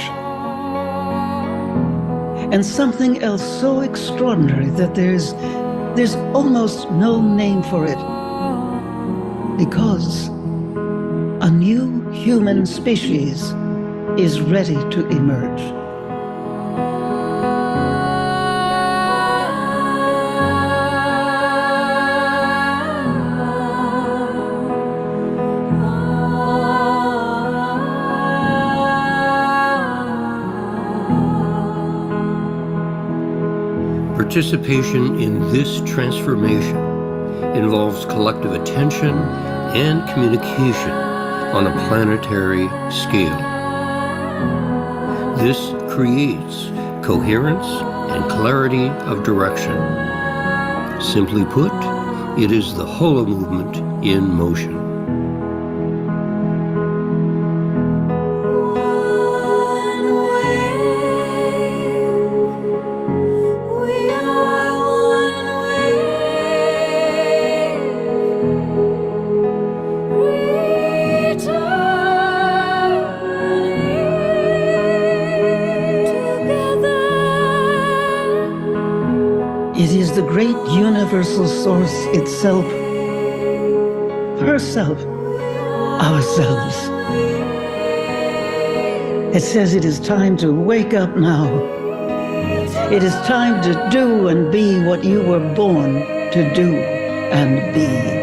and something else so extraordinary that there's almost no name for it, because a new human species is ready to emerge. Participation in this transformation involves collective attention and communication on a planetary scale. This creates coherence and clarity of direction. Simply put, it is the Holo movement in motion. It is the great universal source itself, herself, ourselves. It says it is time to wake up now. It is time to do and be what you were born to do and be.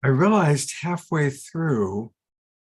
I realized halfway through,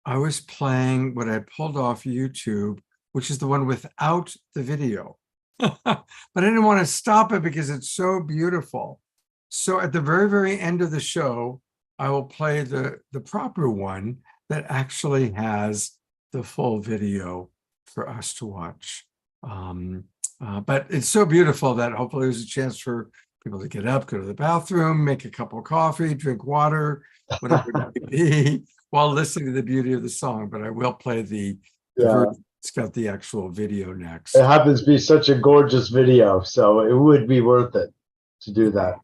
I was playing what I pulled off YouTube, which is the one without the video. But I didn't want to stop it because it's so beautiful. So at the very, very end of the show, I will play the proper one that actually has the full video for us to watch. But it's so beautiful that hopefully there's a chance for people to get up, go to the bathroom, make a cup of coffee, drink water, whatever it may be, while listening to the beauty of the song. But I will play the version It's got the actual video next. It happens to be such a gorgeous video, so it would be worth it to do that.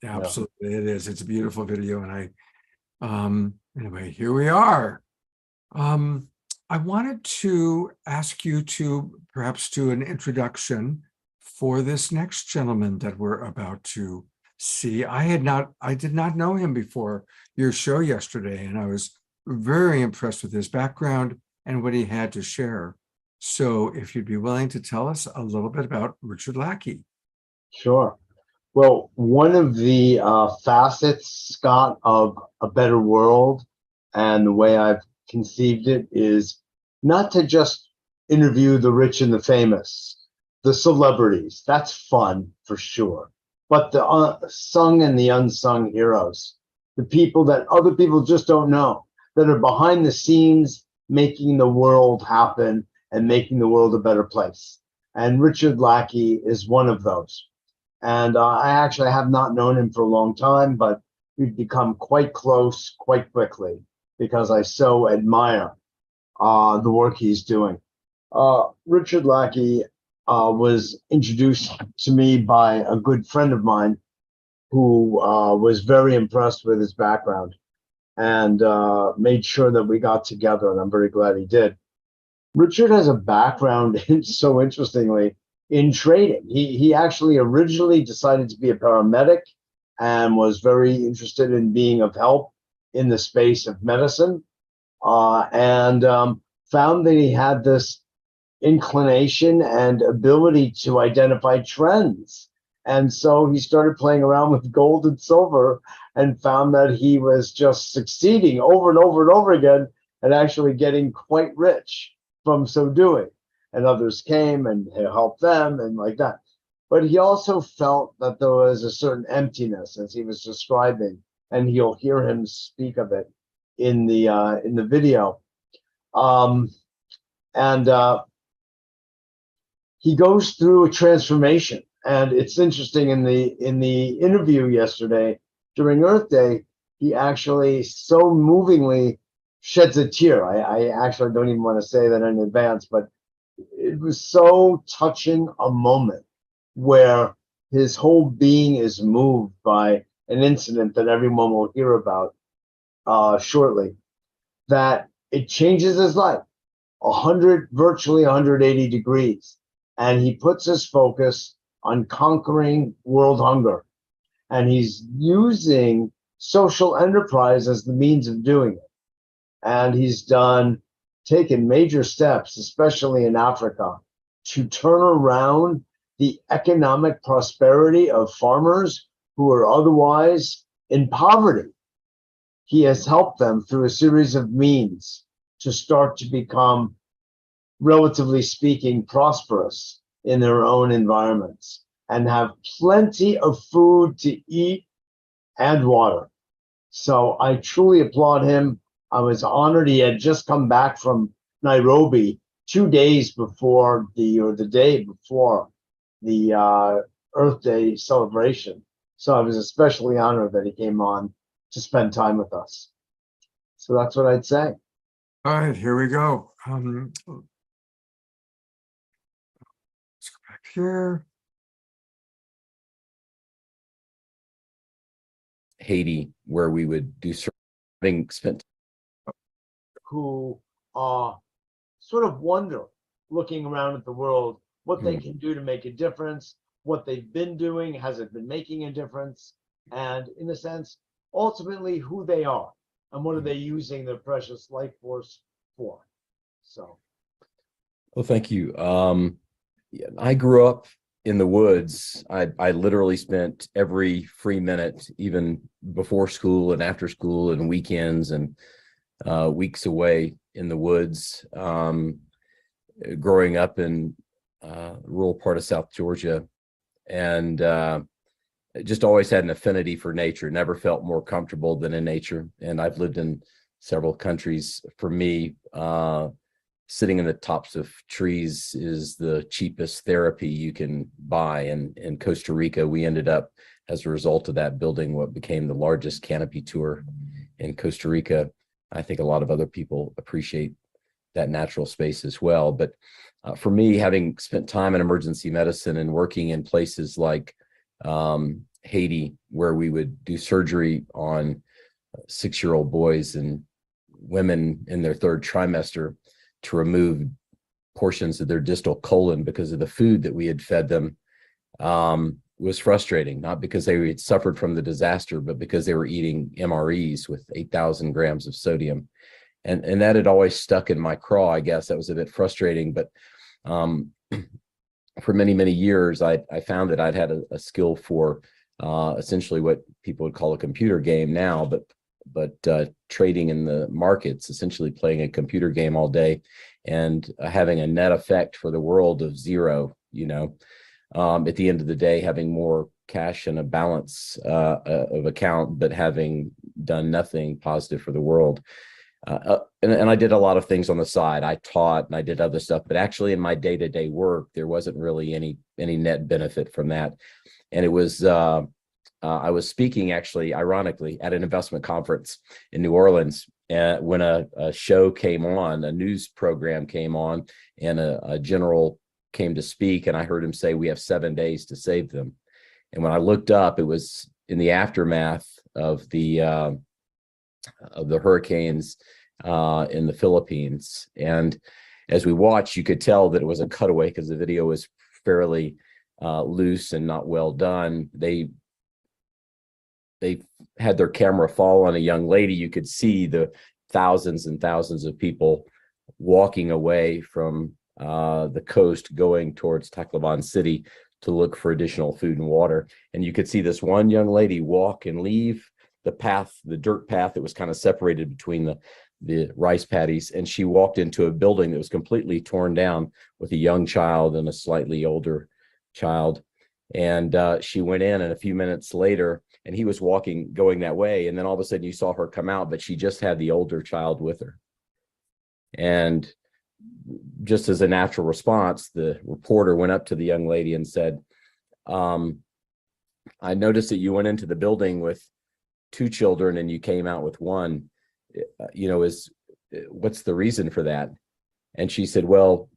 Absolutely, it is. It's a beautiful video, and anyway, here we are. I wanted to ask you to perhaps do an introduction for this next gentleman that we're about to see. I did not know him before your show yesterday, and I was very impressed with his background and what he had to share. So if you'd be willing to tell us a little bit about Richard Lackey. Sure. Well, one of the facets, Scott, of A Better World and the way I've conceived it is not to just interview the rich and the famous, the celebrities. That's fun for sure. But the sung and the unsung heroes, the people that other people just don't know, that are behind the scenes making the world happen and making the world a better place. And Richard Lackey is one of those. And I actually have not known him for a long time, but we've become quite close quite quickly because I so admire the work he's doing. Richard Lackey was introduced to me by a good friend of mine who was very impressed with his background and made sure that we got together, and I'm very glad he did. Richard has a background, so interestingly, in trading. He actually originally decided to be a paramedic and was very interested in being of help in the space of medicine, and found that he had this inclination and ability to identify trends. And so he started playing around with gold and silver and found that he was just succeeding over and over and over again and actually getting quite rich from so doing. And others came and helped them and like that. But he also felt that there was a certain emptiness, as he was describing, and you'll hear him speak of it in the video. He goes through a transformation, and it's interesting. In the interview yesterday during Earth Day, he actually so movingly sheds a tear. I actually don't even want to say that in advance, but it was so touching a moment where his whole being is moved by an incident that everyone will hear about shortly, that it changes his life virtually 180 degrees. And he puts his focus on conquering world hunger. And he's using social enterprise as the means of doing it. And he's taken major steps, especially in Africa, to turn around the economic prosperity of farmers who are otherwise in poverty. He has helped them through a series of means to start to become, relatively speaking, prosperous in their own environments and have plenty of food to eat and water. So I truly applaud him. I was honored. He had just come back from Nairobi 2 days before the day before the Earth Day celebration. So I was especially honored that he came on to spend time with us. So that's what I'd say. All right, here we go. Let's go back here. Haiti, where we would do having spent. Who sort of wonder, looking around at the world, what they can do to make a difference, what they've been doing, has it been making a difference, and in a sense, ultimately who they are and what are they using their precious life force for. So. Well, thank you. I grew up in the woods. I literally spent every free minute, even before school and after school and weekends and weeks away in the woods, growing up in rural part of South Georgia, and just always had an affinity for nature, never felt more comfortable than in nature. And I've lived in several countries. For me, sitting in the tops of trees is the cheapest therapy you can buy. And in Costa Rica, we ended up, as a result of that, building what became the largest canopy tour in Costa Rica. I think a lot of other people appreciate that natural space as well. But for me, having spent time in emergency medicine and working in places like Haiti, where we would do surgery on 6-year-old boys and women in their third trimester to remove portions of their distal colon because of the food that we had fed them, was frustrating, not because they had suffered from the disaster, but because they were eating MREs with 8,000 grams of sodium. And that had always stuck in my craw. I guess that was a bit frustrating, but for many, many years, I found that I'd had a skill for essentially what people would call a computer game now, but trading in the markets, essentially playing a computer game all day and having a net effect for the world of zero, at the end of the day, having more cash in a balance of account, but having done nothing positive for the world. And I did a lot of things on the side. I taught and I did other stuff, but actually in my day-to-day work, there wasn't really any net benefit from that. And it was, I was speaking actually, ironically, at an investment conference in New Orleans when a show came on, a news program came on, and a general came to speak, and I heard him say, "We have 7 days to save them." And when I looked up, it was in the aftermath of the hurricanes in the Philippines. And as we watched, you could tell that it was a cutaway because the video was fairly loose and not well done. They had their camera fall on a young lady. You could see the thousands and thousands of people walking away from the coast going towards Tacloban City to look for additional food and water. And you could see this one young lady walk and leave the path, the dirt path that was kind of separated between the rice paddies. And she walked into a building that was completely torn down with a young child and a slightly older child. And she went in, and a few minutes later, and he was going that way. And then all of a sudden you saw her come out, but she just had the older child with her. And just as a natural response, the reporter went up to the young lady and said, "I noticed that you went into the building with 2 children and you came out with 1. What's the reason for that?" And she said, "Well,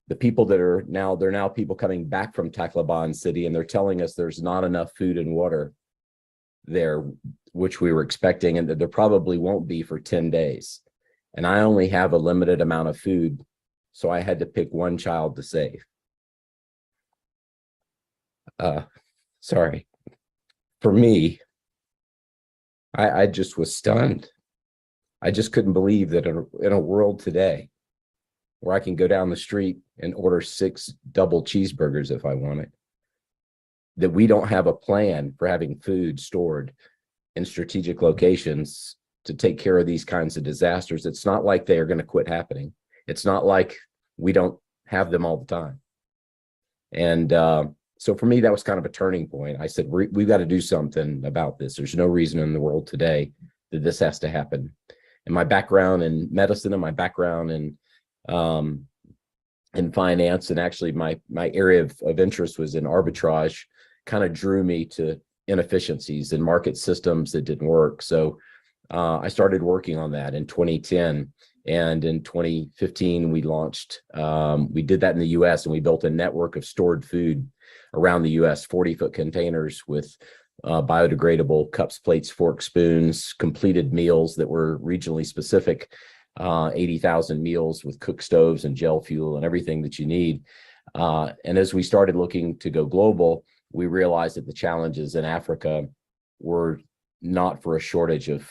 the people they're now people coming back from Tacloban City, and they're telling us there's not enough food and water there, which we were expecting, and that there probably won't be for 10 days. And I only have a limited amount of food, so I had to pick 1 child to save." Sorry. For me, I just was stunned. I just couldn't believe that in a world today where I can go down the street and order 6 double cheeseburgers if I want it, that we don't have a plan for having food stored in strategic locations to take care of these kinds of disasters. It's not like they are going to quit happening. It's not like we don't have them all the time. And so for me, that was kind of a turning point. I said, we've got to do something about this. There's no reason in the world today that this has to happen. And my background in medicine and my background in finance, and actually my area of interest was in arbitrage, kind of drew me to inefficiencies in market systems that didn't work. So I started working on that in 2010. And in 2015, we launched, we did that in the US, and we built a network of stored food around the US, 40-foot containers with biodegradable cups, plates, forks, spoons, completed meals that were regionally specific, 80,000 meals with cook stoves and gel fuel and everything that you need. And as we started looking to go global, we realized that the challenges in Africa were not for a shortage of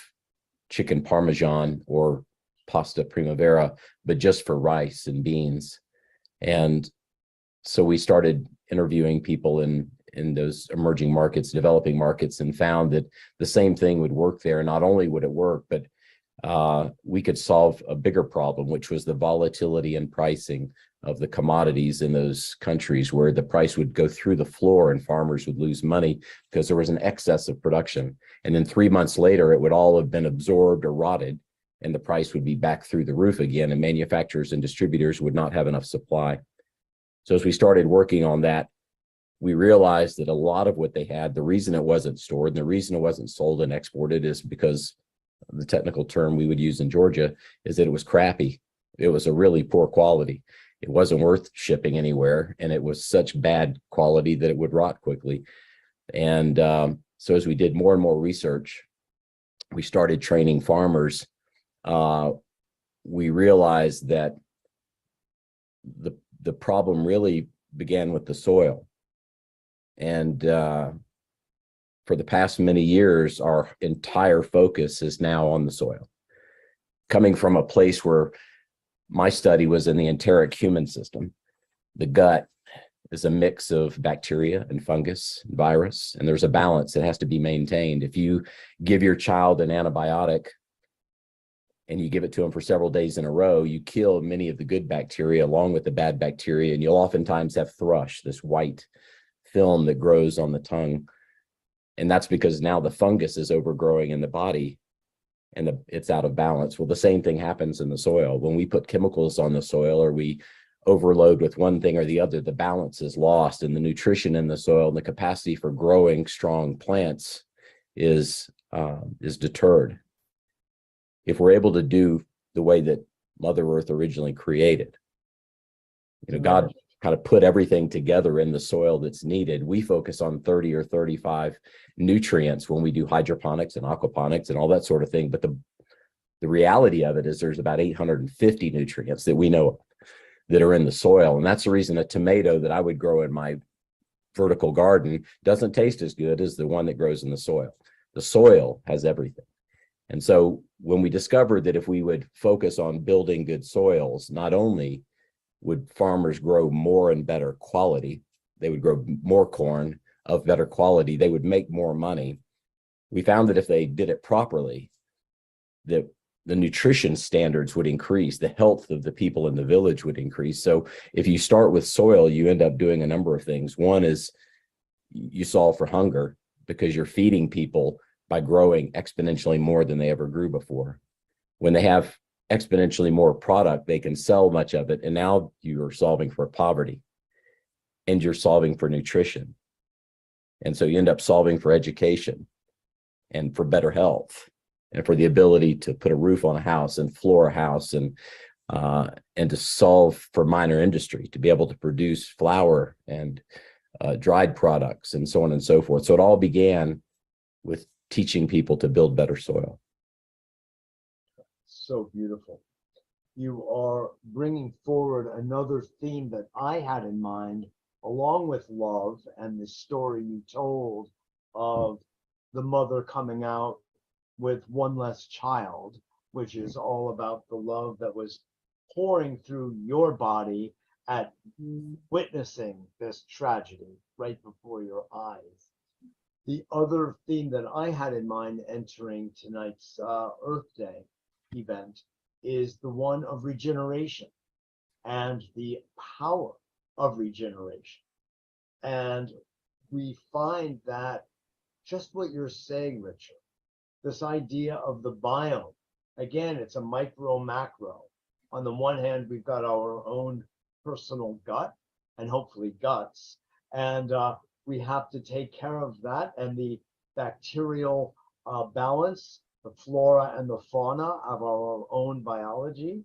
chicken parmesan or pasta primavera, but just for rice and beans. And so we started interviewing people in those emerging markets, developing markets, and found that the same thing would work there. Not only would it work, but we could solve a bigger problem, which was the volatility in pricing of the commodities in those countries, where the price would go through the floor and farmers would lose money because there was an excess of production. And then 3 months later, it would all have been absorbed or rotted, and the price would be back through the roof again, and manufacturers and distributors would not have enough supply. So as we started working on that, we realized that a lot of what they had, the reason it wasn't stored and the reason it wasn't sold and exported is because the technical term we would use in Georgia is that it was crappy. It was a really poor quality. It wasn't worth shipping anywhere, and it was such bad quality that it would rot quickly. And so as we did more and more research, we started training farmers. We realized that the problem really began with the soil. And for the past many years, our entire focus is now on the soil. Coming from a place where my study was in the enteric human system, the gut is a mix of bacteria and fungus and virus, and there's a balance that has to be maintained. If you give your child an antibiotic and you give it to them for several days in a row, you kill many of the good bacteria along with the bad bacteria, and you'll oftentimes have thrush, this white film that grows on the tongue. And that's because now the fungus is overgrowing in the body and it's out of balance. Well, the same thing happens in the soil. When we put chemicals on the soil or we overload with one thing or the other, the balance is lost, and the nutrition in the soil and the capacity for growing strong plants is deterred. If we're able to do the way that Mother Earth originally created, God kind of put everything together in the soil that's needed. We focus on 30 or 35 nutrients when we do hydroponics and aquaponics and all that sort of thing. But the reality of it is there's about 850 nutrients that we know of that are in the soil. And that's the reason a tomato that I would grow in my vertical garden doesn't taste as good as the one that grows in the soil. The soil has everything. And so when we discovered that if we would focus on building good soils, not only would farmers grow more and better quality, they would grow more corn of better quality, they would make more money. We found that if they did it properly, that the nutrition standards would increase, the health of the people in the village would increase. So if you start with soil, you end up doing a number of things. One is you solve for hunger because you're feeding people by growing exponentially more than they ever grew before. When they have exponentially more product, they can sell much of it. And now you're solving for poverty and you're solving for nutrition. And so you end up solving for education and for better health and for the ability to put a roof on a house and floor a house and to solve for minor industry, to be able to produce flour and dried products and so on and so forth. So it all began with teaching people to build better soil. So beautiful. You are bringing forward another theme that I had in mind, along with love and the story you told of the mother coming out with one less child, which is all about the love that was pouring through your body at witnessing this tragedy right before your eyes. The other theme that I had in mind entering tonight's Earth Day event is the one of regeneration and the power of regeneration. And we find that just what you're saying, Richard, this idea of the biome, again, it's a micro macro. On the one hand, we've got our own personal gut and hopefully guts, and we have to take care of that and the bacterial balance, the flora and the fauna of our own biology.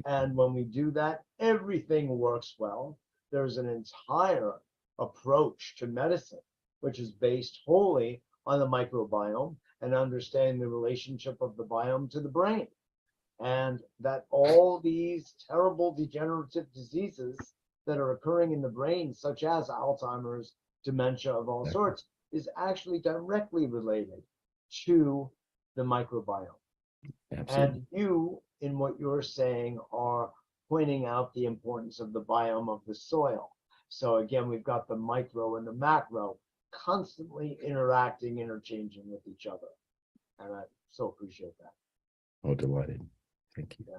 And when we do that, everything works well. There's an entire approach to medicine, which is based wholly on the microbiome and understanding the relationship of the biome to the brain. And that all these terrible degenerative diseases that are occurring in the brain, such as Alzheimer's, dementia of all sorts, is actually directly related to the microbiome. Absolutely. And you, in what you're saying, are pointing out the importance of the biome of the soil. So again, we've got the micro and the macro constantly interacting, interchanging with each other. And I so appreciate that. Oh, delighted. Thank you. Yeah.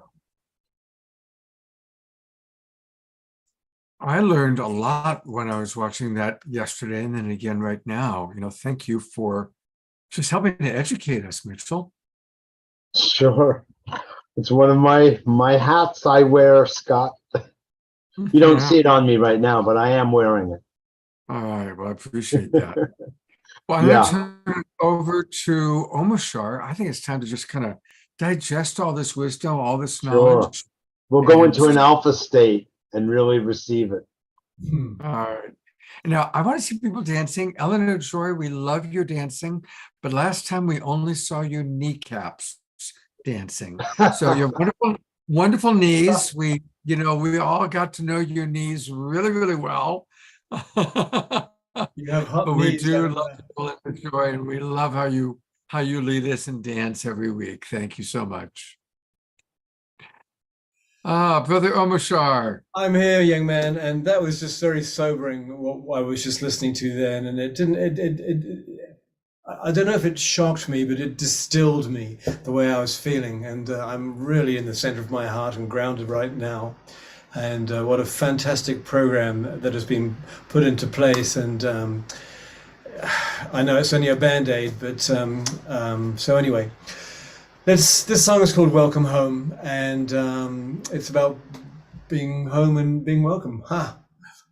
I learned a lot when I was watching that yesterday and then again right now. Thank you for just helping to educate us, Mitchell. Sure. It's one of my hats I wear, Scott. You don't see it on me right now, but I am wearing it. All right. Well, I appreciate that. Well, I'm going to turn it over to Omashar. I think it's time to just kind of digest all this wisdom, all this knowledge. We'll go And- into an alpha state and really receive it. All right. Now, I want to see people dancing. Eleanor Joy, we love your dancing, but last time we only saw your kneecaps dancing. So your wonderful, wonderful knees. We all got to know your knees really, really well. You have hot But we knees, do haven't love Eleanor Joy, and we love how you lead us and dance every week. Thank you so much. Brother Omashar. I'm here, young man, and that was just very sobering what I was just listening to then, and it didn't. I don't know if it shocked me, but it distilled me the way I was feeling, and I'm really in the center of my heart and grounded right now. And what a fantastic program that has been put into place. And I know it's only a band-aid, but so anyway. This song is called Welcome Home, and it's about being home and being welcome.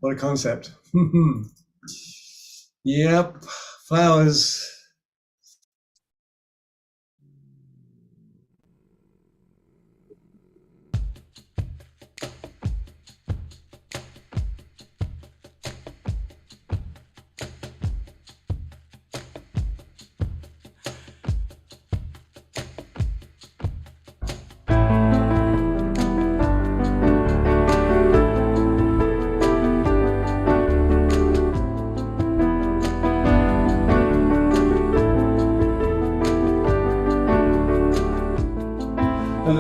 What a concept. Yep, flowers.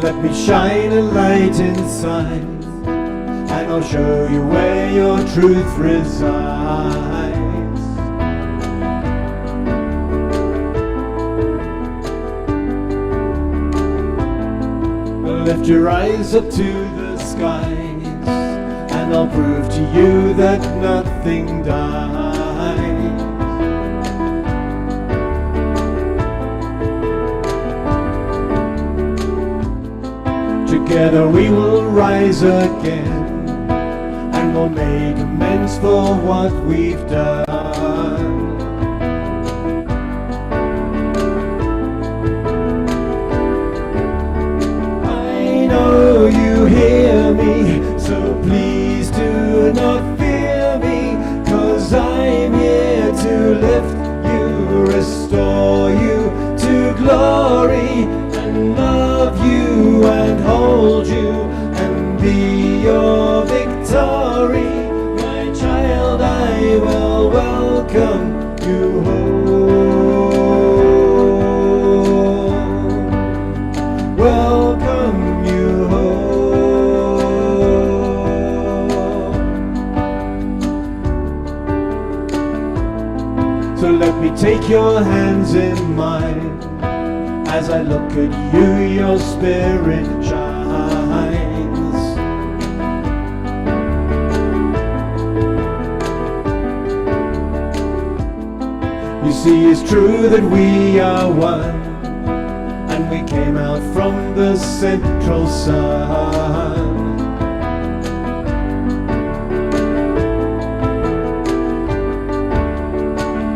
Let me shine a light inside, and I'll show you where your truth resides. Lift your eyes up to the skies, and I'll prove to you that nothing dies. Together we will rise again, and we'll make amends for what we've done. I know you hear me, so please do not fear me, 'cause I'm here to lift you, restore you to glory, and love you and hold you and be your victory. My child, I will welcome you home. Welcome you home. So let me take your hands in mine. As I look at you, your spirit shines. You see, it's true that we are one, and we came out from the central sun.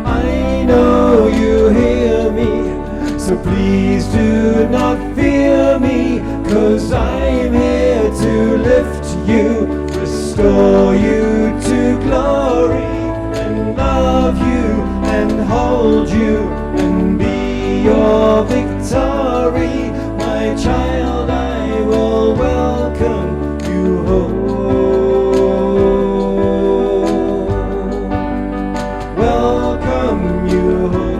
I know you hear me, so please do not fear me, 'cause I'm here to lift you, restore you to glory, and love you and hold you and be your victory. My child, I will welcome you home. Welcome you home.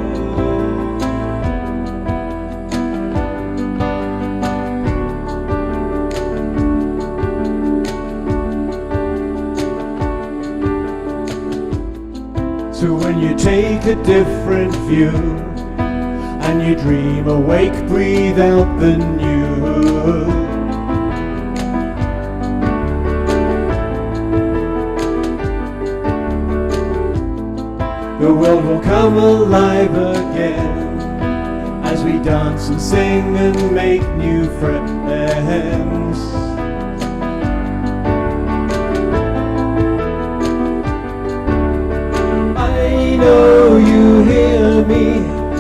So when you take a different view and you dream awake, breathe out the new. The world will come alive again as we dance and sing and make new friends. I know you hear me,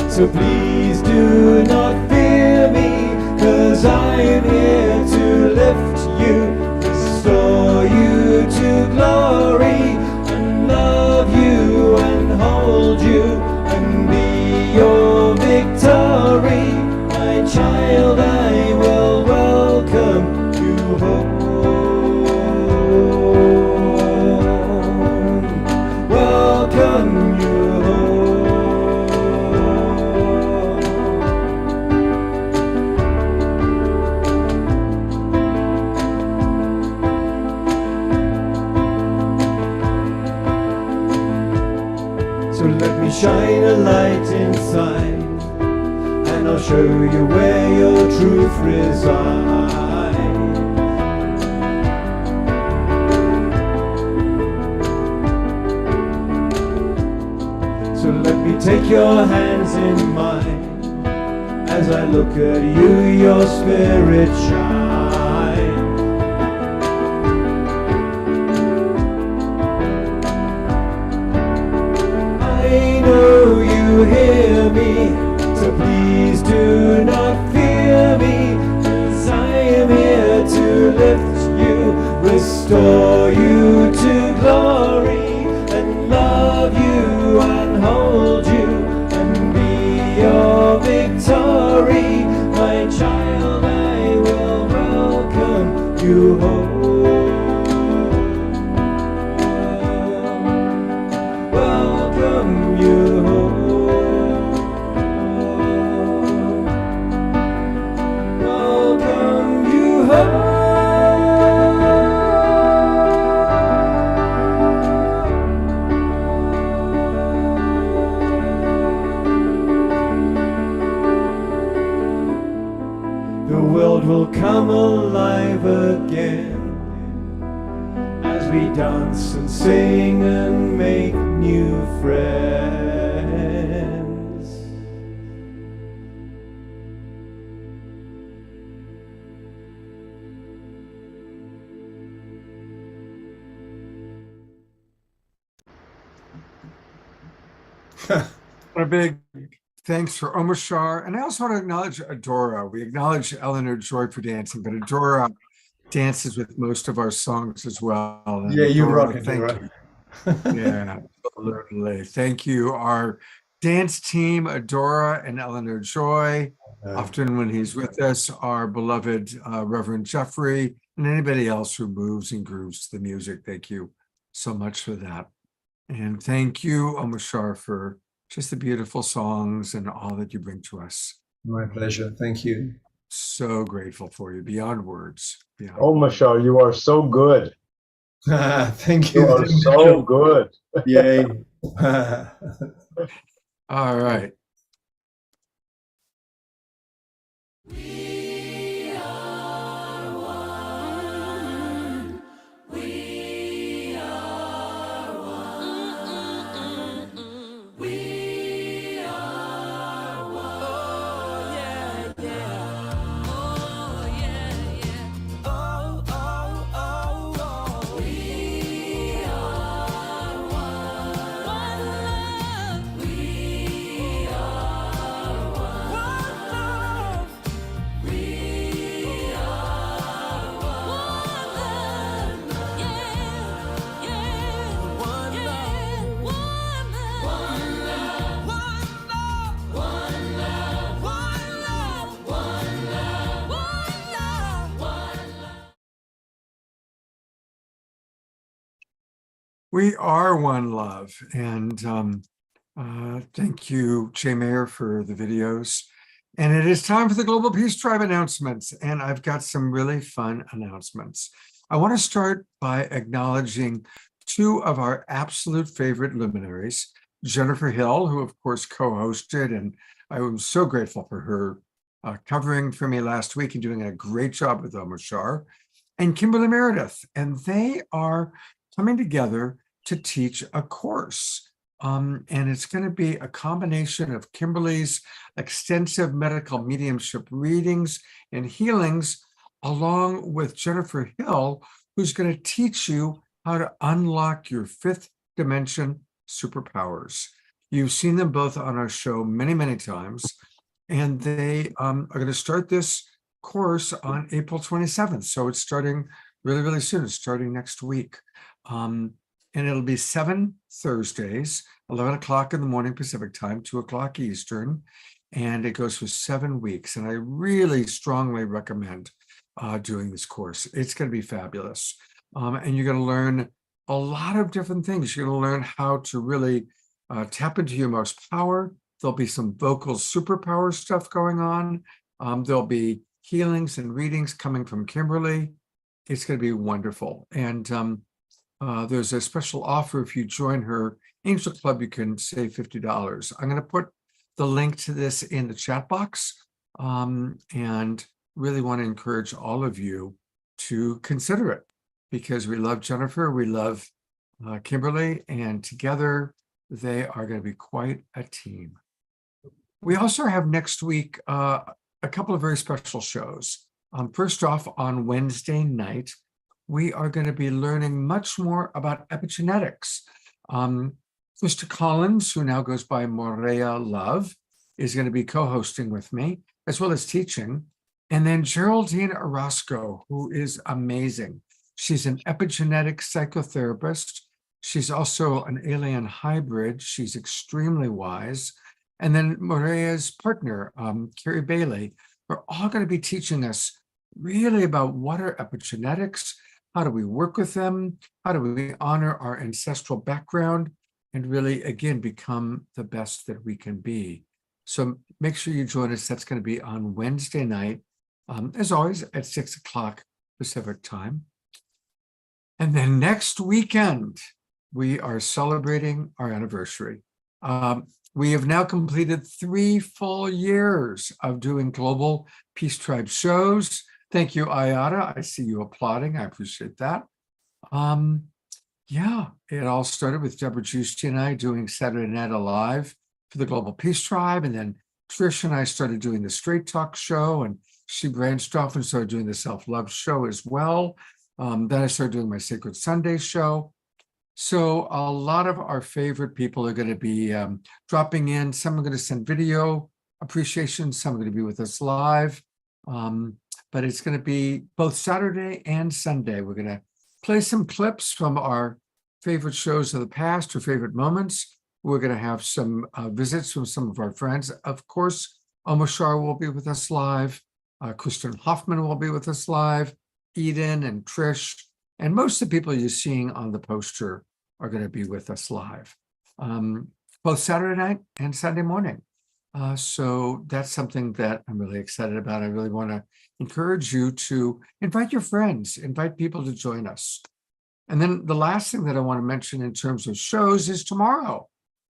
so please do not fear me, 'cause I'm here to lift you, shine a light inside, and I'll show you where your truth resides. So let me take your hands in mine, as I look at you, your spirit shine. I know you hear me, so please do not fear me, 'cause I am here to lift you, restore you to glory, and love you and hold you and be your victory. My child, I will welcome you home. Welcome you home. Welcome you home. The world will come alive again as we dance and sing and make new friends. A big thanks for Omashar. And I also want to acknowledge Adora. We acknowledge Eleanor Joy for dancing, but Adora dances with most of our songs as well. And Yeah, you Adora, rock it, thank Adora. you. Yeah, absolutely. Thank you. Our dance team, Adora and Eleanor Joy. Often when he's with us, our beloved Reverend Jeffrey, and anybody else who moves and grooves to the music. Thank you so much for that. And thank you, Omashar, for just the beautiful songs and all that you bring to us. My pleasure. Thank you. So grateful for you, beyond words. Beyond Oh, Michelle, you are so good. Thank You you. are so good. Yay. All right. We are one love. And thank you, Jay Mayer, for the videos. And it is time for the Global Peace Tribe announcements. And I've got some really fun announcements. I want to start by acknowledging two of our absolute favorite luminaries, Jennifer Hill, who of course co-hosted, and I was so grateful for her covering for me last week and doing a great job with Omashar, and Kimberly Meredith. And they are coming together to teach a course. And it's going to be a combination of Kimberly's extensive medical mediumship readings and healings, along with Jennifer Hill, who's going to teach you how to unlock your fifth dimension superpowers. You've seen them both on our show many, many times, and they are going to start this course on April 27th. So it's starting really, really soon. It's starting next week. And it'll be 7 Thursdays, 11 o'clock in the morning Pacific time, 2 o'clock Eastern, and it goes for 7 weeks. And I really strongly recommend doing this course. It's going to be fabulous. And you're going to learn a lot of different things. You're going to learn how to really tap into your most power. There'll be some vocal superpower stuff going on. There'll be healings and readings coming from Kimberly. It's going to be wonderful. And there's a special offer. If you join her Angel Club, you can save $50. I'm going to put the link to this in the chat box, and really want to encourage all of you to consider it, because we love Jennifer, we love Kimberly, and together they are going to be quite a team. We also have next week a couple of very special shows. First off, on Wednesday night, we are going to be learning much more about epigenetics. Mr. Collins, who now goes by Morea Love, is going to be co-hosting with me, as well as teaching. And then Geraldine Orozco, who is amazing. She's an epigenetic psychotherapist. She's also an alien hybrid. She's extremely wise. And then Morea's partner, Carrie Bailey, are all going to be teaching us really about what are epigenetics, how do we work with them, how do we honor our ancestral background, and really, again, become the best that we can be. So make sure you join us. That's going to be on Wednesday night, as always, at 6 o'clock Pacific time. And then next weekend, we are celebrating our anniversary. We have now completed 3 full years of doing Global Peace Tribe shows. Thank you, Ayada. I see you applauding. I appreciate that. Yeah, it all started with Deborah Giusti and I doing Saturday Night Alive for the Global Peace Tribe. And then Trish and I started doing the Straight Talk show, and she branched off and started doing the Self-Love show as well. Then I started doing my Sacred Sunday show. So a lot of our favorite people are going to be dropping in. Some are going to send video appreciation. Some are going to be with us live. But it's going to be both Saturday and Sunday. We're going to play some clips from our favorite shows of the past or favorite moments. We're going to have some visits from some of our friends. Of course, Omashar will be with us live. Kristen Hoffman will be with us live. Eden and Trish. And most of the people you're seeing on the poster are going to be with us live, both Saturday night and Sunday morning. So that's something that I'm really excited about. I really want to encourage you to invite your friends, invite people to join us. And then the last thing that I want to mention in terms of shows is tomorrow.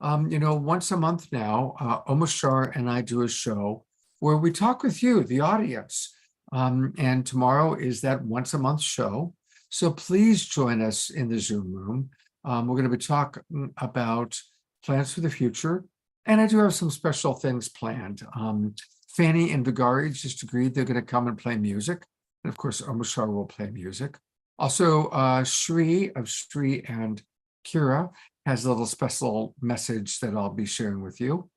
Once a month now, Omashar and I do a show where we talk with you, the audience. And tomorrow is that once a month show. So please join us in the Zoom room. We're going to be talking about plans for the future. And I do have some special things planned. Fanny and Vigari just agreed they're going to come and play music. And of course, Omashar will play music. Also, Shri of Shri and Kira has a little special message that I'll be sharing with you.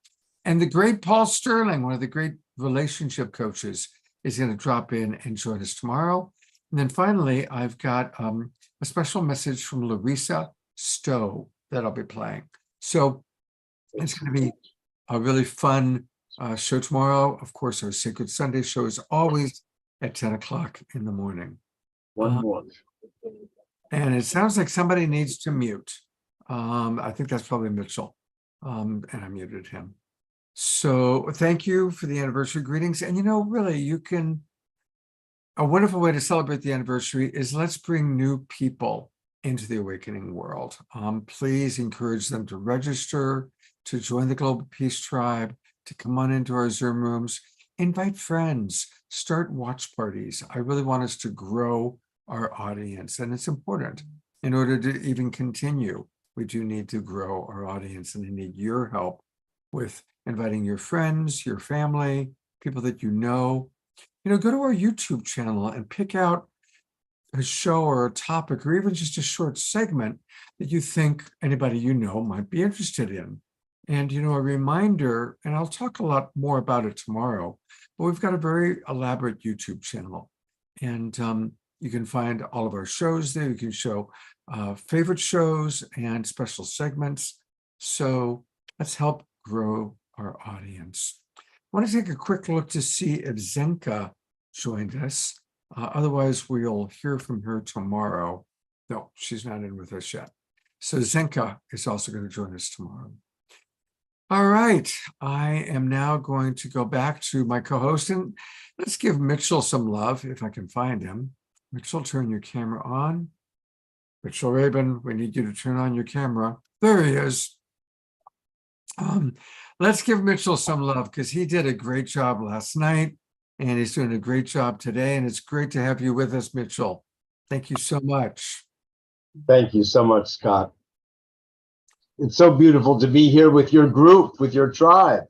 And the great Paul Sterling, one of the great relationship coaches, is going to drop in and join us tomorrow. And then finally, I've got a special message from Larissa Stowe that I'll be playing. So it's going to be a really fun show tomorrow. Of course, our Sacred Sunday show is always at 10 o'clock in the morning. And it sounds like somebody needs to mute. I think that's probably Mitchell, and I muted him. So thank you for the anniversary greetings. And really, a wonderful way to celebrate the anniversary is let's bring new people into the awakening world. Please encourage them to register, to join the Global Peace Tribe, to come on into our Zoom rooms, invite friends, start watch parties. I really want us to grow our audience, and it's important. In order to even continue, we do need to grow our audience, and I need your help with inviting your friends, your family, people that you know. Go to our YouTube channel and pick out a show or a topic, or even just a short segment that you think anybody you know might be interested in. And, a reminder, and I'll talk a lot more about it tomorrow, but we've got a very elaborate YouTube channel. And you can find all of our shows there. You can show favorite shows and special segments. So let's help grow our audience. I want to take a quick look to see if Zenka joined us. Otherwise, we'll hear from her tomorrow. No, she's not in with us yet. So Zenka is also going to join us tomorrow. All right, I am now going to go back to my co-host, and let's give Mitchell some love if I can find him. Mitchell, turn your camera on. Mitchell Rabin, we need you to turn on your camera. There he is. Let's give Mitchell some love because he did a great job last night and he's doing a great job today. And it's great to have you with us, Mitchell. Thank you so much. Thank you so much, Scott. It's so beautiful to be here with your group, with your tribe.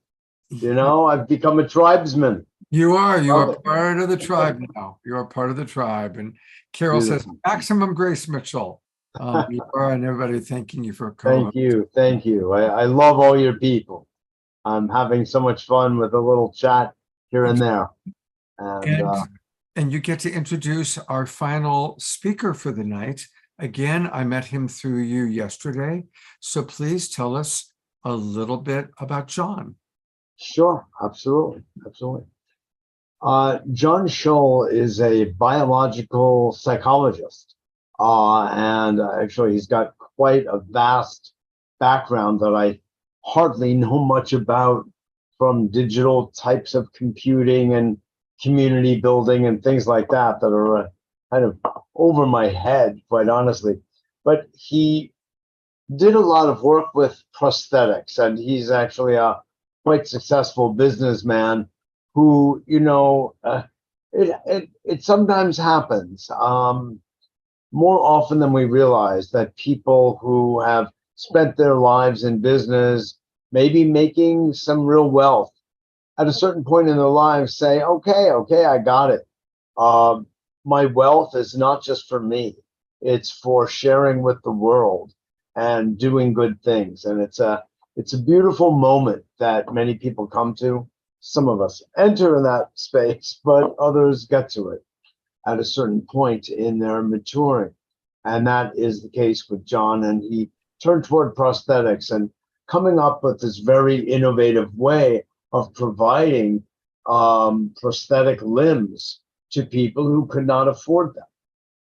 You know, I've become a tribesman. You are part of the tribe now. You are part of the tribe. And Carol says, maximum grace, Mitchell. You are, and everybody thanking you for coming. Thank you. I love all your people. I'm having so much fun with a little chat here and there. And you get to introduce our final speaker for the night. Again, I met him through you yesterday. So please tell us a little bit about John. Sure, absolutely. John Scholl is a biological psychologist. And actually, he's got quite a vast background that I hardly know much about, from digital types of computing and community building and things like that are kind of over my head, quite honestly. But he did a lot of work with prosthetics, and he's actually a quite successful businessman who, you know, it sometimes happens. More often than we realize, that people who have spent their lives in business, maybe making some real wealth, at a certain point in their lives say, okay, I got it. My wealth is not just for me. It's for sharing with the world and doing good things. And it's a beautiful moment that many people come to. Some of us enter in that space, but others get to it at a certain point in their maturing. And that is the case with John. And he turned toward prosthetics and coming up with this very innovative way of providing prosthetic limbs to people who could not afford them.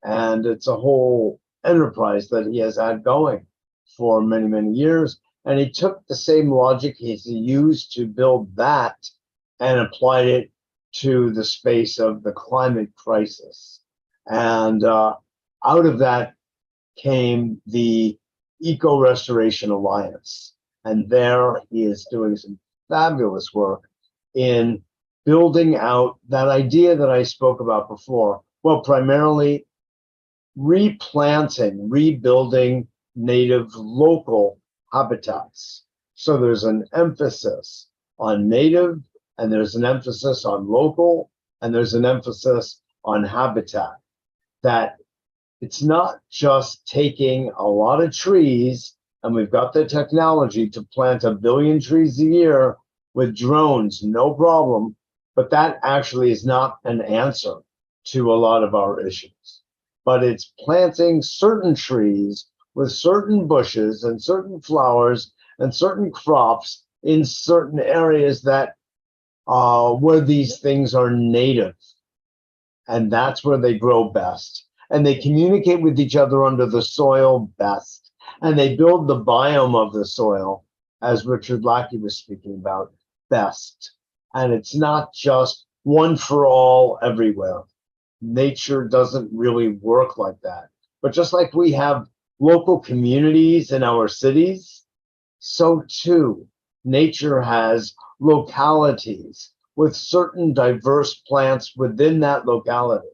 And it's a whole enterprise that he has had going for many, many years. And he took the same logic he used to build that and applied it to the space of the climate crisis. And out of that came the Eco Restoration Alliance. And there he is doing some fabulous work in building out that idea that I spoke about before. Well, primarily replanting, rebuilding native local habitats. So there's an emphasis on native, and there's an emphasis on local, and there's an emphasis on habitat. That it's not just taking a lot of trees, and we've got the technology to plant 1 billion trees a year with drones, no problem, but that actually is not an answer to a lot of our issues. But it's planting certain trees with certain bushes and certain flowers and certain crops in certain areas that where these things are native. And that's where they grow best. And they communicate with each other under the soil best. And they build the biome of the soil, as Richard Lackey was speaking about, best. And it's not just one for all everywhere. Nature doesn't really work like that. But just like we have local communities in our cities, so too, nature has localities with certain diverse plants within that locality.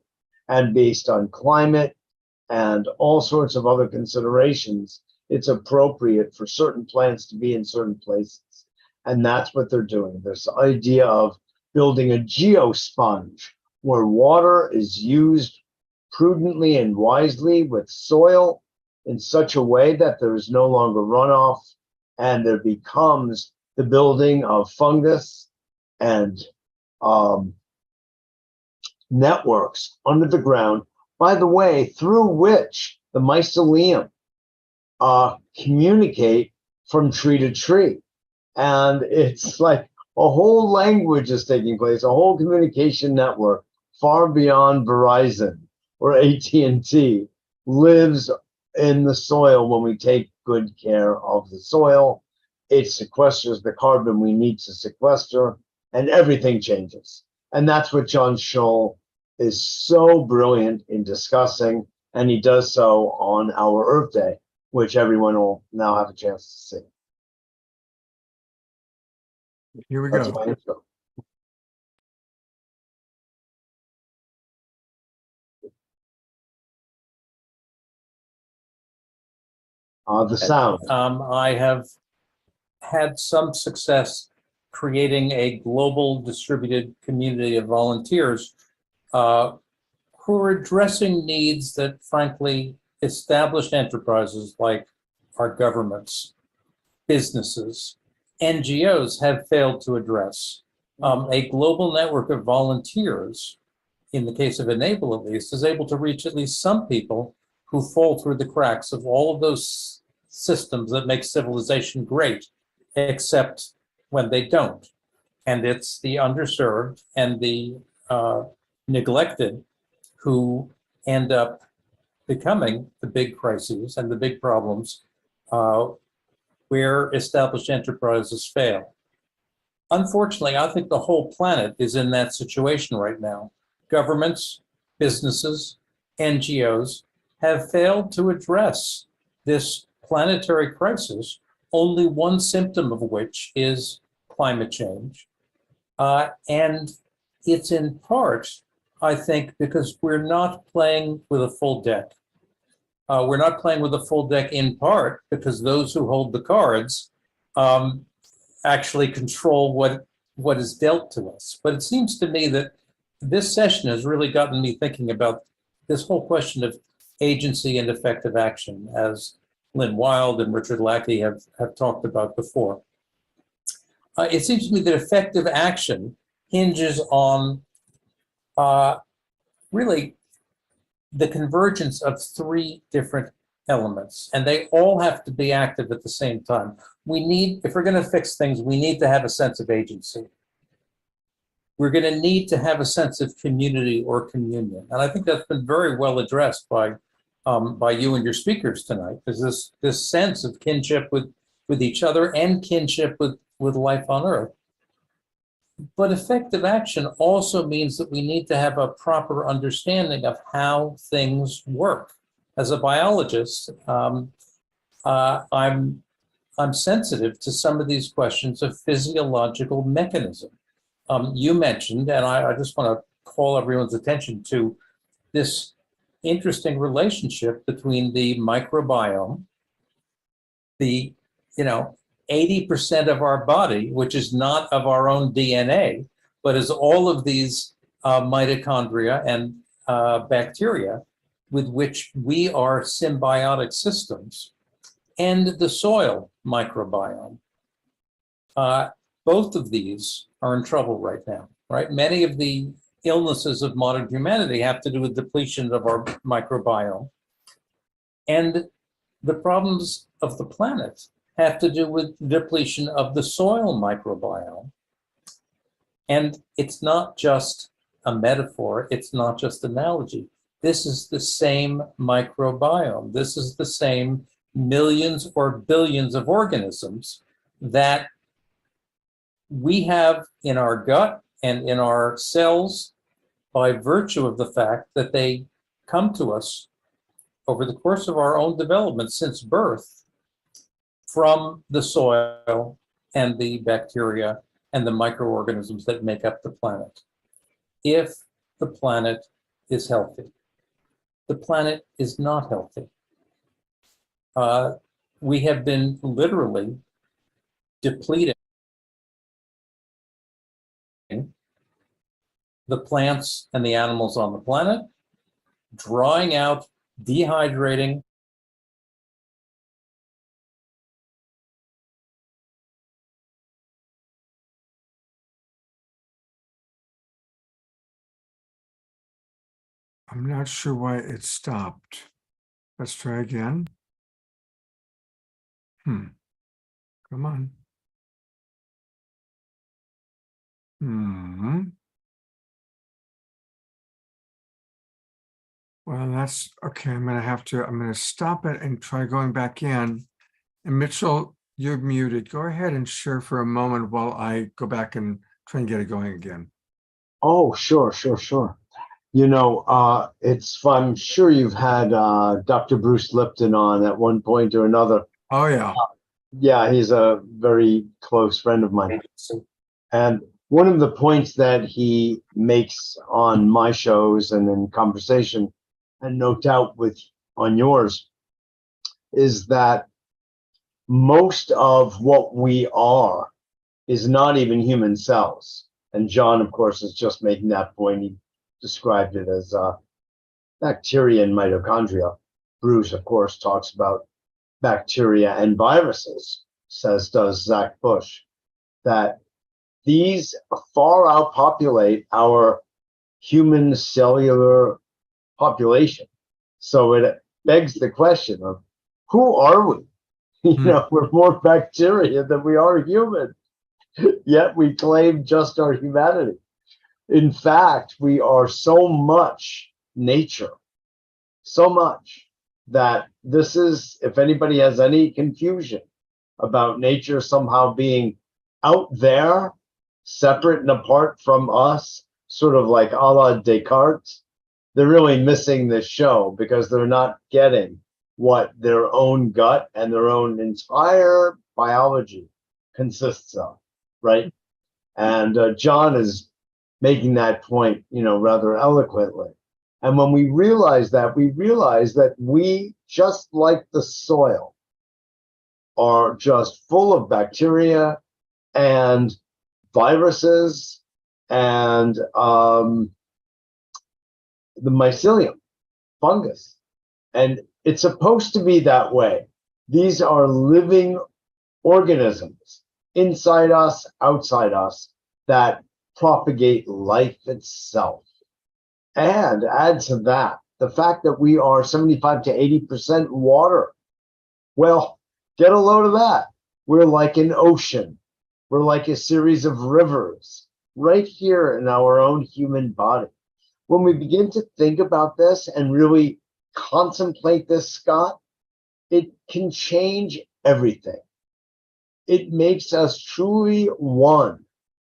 And based on climate and all sorts of other considerations, it's appropriate for certain plants to be in certain places. And that's what they're doing. This idea of building a geosponge where water is used prudently and wisely with soil in such a way that there is no longer runoff, and there becomes the building of fungus and networks under the ground, by the way, through which the mycelium communicate from tree to tree. And it's like a whole language is taking place, a whole communication network far beyond Verizon or AT&T lives in the soil when we take good care of the soil. It sequesters the carbon we need to sequester, and everything changes. And that's what John Scholl is so brilliant in discussing And he does so on our Earth Day, which everyone will now have a chance to see. Here we That's go. my intro. The sound. I have had some success creating a global distributed community of volunteers who are addressing needs that, frankly, established enterprises like our governments, businesses, NGOs have failed to address. A global network of volunteers, in the case of Enable at least, is able to reach at least some people who fall through the cracks of all of those systems that make civilization great, except when they don't. And it's the underserved and the neglected who end up becoming the big crises and the big problems where established enterprises fail. Unfortunately, I think the whole planet is in that situation right now. Governments, businesses, NGOs have failed to address this planetary crisis, only one symptom of which is climate change. And it's in part, I think, because we're not playing with a full deck. We're not playing with a full deck in part because those who hold the cards actually control what is dealt to us. But it seems to me that this session has really gotten me thinking about this whole question of agency and effective action, as Lynn Wild and Richard Lackey have talked about before. It seems to me that effective action hinges on really the convergence of three different elements, and they all have to be active at the same time. We need, if we're going to fix things, we need to have a sense of agency. We're going to need to have a sense of community or communion, and I think that's been very well addressed by you and your speakers tonight. There's this sense of kinship with each other and kinship with life on Earth. But effective action also means that we need to have a proper understanding of how things work. As a biologist, I'm sensitive to some of these questions of physiological mechanism. You mentioned, and I just want to call everyone's attention to this interesting relationship between the microbiome, the 80% of our body, which is not of our own DNA, but is all of these mitochondria and bacteria with which we are symbiotic systems, and the soil microbiome. Both of these are in trouble right now, right? Many of the illnesses of modern humanity have to do with depletion of our microbiome. And the problems of the planet have to do with depletion of the soil microbiome. And it's not just a metaphor, it's not just analogy. This is the same microbiome. This is the same millions or billions of organisms that we have in our gut and in our cells by virtue of the fact that they come to us over the course of our own development since birth from the soil and the bacteria and the microorganisms that make up the planet. If the planet is healthy, the planet is not healthy. We have been literally depleting the plants and the animals on the planet, drying out, dehydrating, I'm not sure why it stopped. Let's try again. Come on. Well, that's okay. I'm going to stop it and try going back in. And Mitchell, you're muted. Go ahead and share for a moment while I go back and try and get it going again. Oh, sure. It's fun. I'm sure you've had Dr. Bruce Lipton on at one point or another. Oh, yeah. Yeah, he's a very close friend of mine. And one of the points that he makes on my shows and in conversation, and no doubt on yours, is that most of what we are is not even human cells. And John, of course, is just making that point. He described it as bacteria and mitochondria. Bruce, of course, talks about bacteria and viruses, says does Zach Bush, that these far outpopulate our human cellular population. So it begs the question of who are we? We're more bacteria than we are human, yet we claim just our humanity. In fact, we are so much nature, so much that this is, if anybody has any confusion about nature somehow being out there, separate and apart from us, sort of like a la Descartes, they're really missing this show because they're not getting what their own gut and their own entire biology consists of, right? And John is making that point, rather eloquently. And when we realize that, we, just like the soil, are just full of bacteria and viruses and the mycelium, fungus. And it's supposed to be that way. These are living organisms inside us, outside us, that propagate life itself. And add to that the fact that we are 75 to 80% water. Well, get a load of that. We're like an ocean. We're like a series of rivers right here in our own human body. When we begin to think about this and really contemplate this, Scott, it can change everything. It makes us truly one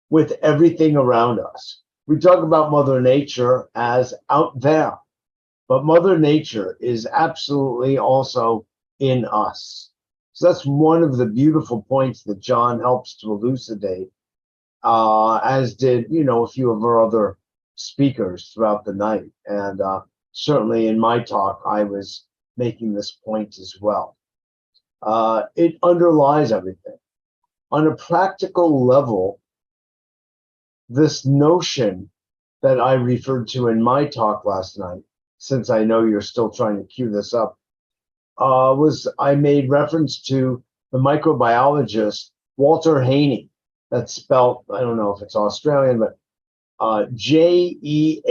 with everything around us. We talk about Mother Nature as out there, but Mother Nature is absolutely also in us. So that's one of the beautiful points that John helps to elucidate, as did, a few of our other speakers throughout the night. And certainly in my talk, I was making this point as well. It underlies everything. On a practical level, this notion that I referred to in my talk last night, since I know you're still trying to cue this up, I made reference to the microbiologist Walter Haney. That's spelled, I don't know if it's Australian, but Jehne.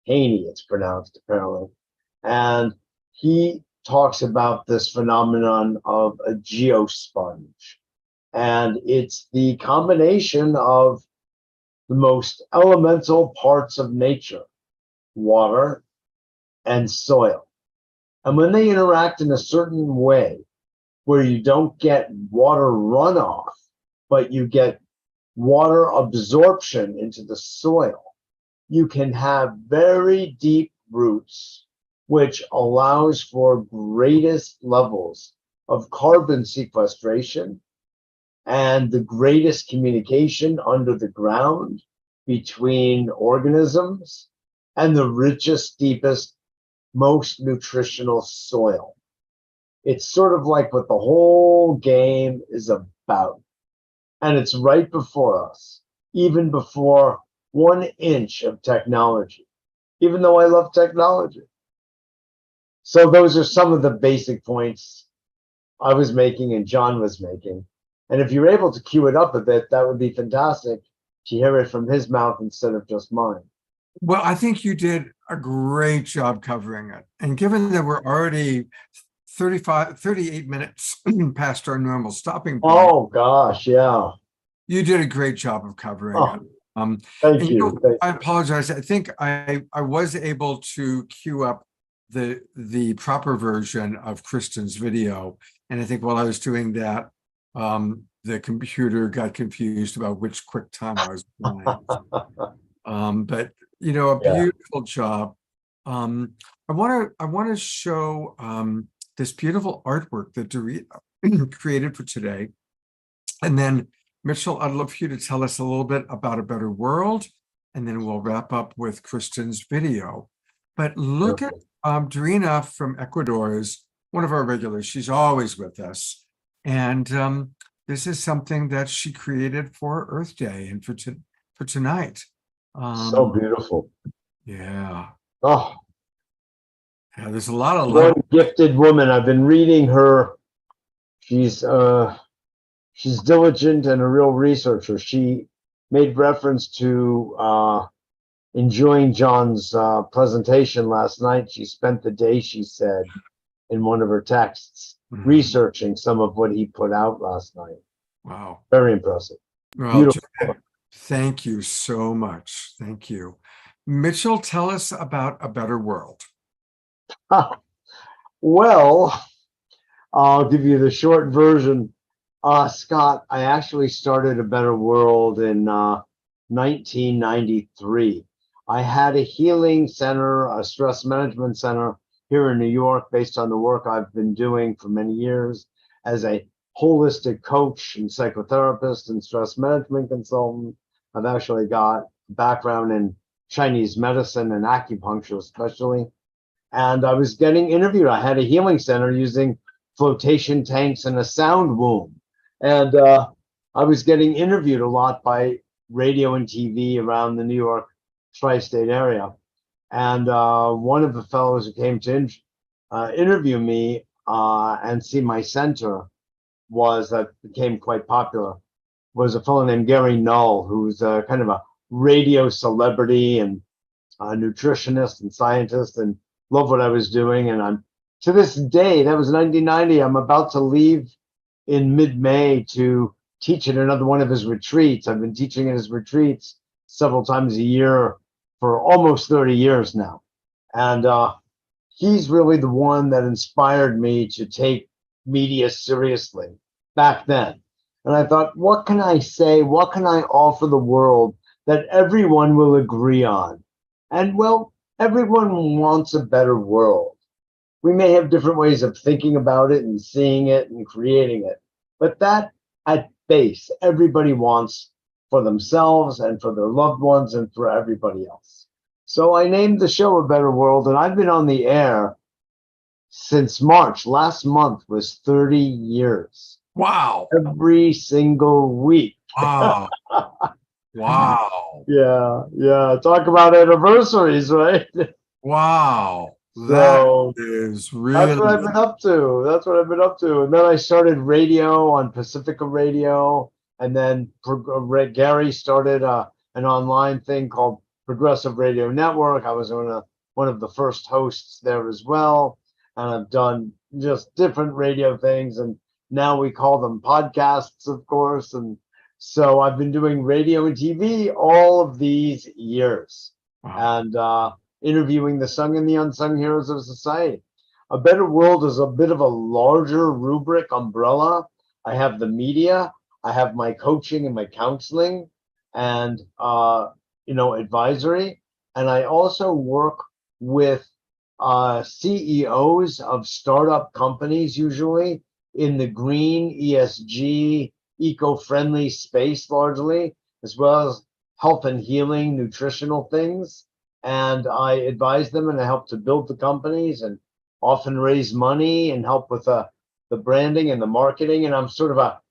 Haney, it's pronounced apparently. And he talks about this phenomenon of a geosponge. And it's the combination of the most elemental parts of nature, water and soil. And when they interact in a certain way, where you don't get water runoff, but you get water absorption into the soil, you can have very deep roots, which allows for greatest levels of carbon sequestration and the greatest communication under the ground between organisms and the richest, deepest, most nutritional soil. It's sort of like what the whole game is about. And it's right before us, even before 1 inch of technology, even though I love technology. So those are some of the basic points I was making and John was making. And if you're able to cue it up a bit, that would be fantastic to hear it from his mouth instead of just mine. Well, I think you did a great job covering it. And given that we're already 38 minutes past our normal stopping point. Oh, gosh, yeah. You did a great job of covering it. Thank you. I apologize. I think I was able to queue up the proper version of Kristen's video. And I think while I was doing that, the computer got confused about which QuickTime I was playing. But A Yeah. beautiful job. I want to show this beautiful artwork that Dorina created for today. And then, Mitchell, I'd love for you to tell us a little bit about A Better World, and then we'll wrap up with Kristen's video. But look at Dorina from Ecuador is one of our regulars. She's always with us. And this is something that she created for Earth Day and for tonight. So beautiful. Yeah. Oh, Yeah, there's a lot of one gifted woman. I've been reading her. She's diligent and a real researcher. She made reference to enjoying John's presentation last night. She spent the day, she said, in one of her texts, researching some of what he put out last night. Wow. Very impressive. Well, Beautiful. thank you so much. Thank you. Mitchell, tell us about A Better World. Well, I'll give you the short version. Scott, I actually started A Better World in 1993. I had a healing center, a stress management center here in New York, based on the work I've been doing for many years as a holistic coach and psychotherapist and stress management consultant. I've actually got a background in Chinese medicine and acupuncture especially. And I was getting interviewed. I had a healing center using flotation tanks and a sound womb. And I was getting interviewed a lot by radio and TV around the New York tri-state area. And one of the fellows who came to interview me and see my center that became quite popular was a fellow named Gary Null, who's kind of a radio celebrity and a nutritionist and scientist, and loved what I was doing. And I'm, to this day, that was 1990, I'm about to leave in mid-May to teach at another one of his retreats. I've been teaching at his retreats several times a year for almost 30 years now. And he's really the one that inspired me to take media seriously back then. And I thought, what can I say? What can I offer the world that everyone will agree on? And well, everyone wants a better world. We may have different ways of thinking about it and seeing it and creating it, but that at base, everybody wants for themselves and for their loved ones and for everybody else. So I named the show A Better World, and I've been on the air since March. Last month was 30 years. Wow. Every single week. Wow. Wow. Yeah. Talk about anniversaries, right? Wow. So that is really. That's what I've been up to. And then I started radio on Pacifica Radio. And then Gary started an online thing called Progressive Radio Network. I was one of the first hosts there as well. And I've done just different radio things. And now we call them podcasts, of course. And so I've been doing radio and TV all of these years. Wow. And interviewing the sung and the unsung heroes of society. A Better World is a bit of a larger rubric umbrella. I have the media, I have my coaching and my counseling and advisory. And I also work with CEOs of startup companies, usually in the green, ESG, eco-friendly space largely, as well as health and healing, nutritional things. And I advise them and I help to build the companies and often raise money and help with the branding and the marketing. And I'm sort of a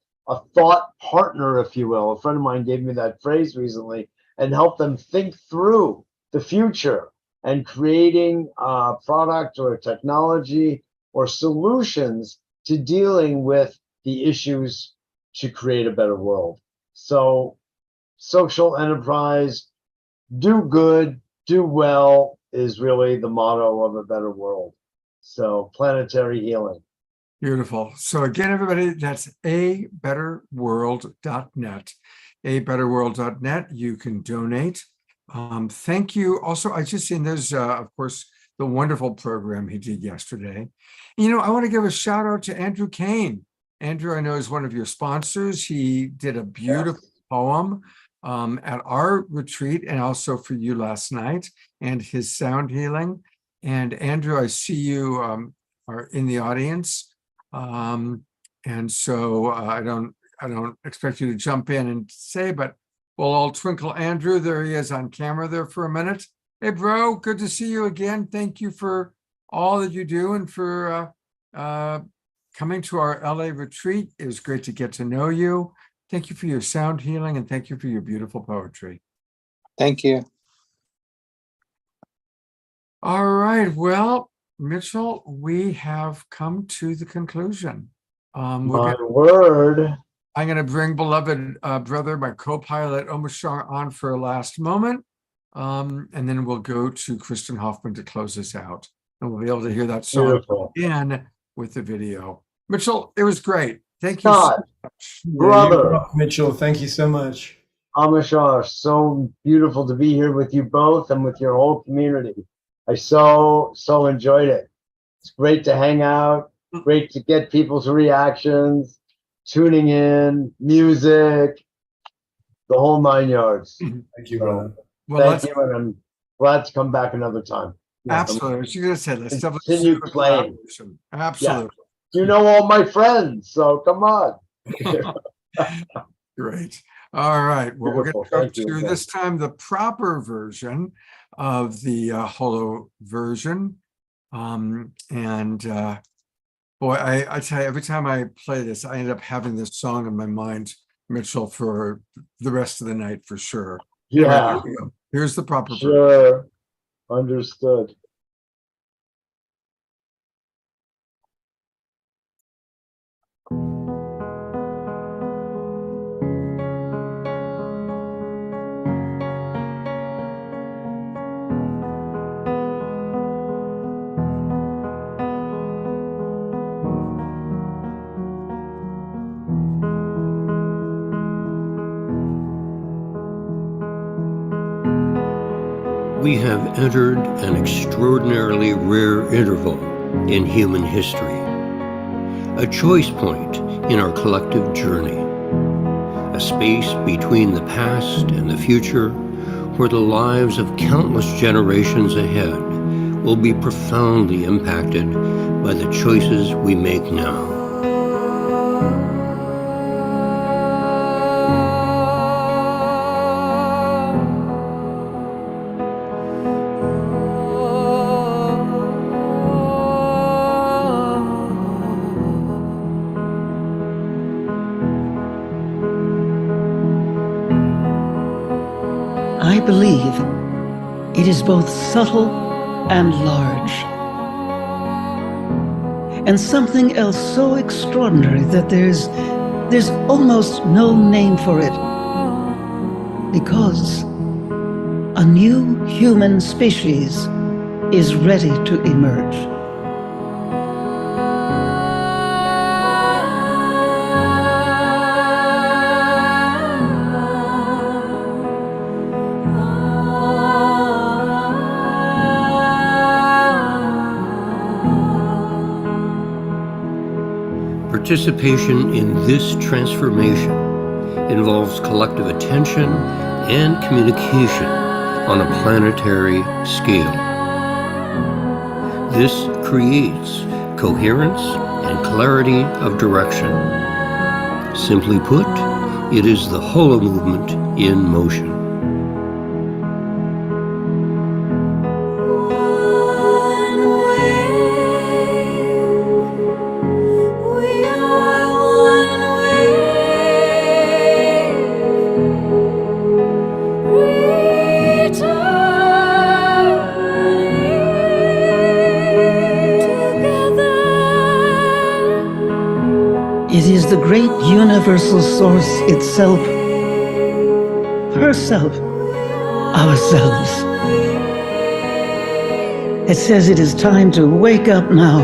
thought partner, if you will. A friend of mine gave me that phrase recently, and help them think through the future and creating a product or a technology or solutions to dealing with the issues to create a better world. So social enterprise, do good, do well is really the motto of A Better World. So planetary healing. Beautiful. So again, everybody, that's abetterworld.net. abetterworld.net. You can donate. Thank you. Also, I just seen there's, of course, the wonderful program he did yesterday. I want to give a shout out to Andrew Kane. Andrew, I know, is one of your sponsors. He did a beautiful poem at our retreat and also for you last night and his sound healing. And Andrew, I see you are in the audience. And so I don't expect you to jump in and say, but we'll all twinkle Andrew. There he is on camera there for a minute. Hey, bro, good to see you again. Thank you for all that you do and for coming to our LA retreat. It was great to get to know you. Thank you for your sound healing and thank you for your beautiful poetry. Thank you. All right. Well, Mitchell, we have come to the conclusion. My word. I'm going to bring beloved brother, my co-pilot, Omashar, on for a last moment. And then we'll go to Kristen Hoffman to close us out. And we'll be able to hear that song Beautiful. again with the video. Mitchell, it was great. Thank you Scott, so much. brother. Mitchell, thank you so much. Amashar, so beautiful to be here with you both and with your whole community. I so enjoyed it. It's great to hang out, great to get people's reactions, tuning in, music, the whole 9 yards. Thank you, brother. Well, Thank you, and I'm glad to come back another time. Absolutely. As you said, let's continue playing. Absolutely. You know all my friends, so come on. Great. All right. Well, we're going to go Thank you. to this time the proper version of the holo version. Boy, I tell you, every time I play this, I end up having this song in my mind, Mitchell, for the rest of the night for sure. Yeah. Anyway, here we go. Here's the proper version. Sure. Understood. We have entered an extraordinarily rare interval in human history, a choice point in our collective journey, a space between the past and the future where the lives of countless generations ahead will be profoundly impacted by the choices we make now. I believe it is both subtle and large, and something else so extraordinary that there's almost no name for it, because a new human species is ready to emerge. Participation in this transformation involves collective attention and communication on a planetary scale. This creates coherence and clarity of direction. Simply put, it is the holo movement in motion. It is the great universal source itself, herself, ourselves. It says it is time to wake up now.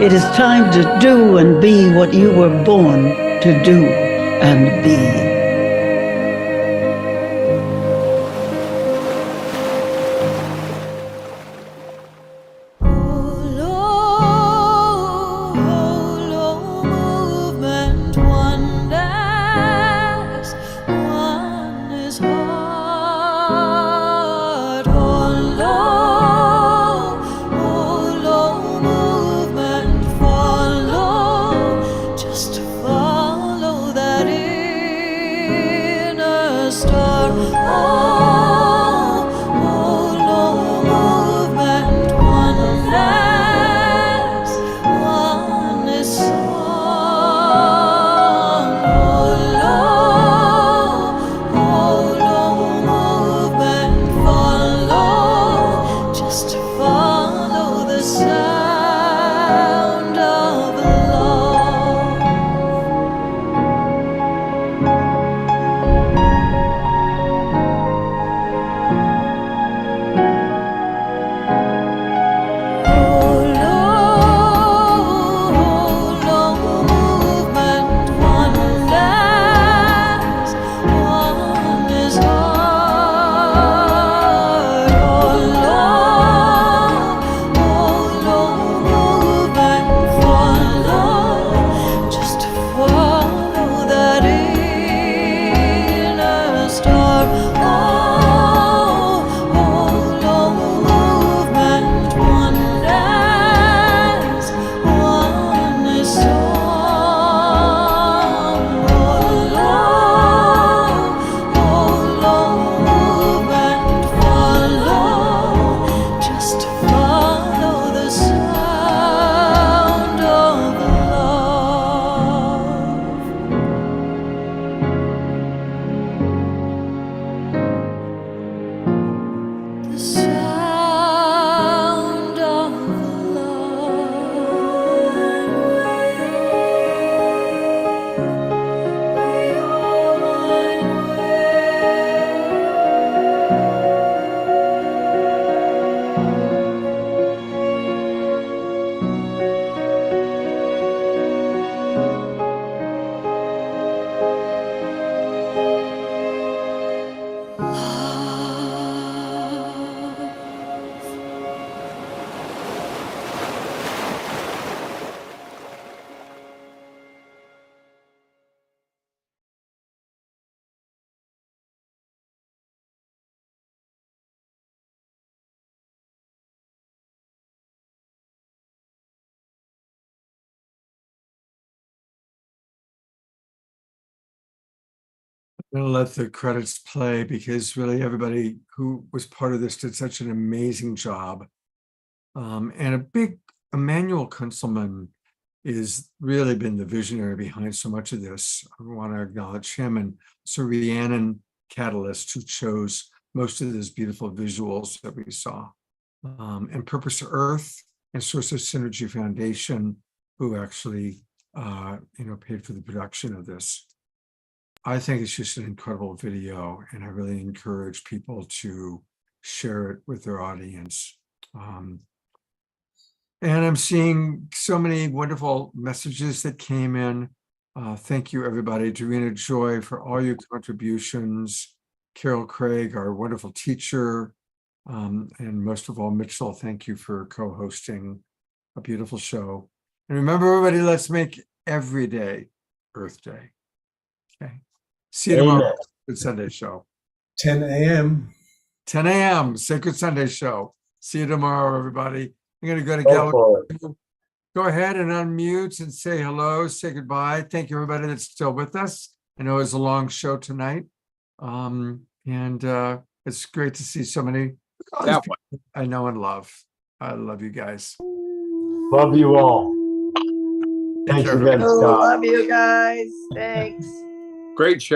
It is time to do and be what you were born to do and be. Movement wonders, I'm gonna let the credits play because really everybody who was part of this did such an amazing job. And Emmanuel Kunzelman is really been the visionary behind so much of this. I want to acknowledge him, and so Rhiannon Catalyst, who chose most of those beautiful visuals that we saw. And Purpose Earth and Source of Synergy Foundation, who actually paid for the production of this. I think it's just an incredible video, and I really encourage people to share it with their audience. And I'm seeing so many wonderful messages that came in. Thank you, everybody. Dorina Joy for all your contributions. Carol Craig, our wonderful teacher. And most of all, Mitchell, thank you for co-hosting a beautiful show. And remember, everybody, let's make every day Earth Day. Okay. See you tomorrow. Good Sunday show. 10 a.m. 10 a.m. Sacred Sunday show. See you tomorrow, everybody. I'm going to go to Gal. Go ahead and unmute and say hello, say goodbye. Thank you, everybody that's still with us. I know it's a long show tonight. It's great to see so many people I know and love. I love you guys. Love you all. Thanks again, Scott. Love you guys. Thanks. Great show.